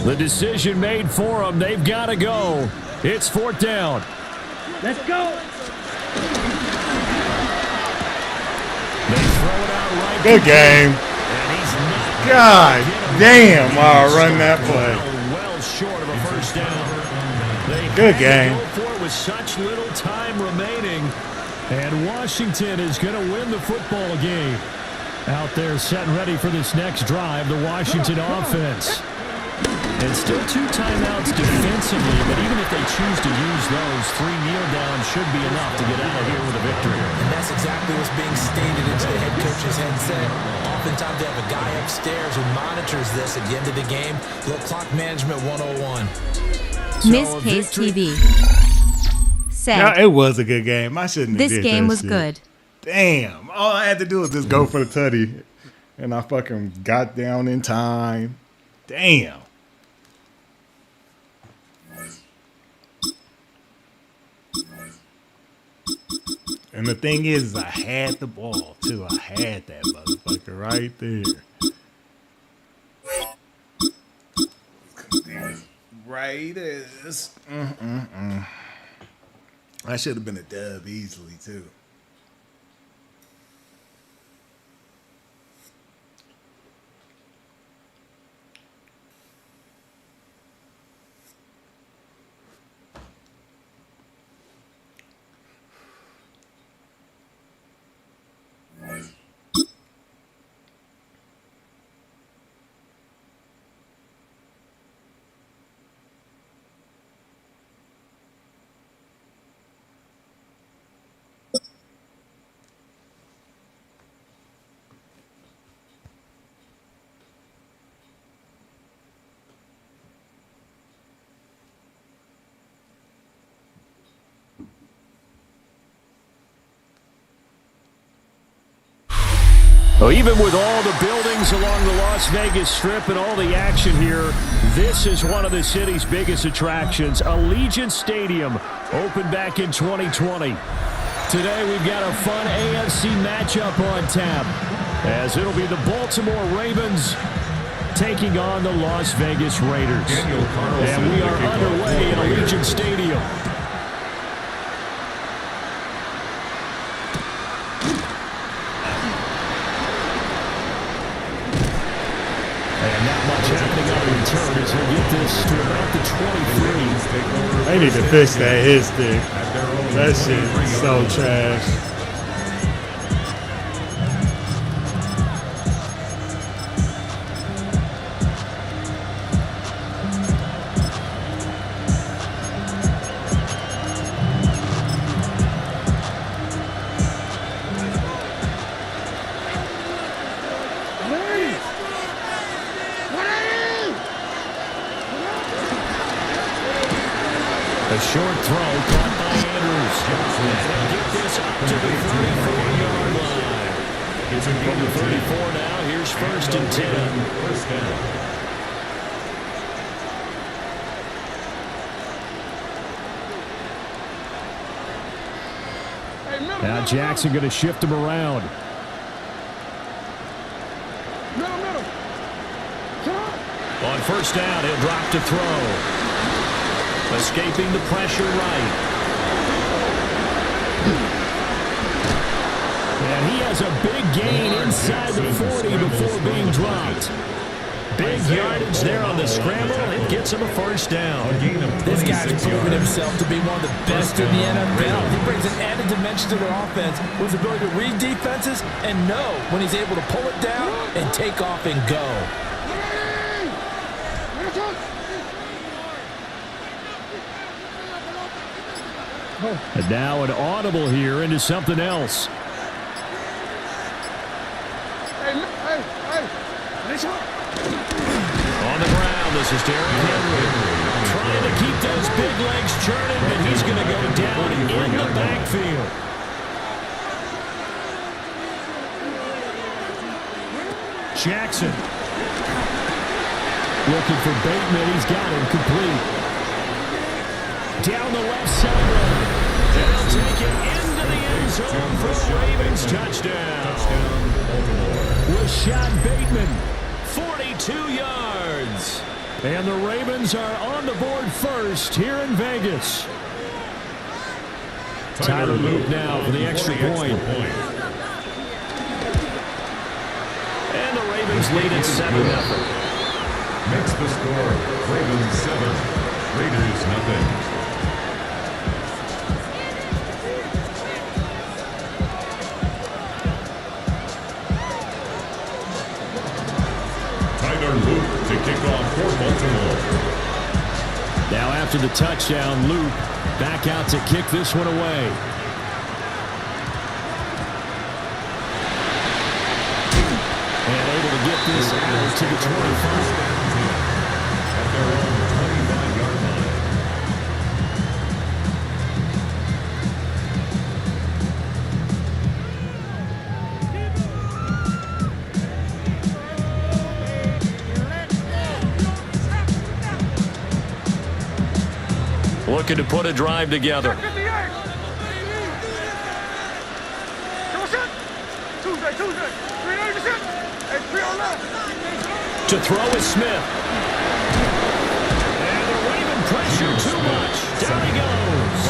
The decision made for them. They've got to go. It's 4th down. Let's go. They throw it out right. Good game. God damn, I run that play. Well short of a first down. Good game. Go for it with such little time remaining. And Washington is going to win the football game. Out there set and ready for this next drive, the Washington offense. And still 2 timeouts defensively, but even if they choose to use those, 3 kneel downs should be enough to get out of here with a victory. And that's exactly what's being stated into the head coach's headset. Oftentimes they have a guy upstairs who monitors this at the end of the game. Little clock management 101. Miss Case TV said, No, it was a good game. I shouldn't have this did game that was shit. good. Damn. All I had to do was just go for the tutty. And I fucking got down in time. Damn. And the thing is, I had the ball, too. I had that motherfucker right there. Raiders. That should have been a dub easily, too. Well, even with all the buildings along the Las Vegas Strip and all the action here, this is one of the city's biggest attractions. Allegiant Stadium opened back in 2020. Today we've got a fun AFC matchup on tap, as it'll be the Baltimore Ravens taking on the Las Vegas Raiders. And we are underway in Allegiant Stadium. And not much happening on the return as he'll get this to about the 23. They need to fix that hit stick. That shit is so trash. A short throw caught by Andrews. And they'll get this up to the 34-yard line. It's from the 34 now. Here's 1st and 10. First down. Now Jackson going to shift him around. On 1st down, he'll drop to throw. Escaping the pressure right. And he has a big gain inside the 40 before being dropped. Big yardage there on the scramble. It gets him a 1st down. This guy's proven himself to be one of the best in the NFL. He brings an added dimension to their offense with the ability to read defenses and know when he's able to pull it down and take off and go. And now an audible here into something else. On the ground, this is Derrick Henry trying to keep Got those big legs churning, and he's going to go down in the backfield. Jackson. Looking for Bateman. He's got him complete. Down the left sideline. They'll take it into the end zone for the Ravens touchdown. Rashad Bateman, 42 yards. And the Ravens are on the board first here in Vegas. Tyler Luke now for the extra point. And the Ravens lead at 7-0. Makes the score Ravens 7, Raiders nothing. Tyler Luke to kick off for Baltimore. Now after the touchdown, Luke back out to kick this one away. And able to get this out to the 25. At their own 25-yard line. Looking to put a drive together. To throw is Smith. And the Raven pressure too much. Down he goes.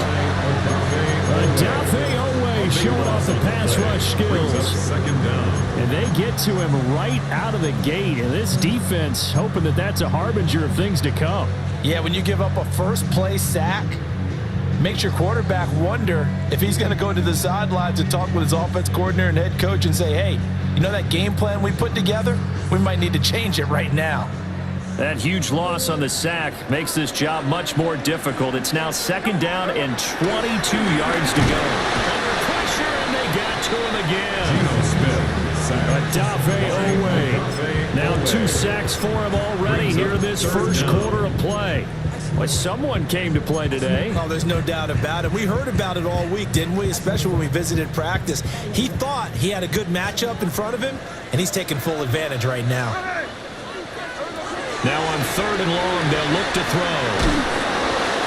Adafe Owe showing off the pass rush skills. Second down. And they get to him right out of the gate. And this defense hoping that that's a harbinger of things to come. Yeah, when you give up a first-play sack, makes your quarterback wonder if he's going to go to the sidelines and talk with his offense coordinator and head coach and say, hey, you know that game plan we put together? We might need to change it right now. That huge loss on the sack makes this job much more difficult. It's now second down and 22 yards to go. Under pressure, and they got to him again. Geno Smith, Adafe Owe. Now 2 sacks for him already here in this first quarter of play. Well, someone came to play today. Oh, there's no doubt about it. We heard about it all week, didn't we? Especially when we visited practice. He thought he had a good matchup in front of him, and he's taking full advantage right now. Now on 3rd and long, they'll look to throw.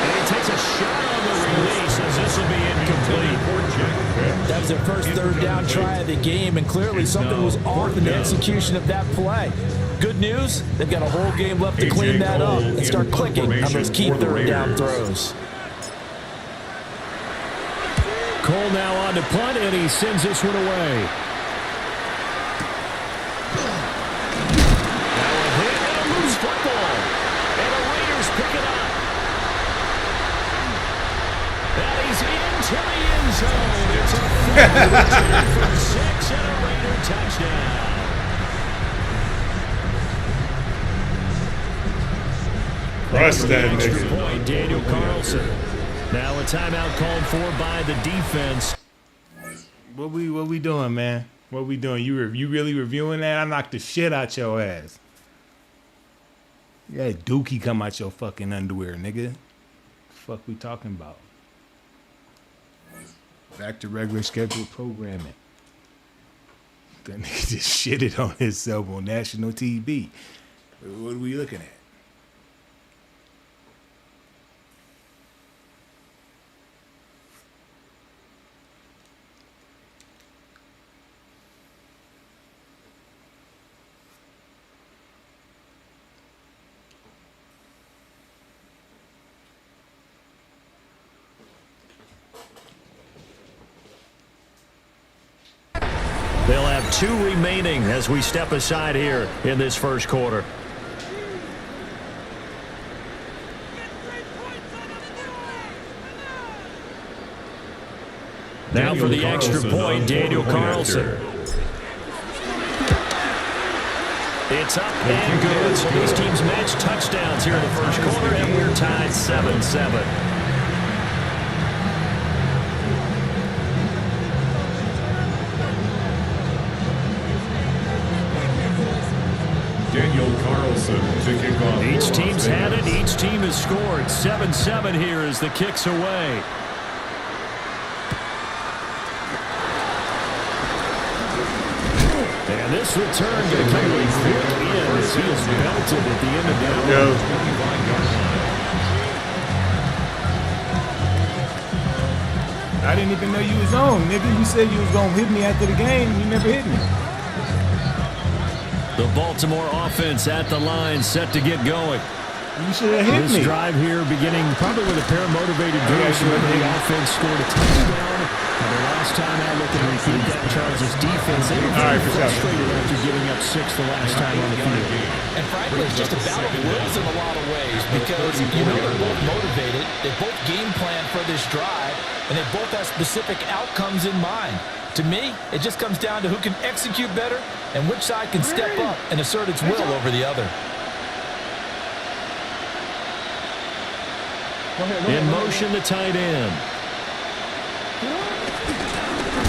And he takes a shot on the release as this will be incomplete. That was their first 3rd down try of the game, and clearly something was off in the execution of that play. Good news, they've got a whole game left to clean that up and start clicking on those key 3rd down throws. Cole now on to punt, and he sends this one away. Now a hit and a loose football. And the Raiders pick it up. And he's into the end zone. It's a 4 for 6 and a Raider touchdown. Trust that Extra nigga. point, Daniel Carlson. Now a timeout called for by the defense. What we doing, man? What we doing? You really reviewing that? I knocked the shit out your ass. You had Dookie come out your fucking underwear, nigga. The fuck we talking about? Back to regular scheduled programming. That nigga just shitted on himself on national TV. What are we looking at? They'll have 2 remaining as we step aside here in this first quarter. Now for the extra point, Daniel Carlson. It's up and good. So these teams match touchdowns here in the first quarter, and we're tied 7-7. Daniel Carlson to kick off. Each team's had it. Each team has scored. 7-7 here as the kick's away. And this return going to come a quick in as he is belted at the end of the I didn't even know you was on, nigga. You said you was going to hit me after the game. You never hit me. The Baltimore offense at the line, set to get going. You should have hit me. This drive here beginning probably with a pair of motivated drives. The offense scored a touchdown. And the last time I looked at repeat that Chargers defense, they were very frustrated after giving up 6 the last time on the field. And frankly, it's just a battle of wills in a lot of ways because you know they're both motivated. They both game plan for this drive, and they both have specific outcomes in mind. To me, it just comes down to who can execute better and which side can step up and assert its will over the other. In motion, the tight end.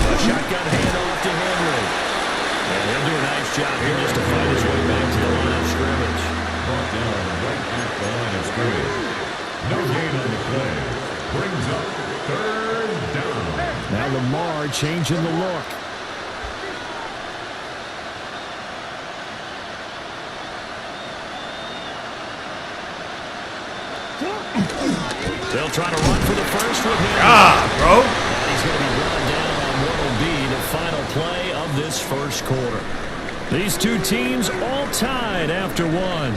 A shotgun handoff to Henry. And he'll do a nice job here just to fight his way back to the line of scrimmage. Brought down right at the line of scrimmage. No gain on the play. Brings up 3rd down. Now Lamar changing the look. They'll try to run for the first with him. Bro. And he's going to be run down on what will be the final play of this first quarter. These two teams all tied after one.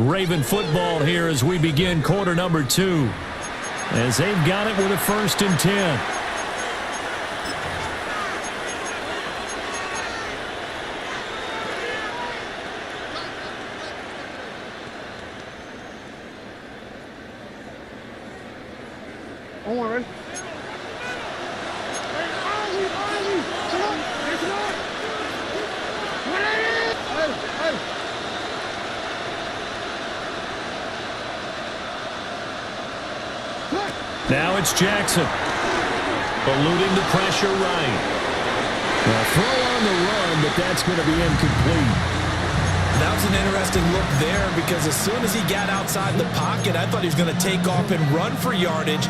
Raven football here as we begin quarter number 2. As they've got it with a 1st and 10. Owen. Now it's Jackson. Eluding the pressure right. A throw on the run, but that's going to be incomplete. That was an interesting look there because as soon as he got outside the pocket, I thought he was going to take off and run for yardage.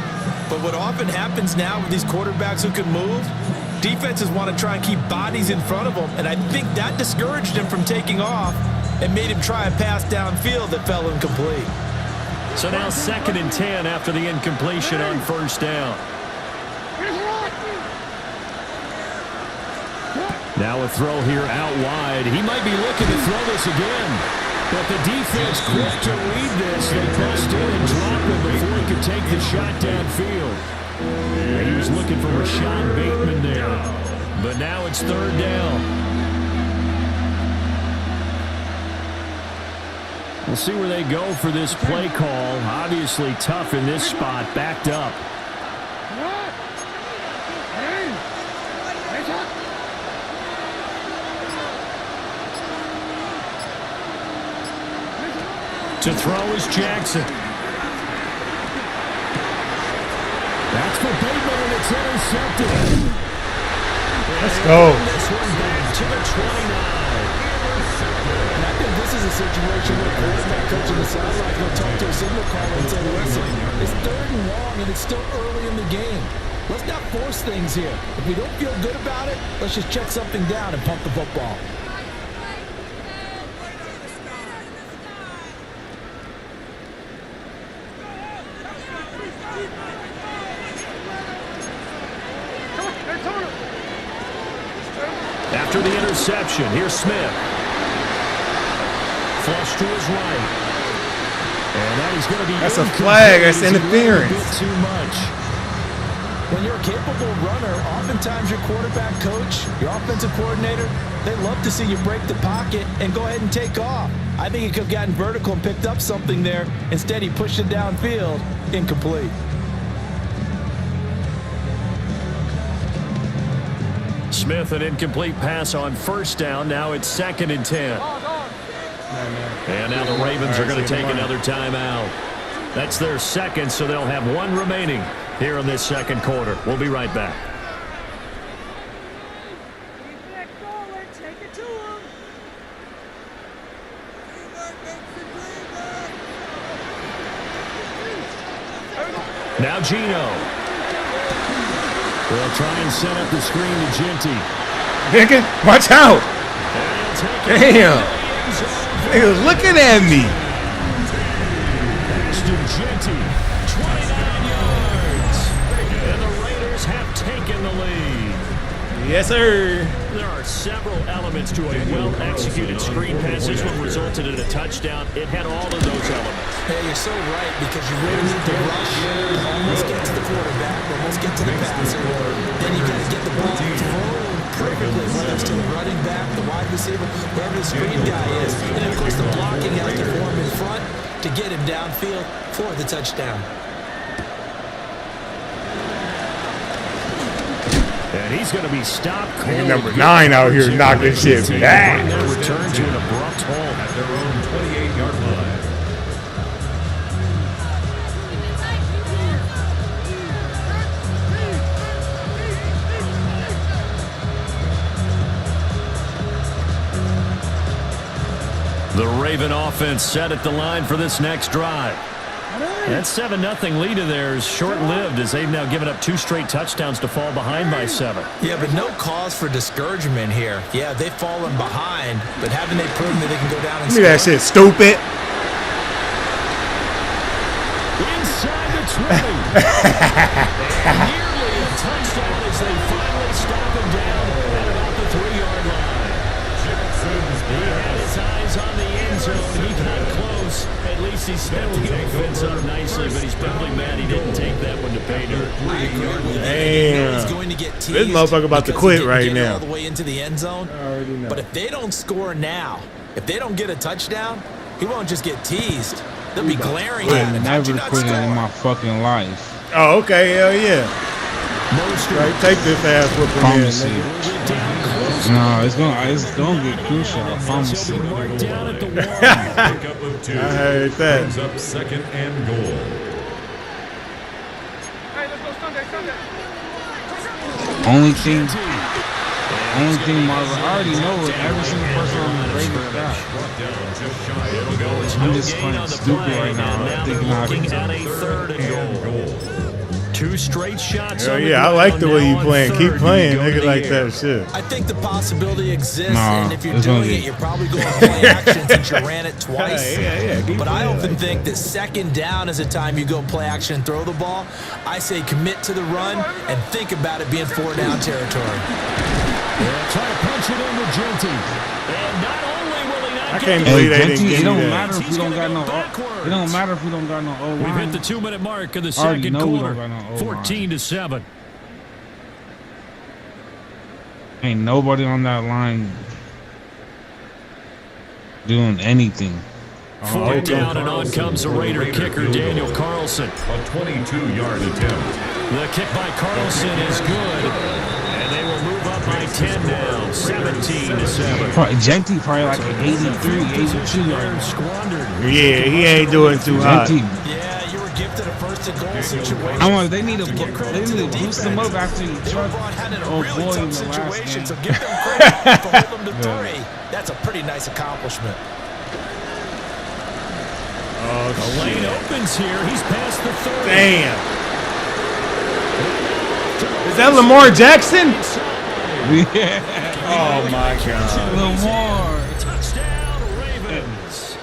But what often happens now with these quarterbacks who can move, defenses want to try and keep bodies in front of them, and I think that discouraged him from taking off and made him try a pass downfield that fell incomplete. So now 2nd and 10 after the incompletion on 1st down. Now a throw here out wide. He might be looking to throw this again. But the defense quick to read this. They bust in and drop him before he could take the shot downfield. And he was looking for Rashad Bateman there. But now it's 3rd down. We'll see where they go for this play call. Obviously tough in this spot, backed up. To throw is Jackson. That's for Bateman, and it's intercepted. Let's go. This one back to the 29. And I think this is a situation where quarterback coach on the sideline will talk to a signal caller and say, listen, it's 3rd and long, and it's still early in the game. Let's not force things here. If we don't feel good about it, let's just check something down and pump the football. After the interception, here's Smith. Flush to his right. And that is going to be That's a flag. That's interference. A bit too much. When you're a capable runner, oftentimes your quarterback coach, your offensive coordinator, they love to see you break the pocket and go ahead and take off. I think he could have gotten vertical and picked up something there. Instead, he pushed it downfield. Incomplete. Smith, an incomplete pass on 1st down. Now it's 2nd and 10. And now the Ravens are going to take another timeout. That's their 2nd, so they'll have 1 remaining here in this 2nd quarter. We'll be right back. Now Gino. They'll try and set up the screen to Ginty. Nigga, watch out. Damn. Nigga's looking at me. Pass to Ginty. 29 yards. And the Raiders have taken the lead. Yes, sir. There are several elements to a well-executed screen pass. This one resulted in a touchdown. It had all of those elements. Hey, you're so right, because you really need to rush, almost get to the quarterback, almost get to the passer. Then you got to get the ball thrown perfectly, whether it's to the running back, the wide receiver, whoever the screen guy is. And, of course, the blocking has to form in front to get him downfield for the touchdown. And he's going to be stopped. Number 9 out here knocking shit back. Return to an abrupt halt at their own 28-yard line. The Raven offense set at the line for this next drive. That 7-0 lead of theirs short-lived as they've now given up 2 straight touchdowns to fall behind by 7. Yeah, but no cause for discouragement here. Yeah, they've fallen behind, but haven't they proven that they can go down and Look at that shit, stupid. Inside the 20. And nearly a touchdown as they finally stop him down at about the 3-yard line. He had his eyes on the end zone. He got close. At least he set the offense up nicely, but he's probably mad he didn't take that one to pay dirt. Damn. This motherfucker about to quit right now. All the way into the end zone. But if they don't score now, if they don't get a touchdown, he won't just get teased. They'll be glaring at him. Never quit in my fucking life. Oh, okay, hell yeah. Right, take this ass whooping Promise in, you. nigga. No, it's gonna get crucial. I promise you. Pickup of 2. I heard that. Brings up 2nd and goal. Hey, let's go Sunday. Only thing, Marvin, I already know it. Every single person on the Raiders got. I'm just playing stupid right now. Thinking I at a 3rd and goal. 2 straight shots. Hell yeah, I like the way you playing. Keep playing, nigga, like that shit. I think the possibility exists, Nah, and if you're doing it, you're probably going to play action since you ran it twice. But I often think that 2nd down is a time you go play action and throw the ball. I say commit to the run and think about it being 4-down territory. They'll try to punch it into Ginty. And not only will he not I can't believe they didn't It get don't that. matter if we don't got no. It don't matter if we don't got no O line. We've hit the 2-minute mark of the I already second know we quarter. don't got no O-line. 14-7. Ain't nobody on that line doing anything. 4th down and on comes the Raider kicker Daniel Carlson. A 22-yard attempt. The kick by Carlson is good, and they will move up by 10 now, 17-7. Probably Genty probably like an 83, 82 yard. Squandered. Yeah, he ain't doing too hot. Genty. Yeah, you were gifted a 1st and goal situation. I want. They need to boost him up after he trucked. Oh boy, in the last game. So give them credit for holding them to 3. That's a pretty nice accomplishment. The lane opens here. He's past the 30. Damn. Is that Lamar Jackson? Yeah. Oh my God. Lamar. Touchdown, Ravens.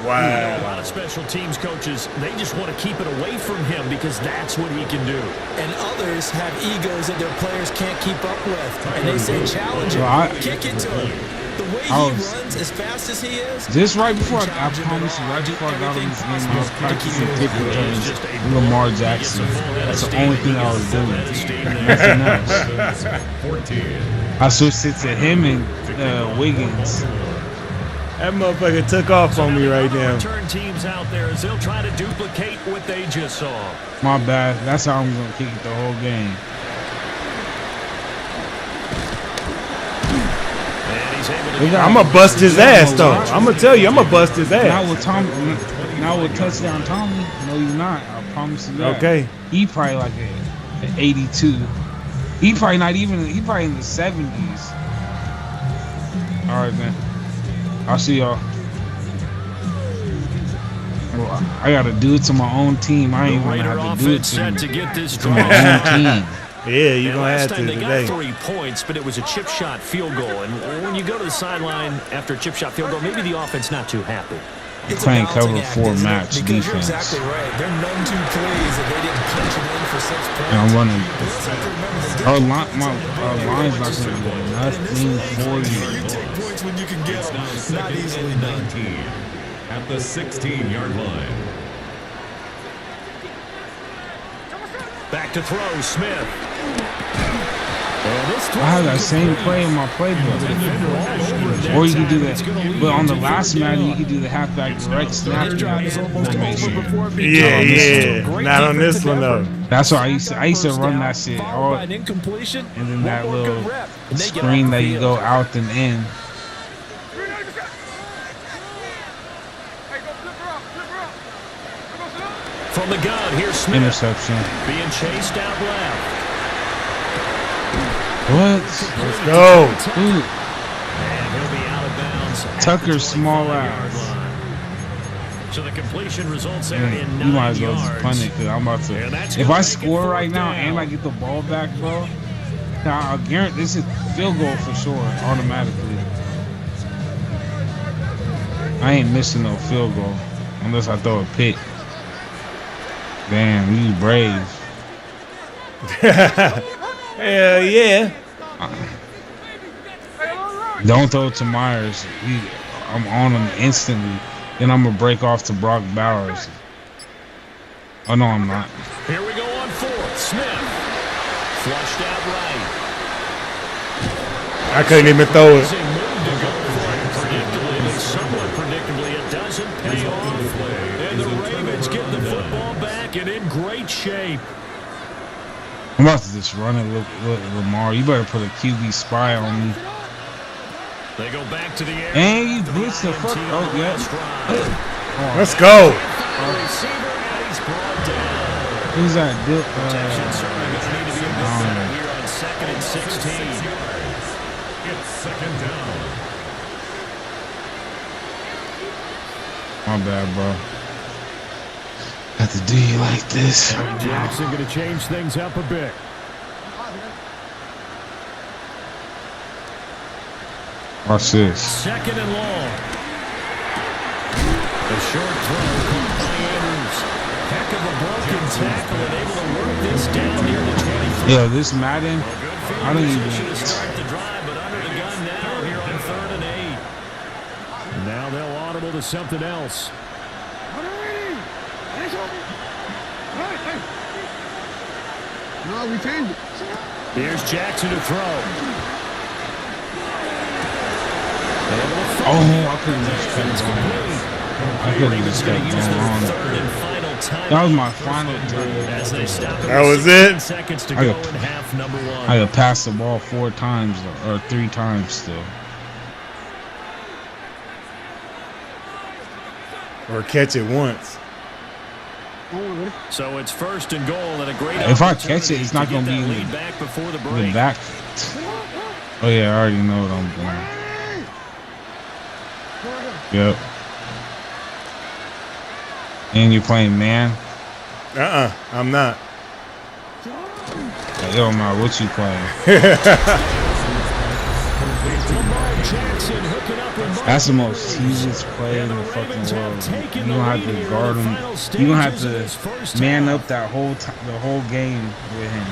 Wow. A lot of special teams coaches, they just want to keep it away from him because that's what he can do. And others have egos that their players can't keep up with. And they say challenge him, Well, kick it to him. The way he runs as fast as he is. Just right before I promise you, right before I got on this game, I was practicing kick returns. Lamar Jackson. That's the only thing I was doing. Nothing else. I switched it to him and Wiggins. That motherfucker took off on me right now. Turn teams out there as they'll try to duplicate what they just saw. My bad. That's how I'm gonna kick it the whole game. I'm gonna bust his ass though. I'm gonna tell you, I'm gonna bust his ass. Not with touchdown Tommy. No, you're not. I promise you that. Okay. He probably like an 82. He probably not even. He probably in the 70s. All right, man. I'll see y'all. Well, I gotta do it to my own team. I ain't gonna have to do it to my own team. Yeah, you're going to have to They today. got 3 points, but it was a chip shot field goal. And when you go to the sideline after a chip shot field goal, maybe the offense not too happy. It's Playing a balancing cover act, 4 isn't it? max Because defense. you're exactly right. They're none too pleased that they didn't punch it in for 6 points. And I'm running. Our line's not going to do nothing for you. You take points when you can get them. It's Not now second easily and done. 19 at the 16-yard line. Back to throw, Smith. I have that same play in my playbook. Or you can do that. But on the last Madden, you can do the halfback direct snap formation. Yeah. Not on this one, though. That's why I used to run that shit. All, and then that little screen that you go out and in. From the gun, here's Smith. Interception. Being chased out left. What? Let's go. Dude. And he'll be out of bounds. Tucker's small ass. So the completion results there Man, in 9 you might as well yards. just punt it because I'm about to. And that's If gonna I make it score 4th right now down. and I get the ball back, bro, now I guarantee this is field goal for sure, automatically. I ain't missing no field goal unless I throw a pick. Damn, you brave. Hell yeah. Don't throw it to Myers. I'm on him instantly. Then I'm going to break off to Brock Bowers. Oh, no, I'm not. Here we go on 4th. Smith. Flushed out right. I couldn't even throw it. Predictably, somewhat predictably, it doesn't pay off. And the Ravens get the football back and in great shape. I'm about to just run it with Lamar. You better put a QB spy on me. They go back to the air. And you blitz the fuck. Oh, yeah. Let's go. Who's that? Protection certainly going to need to be a bit better here on 2nd and 16. It's second down. My bad, bro. Have to do you like this. Jackson going to change things up a bit. Watch this. 2nd and long. The short throw caught by Andrews. Heck of a broken tackle and able to work this down near the 23. Yeah, this Madden, I don't even. To start the drive, but under the gun now here on 3rd and 8. Now they'll audible to something else. No, we changed it. Here's Jackson to throw. Oh, I couldn't just kept going. I couldn't just kept going on. That was my final turn. That was it. Seconds to go in half number 1. I could pass the ball 4 times or 3 times still. Or catch it once. So it's 1st and goal and a great If I catch it, it's not going to be in lead back before the the break. back. Oh, yeah, I already know what I'm doing. Yep. And you're playing man? I'm not. It don't matter what you playing. That's the most easiest play in the fucking world. You don't have to guard him. You don't have to man up that whole the whole game with him.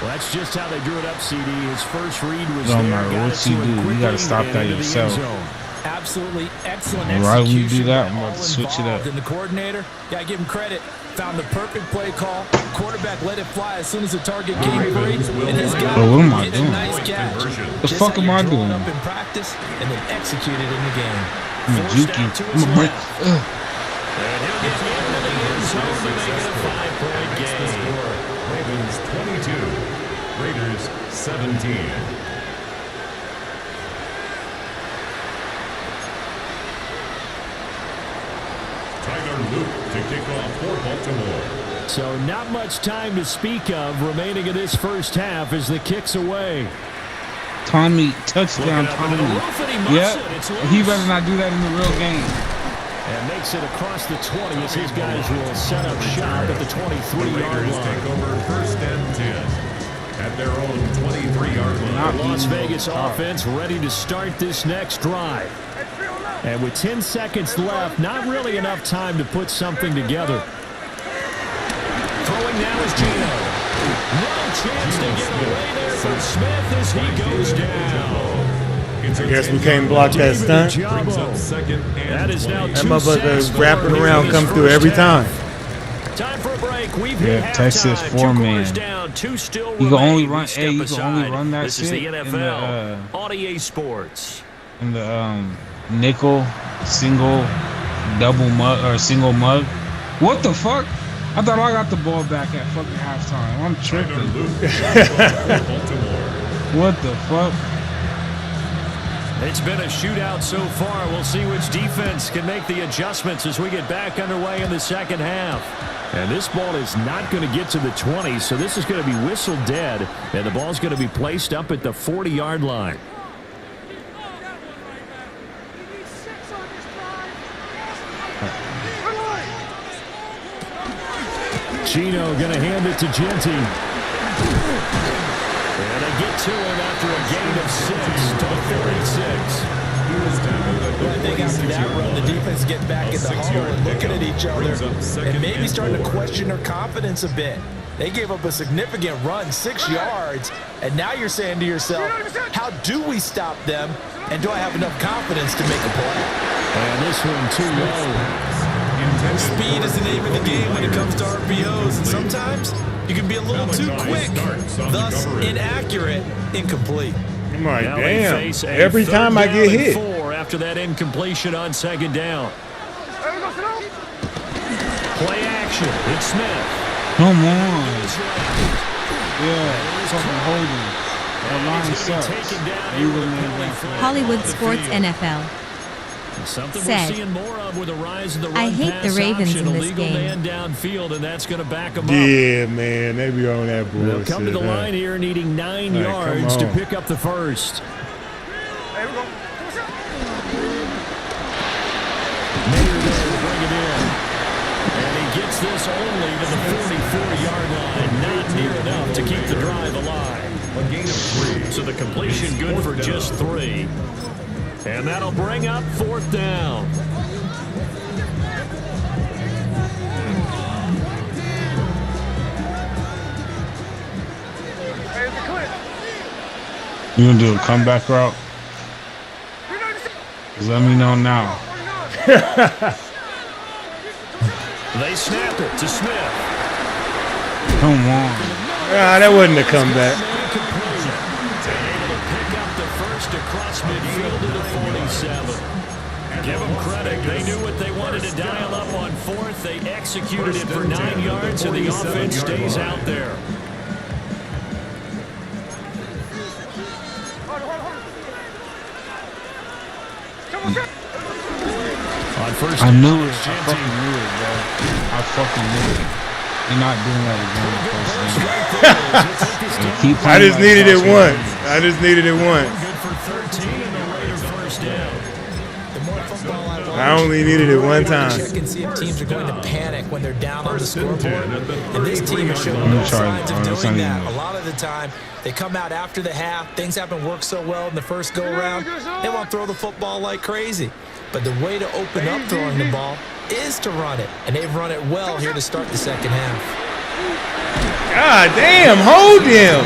Well, that's just how they drew it up, CD. His first read was Don't there. matter Got what it you to him do. You quickly got to stop and that into the end yourself. zone. Absolutely excellent And right when you do execution that, by I'm about to all switch it up. involved. And the coordinator, gotta give him credit, found the perfect play call. Quarterback let it fly as soon as the target came free, and he's got But what am I hit a doing? nice catch. The Just fuck how am you I draw it doing? up in practice and then execute it in the game. I'm a juke you. I'm a break. And he'll get into the end zone to make it a 5-point game. Ravens 22, Raiders 17. To kick off for Baltimore. So not much time to speak of remaining in this first half as the kick's away. Tommy, touchdown, Tommy. Yeah, he better not do that in the real game. And makes it across the 20 as his guys will set up shop at the 23-yard line. Take over 1st and 10 at their own 23-yard line. The Las Vegas offense ready to start this next drive. And with 10 seconds left, not really enough time to put something together. Throwing now is Gino. No chance to get away there from Smith as he goes down. I guess we can't block that stunt. That is now that motherfucker wrapping around, come through every time. Time for a break. We've Yeah, Texas 4-man. You can only run. Hey, you can only run that this shit is the NFL in the on EA Sports. In the nickel, single, double mug or single mug. What the fuck? I thought I got the ball back at fucking halftime. I'm tripping. What the fuck? It's been a shootout so far. We'll see which defense can make the adjustments as we get back underway in the second half. And this ball is not going to get to the 20, so this is going to be whistled dead, and the ball's going to be placed up at the 40-yard line. Gino going to hand it to Genty. And they get to him after a gain of 6 to the 46. I think after that run, the defense get back in the huddle and looking at each other and maybe starting to question their confidence a bit. They gave up a significant run, 6 yards, and now you're saying to yourself, how do we stop them, and do I have enough confidence to make a play? And this one too low. Speed is the name of the game when it comes to RPOs, and sometimes you can be a little too quick, thus inaccurate, incomplete. I'm like, damn, every time I get hit. After that incompletion on second down. Play action. It's Smith. Come on. Yeah, fucking holding. That line sucks. Hollywood Sports NFL. Something said, we're seeing more of with the rise of the run I hate the Ravens option, in this illegal game. man downfield, and that's going to back them up. Yeah, man, they be on that bullshit. They'll come to the line here needing 9 yards to pick up the first. Mayer there to bring it in. And he gets this only to the 44-yard line. Not near enough to keep the drive alive. A gain of 3. So the completion good for just 3. And that'll bring up 4th down. You gonna do a comeback route? Just let me know now. They snap it to Smith. Come on. Ah, that wasn't a comeback. Across midfield to the 47. Give them credit. They knew what they wanted to dial up on 4th. They executed it for 9 yards, and the offense stays out there. On first, I knew it. I fucking knew it, bro. I fucking knew it. You're not doing that again. I just needed it once. I just needed it once. I only needed it one time. Check and see if teams are going to panic when they're down on the scoreboard. And this team has shown no signs of doing that. A lot of the time, they come out after the half. Things haven't worked so well in the first go-around. They want to throw the football like crazy. But the way to open up throwing the ball is to run it. And they've run it well here to start the second half. God damn, hold him.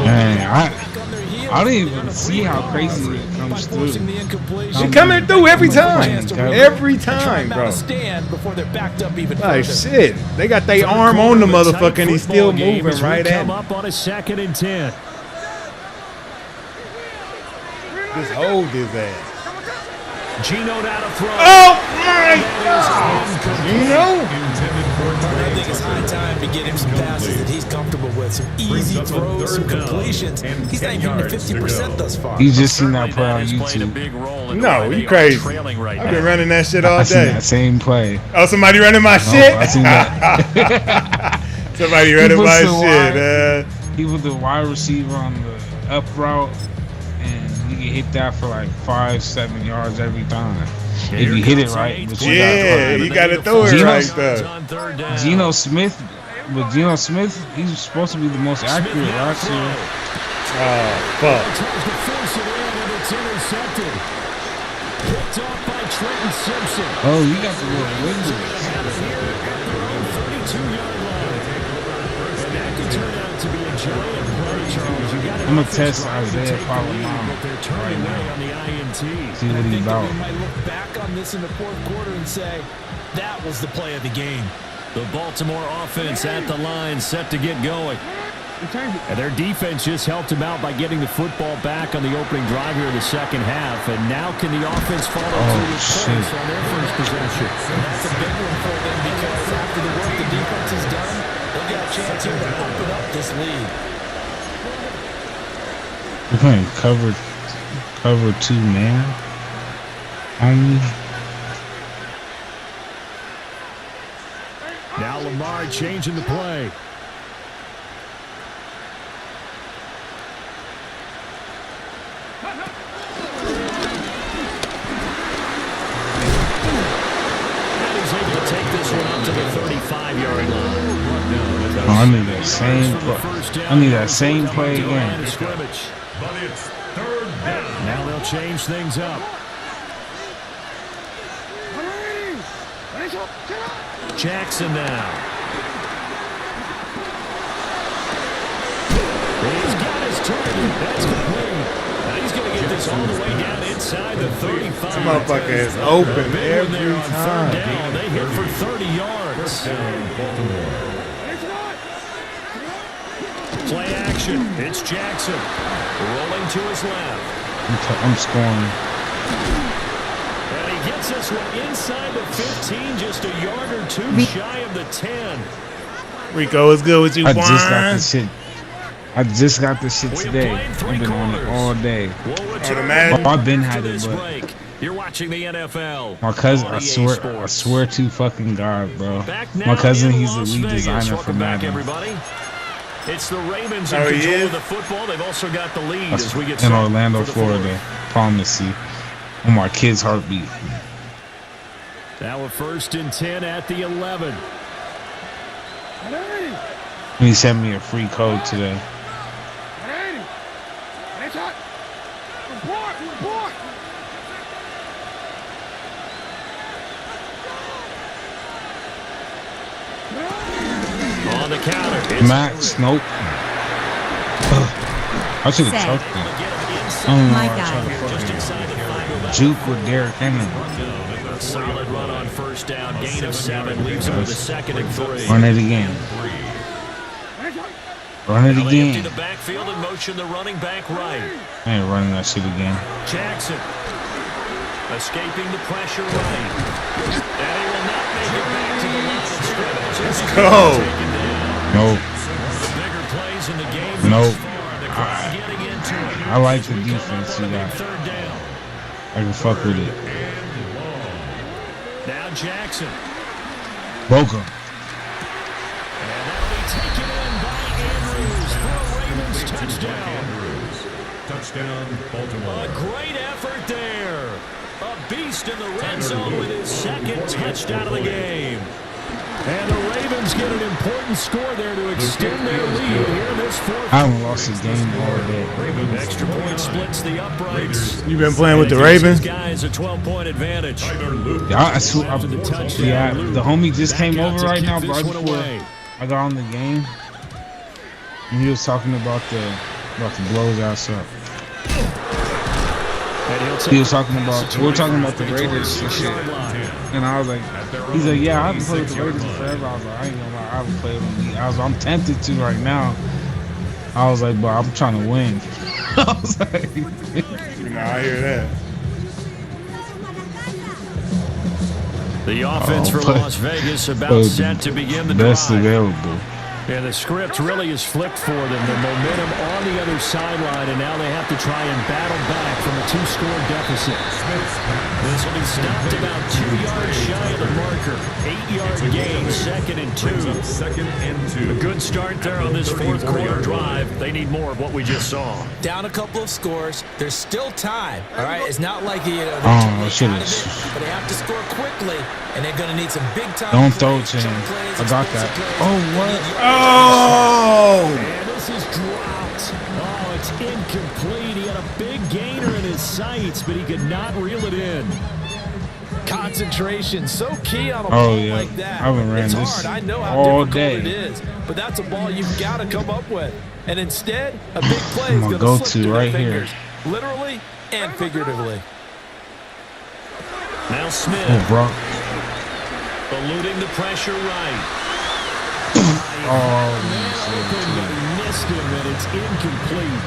Man, I didn't even see how crazy it comes through. She coming through every time. Every time, bro. Like shit. They got their arm on the motherfucker and he's still moving right at come up on a 2nd and 10. Just hold his ass. Gino down to throw. Oh my God! Gino? I think it's high time to get him some passes that he's comfortable with. Some easy throws, some completions. He's not even getting to 50% thus far. You just seen that play on YouTube. No, you crazy. I've been running that shit all I day. seen that same play. Oh, somebody running my shit? I seen that. Somebody read puts my the shit. He put the wide receiver on the up route, and you can hit that for like 5-7 yards every time. If you hit it right, but You gotta throw it right though. Geno Smith, he's supposed to be the most accurate last year. Oh fuck! Oh, you got the little windows. I'm gonna test Isaiah Palomino right now. See what he's about. You might look back on this in the fourth quarter and say, that was the play of the game. The Baltimore offense at the line, set to get going. And their defense just helped them out by getting the football back on the opening drive here in the second half. And now can the offense follow through with points on their first possession? And that's a big one for them because after the work the defense has done, they'll get a chance here to open up this lead. We're playing cover 2 man only. Now Lamar changing the play. And he's able to take this one up to the 35-yard line. Oh, I need that same play. I need that same play again. But it's third down. Now they'll change things up. Jackson now. He's got his target. That's complete. Now he's going to get this all the way down inside the 35. This motherfucker is open every time. Down. They hit for 30 yards. Play action. It's Jackson. Rolling to his left. I'm scoring. And he gets this one inside the 15, just a yard or two shy of the 10. Rico, what's good with you, I boy? just got this shit today. I've been on it all day. I've been had it, but you're watching the NFL. My cousin, I swear to fucking God, bro. My cousin, he's the lead designer for Madden. Everybody. It's the Ravens in control of the football. They've also got the lead as we get in Orlando, Florida. Pharmacy. On my kid's heartbeat. Now a 1st and 10 at the 11. He sent me a free code today. On the counter. Max, nope. I should have choked him. I don't know why I tried to fucking juke with Derrick Henry. Solid run on 1st down. Gain of 7. Leaves him with a 2nd and 3. Run it again. Run it again. The backfield and motion the running back right. I ain't running that shit again. Jackson escaping the pressure right. And he will not make it back to the line of scrimmage. Let's go. Nope. The bigger plays in the game. Nope. Getting into it. I like the defense you got. 3rd down. I can fuck with it. Now Jackson. Broke him. And that'll be taken in by Andrews for a Ravens touchdown. Touchdown, Baltimore. A great effort there. A beast in the red zone with his 2nd touchdown of the game. And the Ravens get an important score there to extend their lead here in this 4th. I haven't lost a game all day. Extra point splits the uprights. You been playing with the Ravens? Guys, a 12-point advantage. Yeah, the homie just came over right now, right before I got on the game. And he was talking about to blow his ass up. He was talking about, we were talking about the Raiders and shit. And I was like, he's like, yeah, I haven't played with the Raiders in forever. I was like, I ain't gonna lie, I haven't played with them. I'm tempted to right now. I was like, but I'm trying to win. I was like, I hear that. The offense for Las Vegas about set to begin the best drive. available. And the script really is flipped for them. The momentum on the other sideline, and now they have to try and battle back from a 2-score deficit. This will be stopped about 2 yards shy of the marker. 8-yard gain, 2nd and 2. Second and 2. A good start there on this fourth quarter drive. They need more of what we just saw. Down a couple of scores. There's still time. All right, it's not like they're shit. but they have to score quickly, and they're going to need some big time. Don't throw it to him. I got that. Oh, what? Oh! And this is dropped. Oh, it's incomplete. He had a big gainer in his sights, but he could not reel it in. Concentration, so key on a ball like that. I haven't ran it's this hard. I know how all difficult day. it is, but that's a ball you've got to come up with. And instead, a big play is I'm going gonna to go slip to through right their here. fingers, literally and figuratively. Now Smith. Oh, bro. Eluding the pressure right. Missed him, and it's incomplete.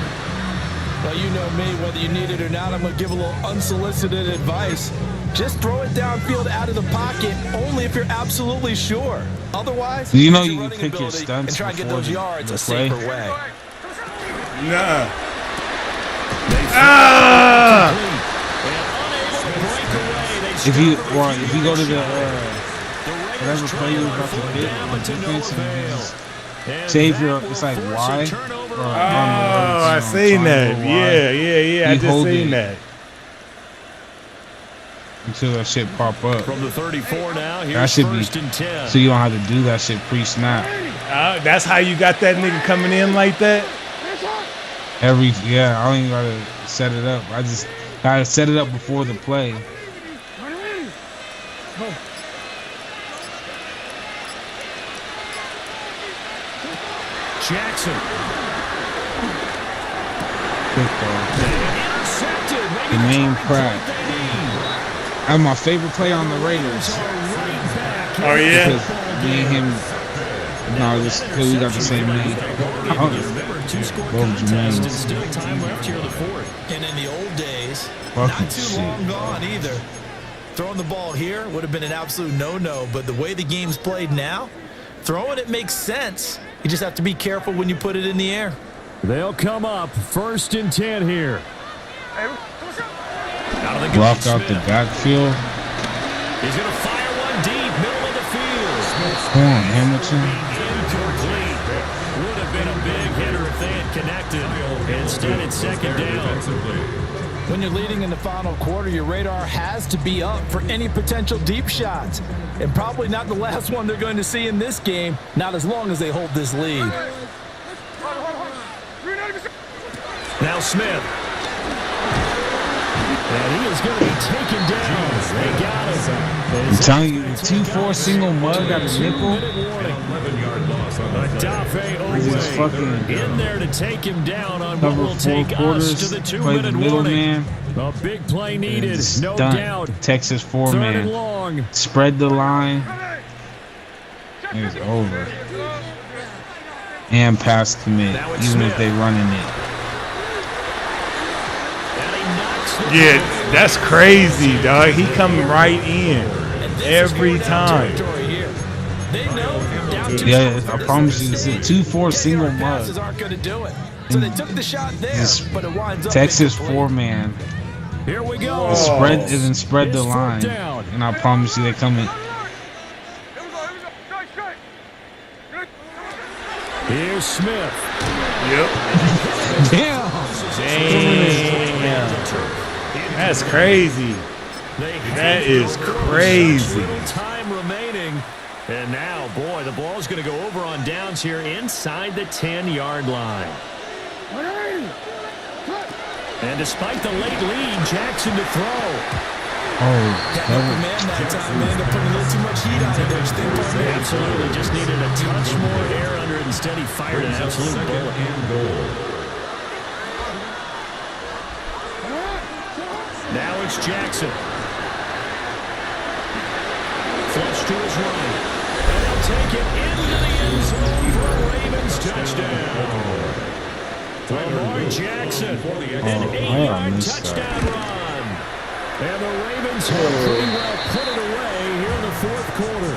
Well, you know me, whether you need it or not, I'm going to give a little unsolicited advice. Just throw it downfield out of the pocket, only if you're absolutely sure. Otherwise, You know use you your can running pick your ability stunts and try and get before those yards the a play. safer way. Nah. Ah! If you go to the whatever play you're about to hit, the defense, and you just save your, it's like Y. Oh, I seen that. Yeah. I just seen that. Until that shit pop up. From the 34 now, That here's should be 1st and 10. so you don't have to do that shit pre-snap. That's how you got that nigga coming in like that? I don't even gotta set it up. I just gotta set it up before the play. Jackson. Quick though. The main Pratt. That's my favorite play on the Raiders. Oh yeah. Because me and him, we got the same name. Still time left here in the fourth. And in the old days, Fucking not too shit. long gone either. Throwing the ball here would have been an absolute no-no, but the way the game's played now, throwing it makes sense. You just have to be careful when you put it in the air. They'll come up 1st and 10 here. Out of the Block out the backfield. He's going to fire one deep, middle of the field. Come on, Hamilton. Incomplete. Would have been a big hitter if they had connected. Instead, it's 2nd down. When you're leading in the final quarter, your radar has to be up for any potential deep shots. And probably not the last one they're going to see in this game, not as long as they hold this lead. Now Smith. And he is going to be taken down. They got him. I'm telling you, 2-4 single mug got a nickel. Just fucking in there to take him down on what cover will 4 take quarters. us to the Play the 2-minute warning. middleman. A big play needed, no Stunt. doubt. Texas 3rd and 4-man. long. Spread the line. It's over. And pass commit, even if they running it. Yeah, that's crazy, dog. He coming right in every time. Yeah, I promise you, it's a 2-4 single mug. So they took the shot there, but it winds up Texas incomplete. 4-man. Here we go. Spread the line, and I promise you, they coming. Here's Smith. Yep. Damn. That's crazy. That is crazy. Little time remaining. And now, boy, the ball's going to go over on downs here inside the 10-yard line. And despite the late lead, Jackson to throw. Absolutely, just needed a touch more air under it. Instead, he fired an absolute bullet. Now it's Jackson. Flush to his right. And he'll take it into the end zone for a Ravens touchdown. Lamar Jackson, an 8-yard touchdown run. And the Ravens have pretty well put it away here in the fourth quarter.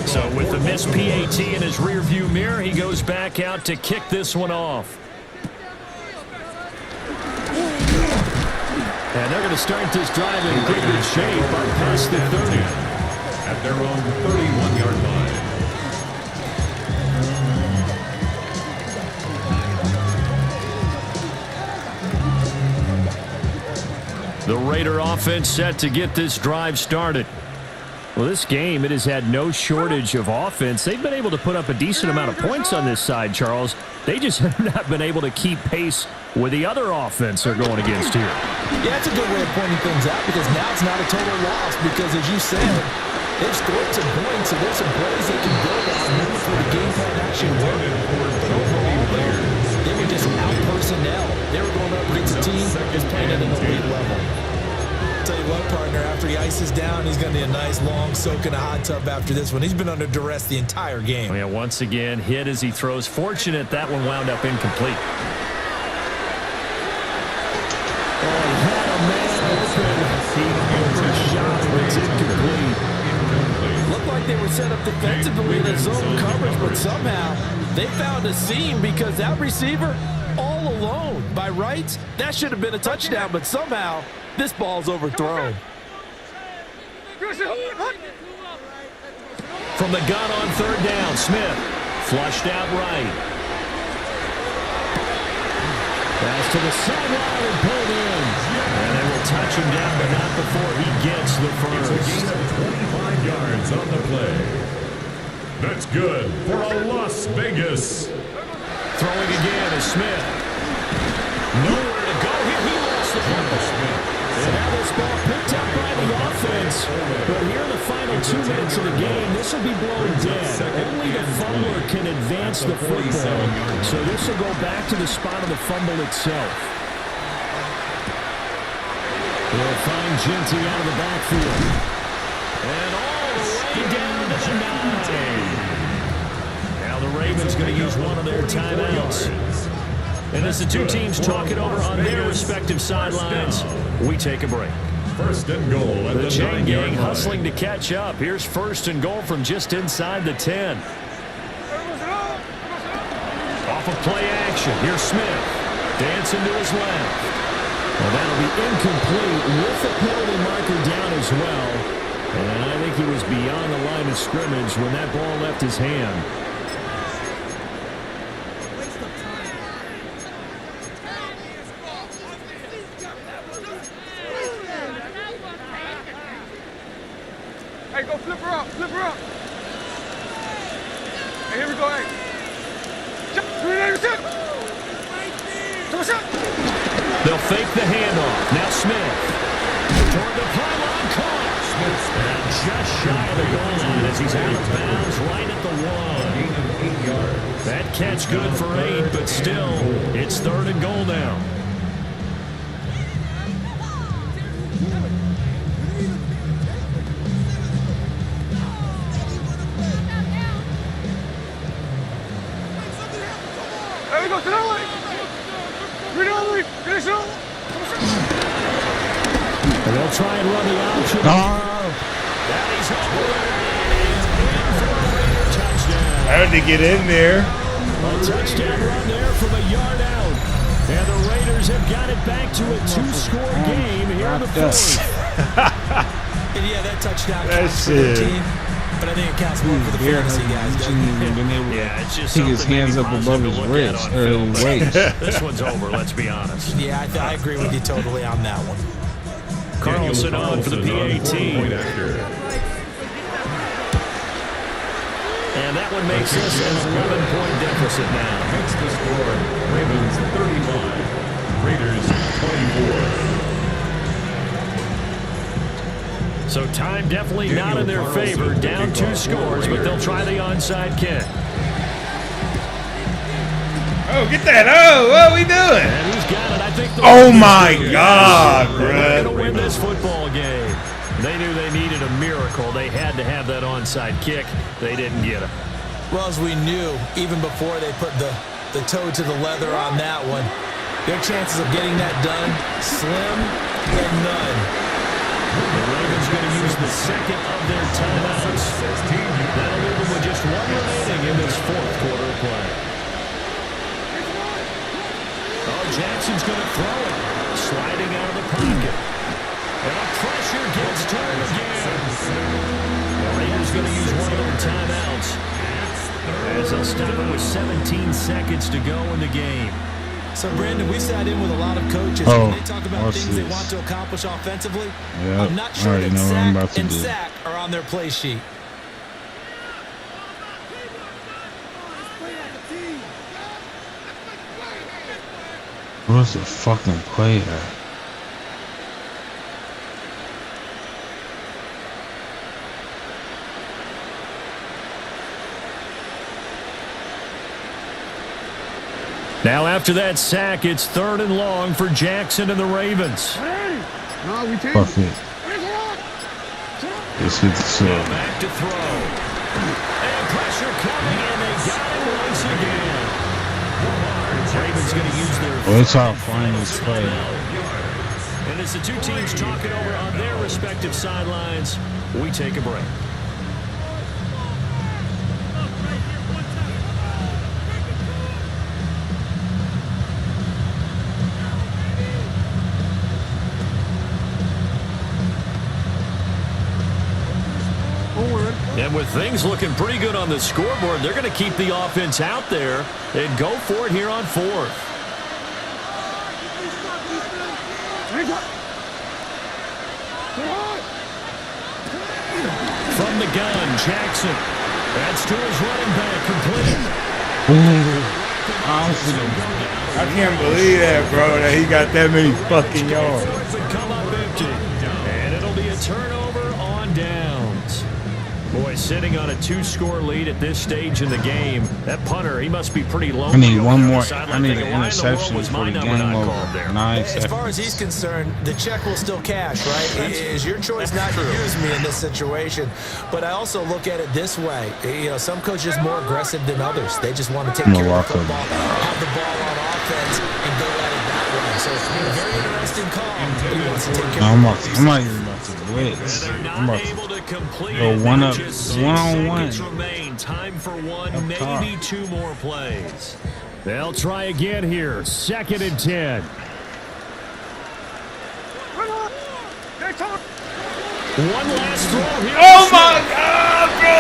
So with the missed PAT in his rearview mirror, he goes back out to kick this one off. And they're going to start this drive in pretty good shape up past the 30. At their own 31-yard line. The Raider offense set to get this drive started. Well, this game, it has had no shortage of offense. They've been able to put up a decent amount of points on this side, Charles. They just have not been able to keep pace with the other offense they're going against here. Yeah, that's a good way of pointing things out because now it's not a total loss because, as you said, they've scored some points, and there's some plays they can build on for the game plan actually work. But overall, they were just out personnel. They were going up against a team that's playing at an elite level. Tell you what, partner, after he ices down, he's going to be a nice long soak in a hot tub after this one. He's been under duress the entire game. Yeah, once again, hit as he throws. Fortunate that one wound up incomplete. Oh, he had a man open. He took a shot, but it's incomplete. Looked like they were set up defensively in a zone coverage, but somehow they found a seam because that receiver all alone. By rights, that should have been a touchdown, but somehow this ball's overthrown. From the gun on third down, Smith flushed out right. Pass to the sideline and pulled in. And they will touch him down, but not before he gets the first. It's a gain of 25 yards on the play. That's good for a Las Vegas. Throwing again is Smith. Nowhere to go here. He lost the ball. And now this ball picked up by the offense. But here in the final 2 minutes of the game, this will be blown dead. Only the fumbler can advance the football. So this will go back to the spot of the fumble itself. They'll find Ginty out of the backfield. And all the way down to the 9. Now the Ravens going to use one of their timeouts. And as the two teams talk it over on their respective sidelines, we take a break. First and goal at The the chain 9-yard gang line. hustling to catch up. Here's first and goal from just inside the 10. Off of play action. Here's Smith. Dancing to his left. Well, that'll be incomplete with the penalty marker down as well. And I think he was beyond the line of scrimmage when that ball left his hand. Hey, go flip her up, flip her up. Hey, here we go, hey. They'll fake the handoff. Now Smith. Toward the pylon, caught. And just shy of the goal line as he's out of bounds right at the 1. That catch good for 8, but still, it's third and goal now. There we go, to that way. Read it all the way. Finish it all. And they'll try and run the option. That is over. Touchdown. I had to get in there. A touchdown run there from a yard out. And the Raiders have got it back to a 2-score game here in the fourth. And yeah, that touchdown That counts for the shit. team, but I think it counts more for the fantasy guys. doesn't it? Yeah, it's just Take his something hands maybe up above positive his to look at wrist on or film, his but waist. This one's over, let's be honest. Yeah, I agree with you totally on that one. Carlson on for the PAT. Point after. And that one makes us an 11-point deficit now. Makes the score Ravens 35, Raiders 24. So time definitely not in their favor. Down 2 scores, but they'll try the onside kick. Oh, get that. Oh, what are we doing? And he's got it. I think Oh, my God, they're going to bruh. win this football game. They knew they needed a miracle. They had to have that onside kick. They didn't get it. Well, as we knew, even before they put the toe to the leather on that one, their chances of getting that done, slim and none. The Ravens going to use the second of their timeouts. That'll leave fourth quarter of play. Oh, Jackson's going to throw it. Sliding out of the pocket. And the pressure gets to him again. The Raiders going to use one of their timeouts. As they'll stop it with 17 seconds to go in the game. So, Brandon, we sat in with a lot of coaches. When they talk about things they want to accomplish offensively, I'm not sure that sack and sack are on their play sheet. What's the fucking play at? Now after that sack, it's 3rd and long for Jackson and the Ravens. Fuck it. Let's get the sub. Back to throw. And pressure coming, and they got it once again. Ravens going to use their... Well, it's our finest play. And as the two teams talk it over on their respective sidelines, we take a break. And with things looking pretty good on the scoreboard, they're going to keep the offense out there and go for it here on 4th. From the gun, Jackson. That's to his running back, complete. I can't believe that, bro, that he got that many fucking yards. Come up empty. And it'll be a turnover on downs. Boy, sitting on a 2-score lead at this stage in the game, that punter, he must be pretty lonely. I need one more. I need an interception for the game over. As far as he's concerned, the check will still cash, right? It is your choice not to use me in this situation. But I also look at it this way. You know, some coaches are more aggressive than others. They just want to take care of the football, have the ball on offense, and go at it that way. So it's a very interesting call. He wants to take care I'm not even about to blitz. I'm about to go one up, one-on-one. Remain. Time for one, maybe 2 more plays. They'll try again here. 2nd and 10. One last throw here. Oh my God, bro!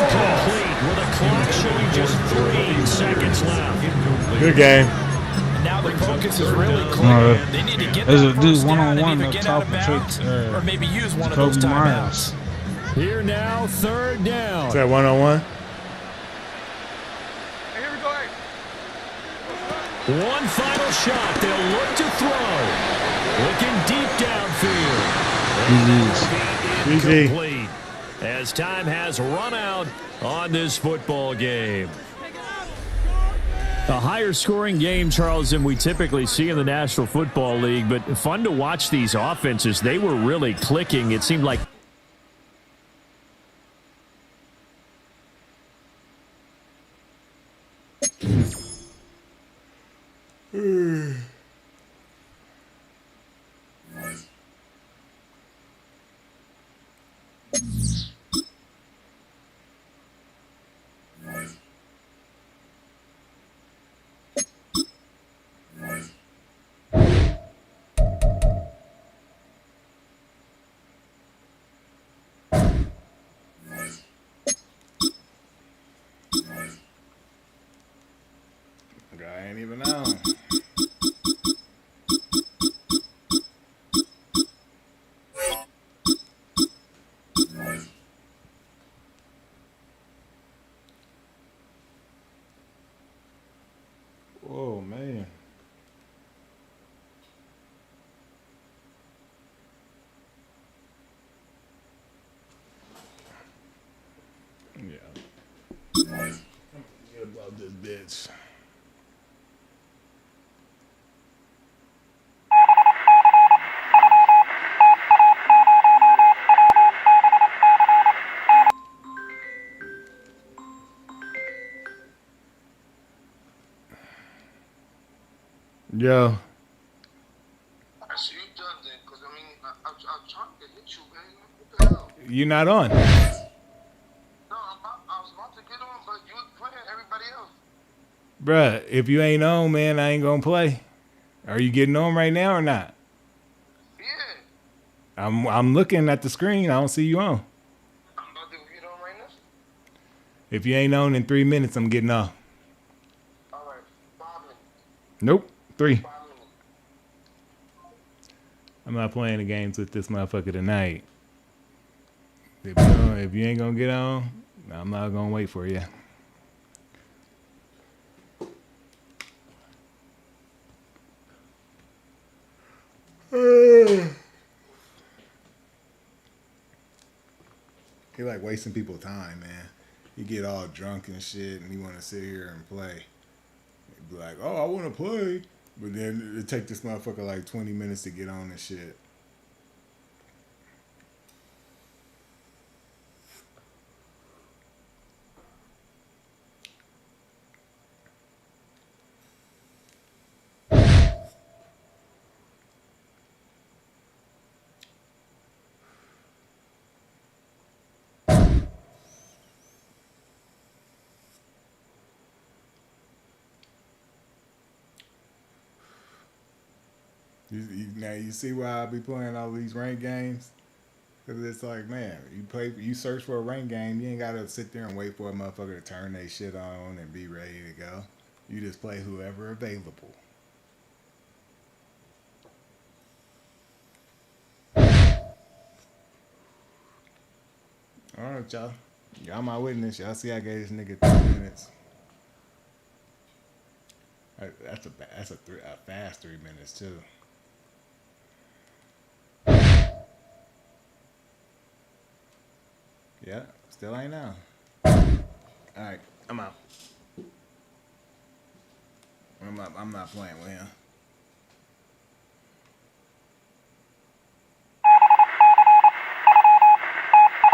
Incomplete with a clock showing just 3 seconds left. Good game. Now the focus is really clear. They need to get there's that a dude first down and one-on-one either up get top out of of bounds or maybe use one of those timeouts. Here now, 3rd down. Is that one-on-one? One final shot. They'll look to throw. Looking deep downfield. Easy. Incomplete. As time has run out on this football game. A higher scoring game, Charles, than we typically see in the National Football League, but fun to watch these offenses. They were really clicking. It seemed like I ain't even know. Whoa, man. Yeah. Forget about this bitch. Yo. I see you done then, because I mean, I'm trying to hit you, man. What the hell? You not on. No, I was about to get on, but Bruh, if you ain't on, man, I ain't gonna play. Are you getting on right now or not? Yeah. I'm looking at the screen. I don't see you on. I'm about to get on right now. If you ain't on in 3 minutes, I'm getting off. All right. 5 minutes. Nope. 3. 5 minutes. I'm not playing the games with this motherfucker tonight. If you ain't gonna get on, I'm not gonna wait for you. He like wasting people's time, man. You get all drunk and shit, and you want to sit here and play. He'd be like, "Oh, I want to play," but then it take this motherfucker like 20 minutes to get on and shit. Now you see why I be playing all these ranked games? Cause it's like, man, you search for a ranked game, you ain't gotta sit there and wait for a motherfucker to turn their shit on and be ready to go. You just play whoever available. All right, y'all. Y'all my witness. Y'all see I gave this nigga 3 minutes. That's a fast 3 minutes too. Yeah, still ain't now. All right, I'm out. I'm not playing with him.